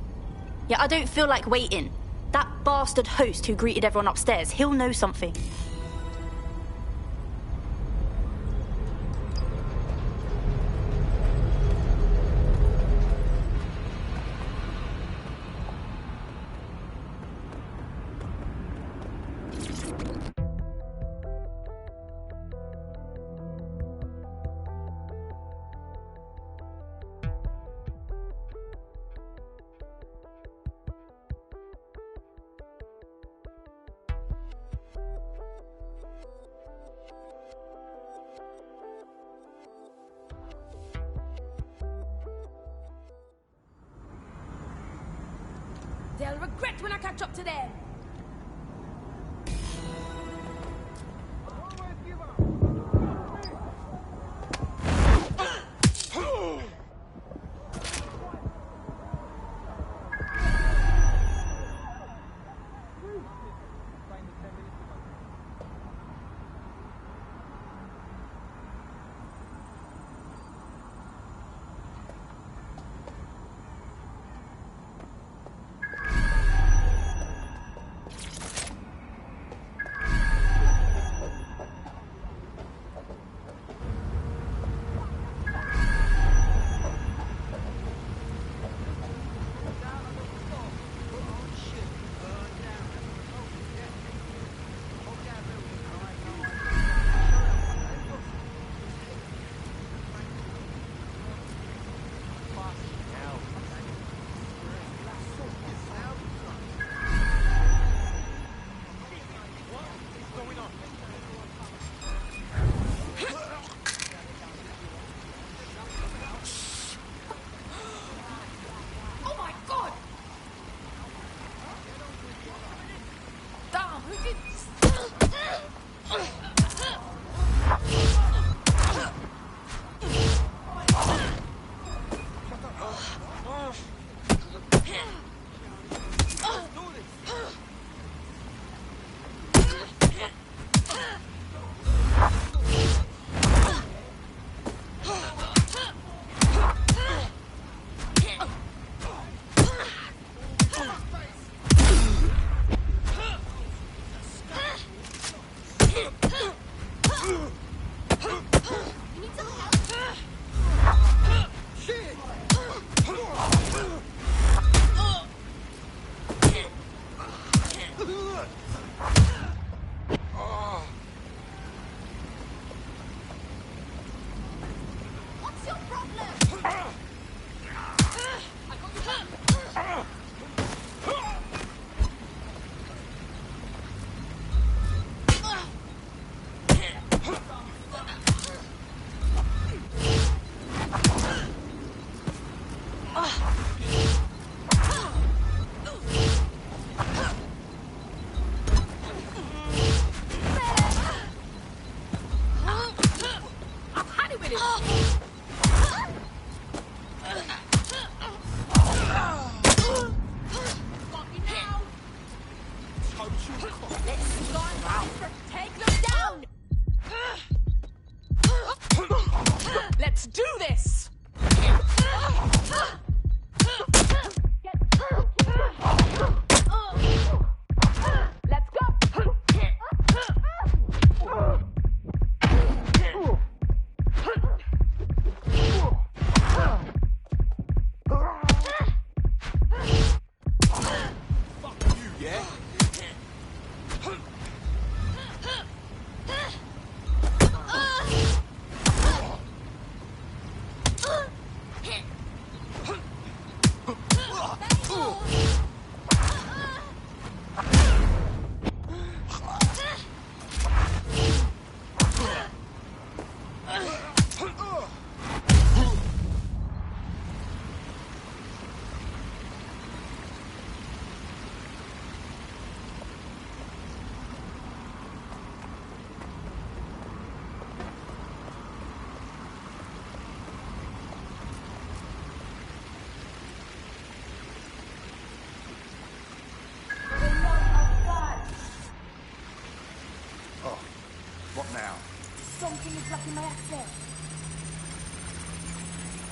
Yeah, I don't feel like waiting. That bastard host who greeted everyone upstairs, he'll know something. They'll regret when I catch up to them.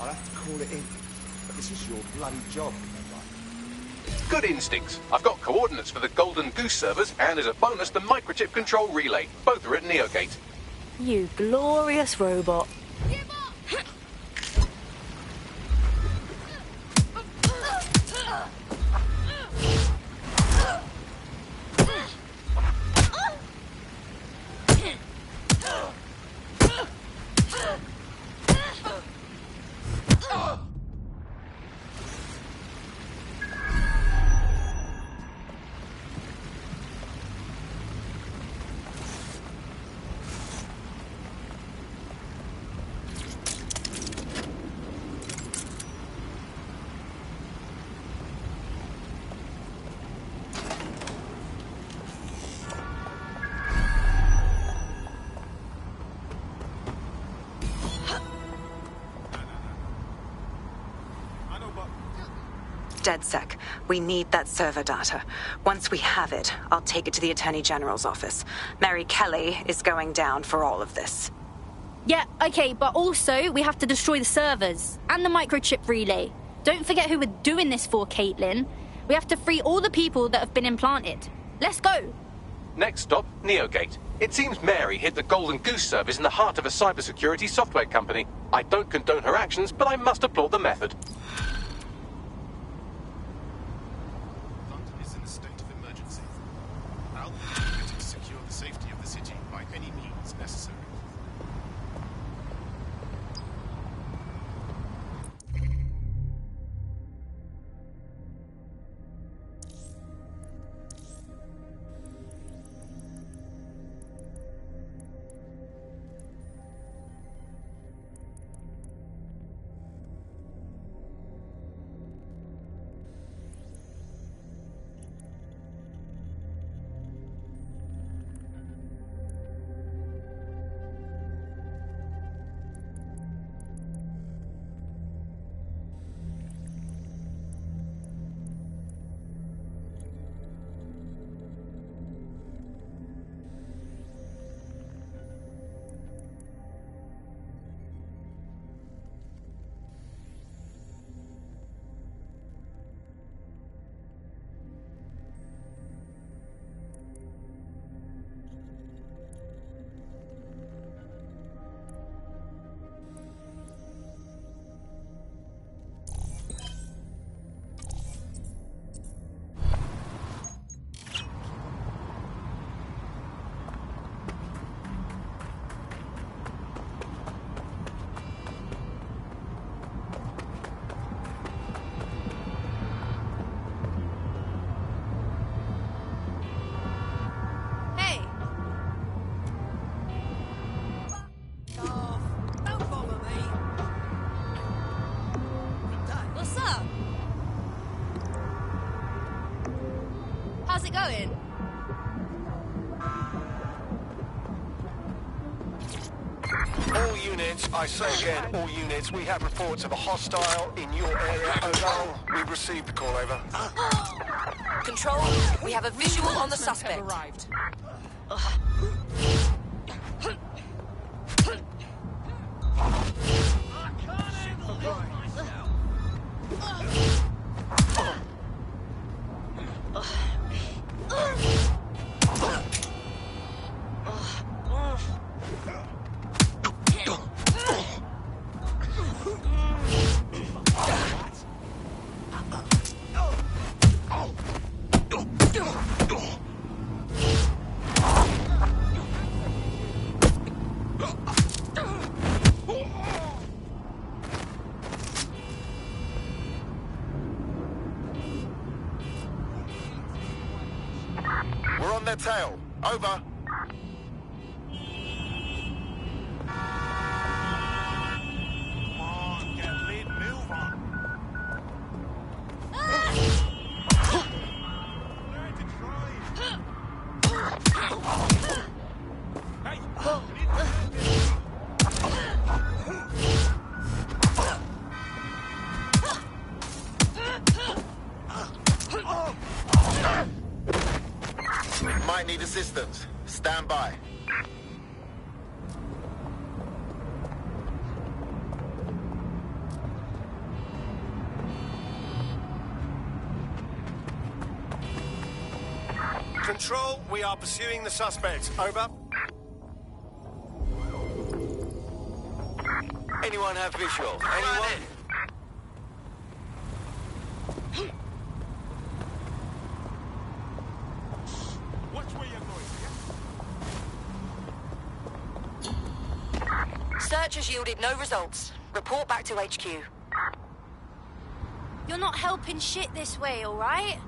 I'll have to call it in. But this is your bloody job, Good instincts. I've got coordinates for the Golden Goose servers, and as a bonus, the microchip control relay. Both are at Neogate. You glorious robot. DedSec, we need that server data. Once we have it, I'll take it to the Attorney General's office. Mary Kelly is going down for all of this. Yeah, okay, but also we have to destroy the servers and the microchip relay. Don't forget who we're doing this for, Caitlin. We have to free all the people that have been implanted. Let's go. Next stop, Neogate. It seems Mary hid the Golden Goose service in the heart of a cybersecurity software company. I don't condone her actions, but I must applaud the method. How's it going? All units, I say again, all units, we have reports of a hostile in your area. Over. We've received the call, over. Control, we have a visual on the suspect. Arrived. We're on their tail. Over. Might need assistance. Stand by. Control, we are pursuing the suspect. Over. Anyone have visual? Anyone? Watch where you're going. Search has yielded no results. Report back to HQ. You're not helping shit this way, all right?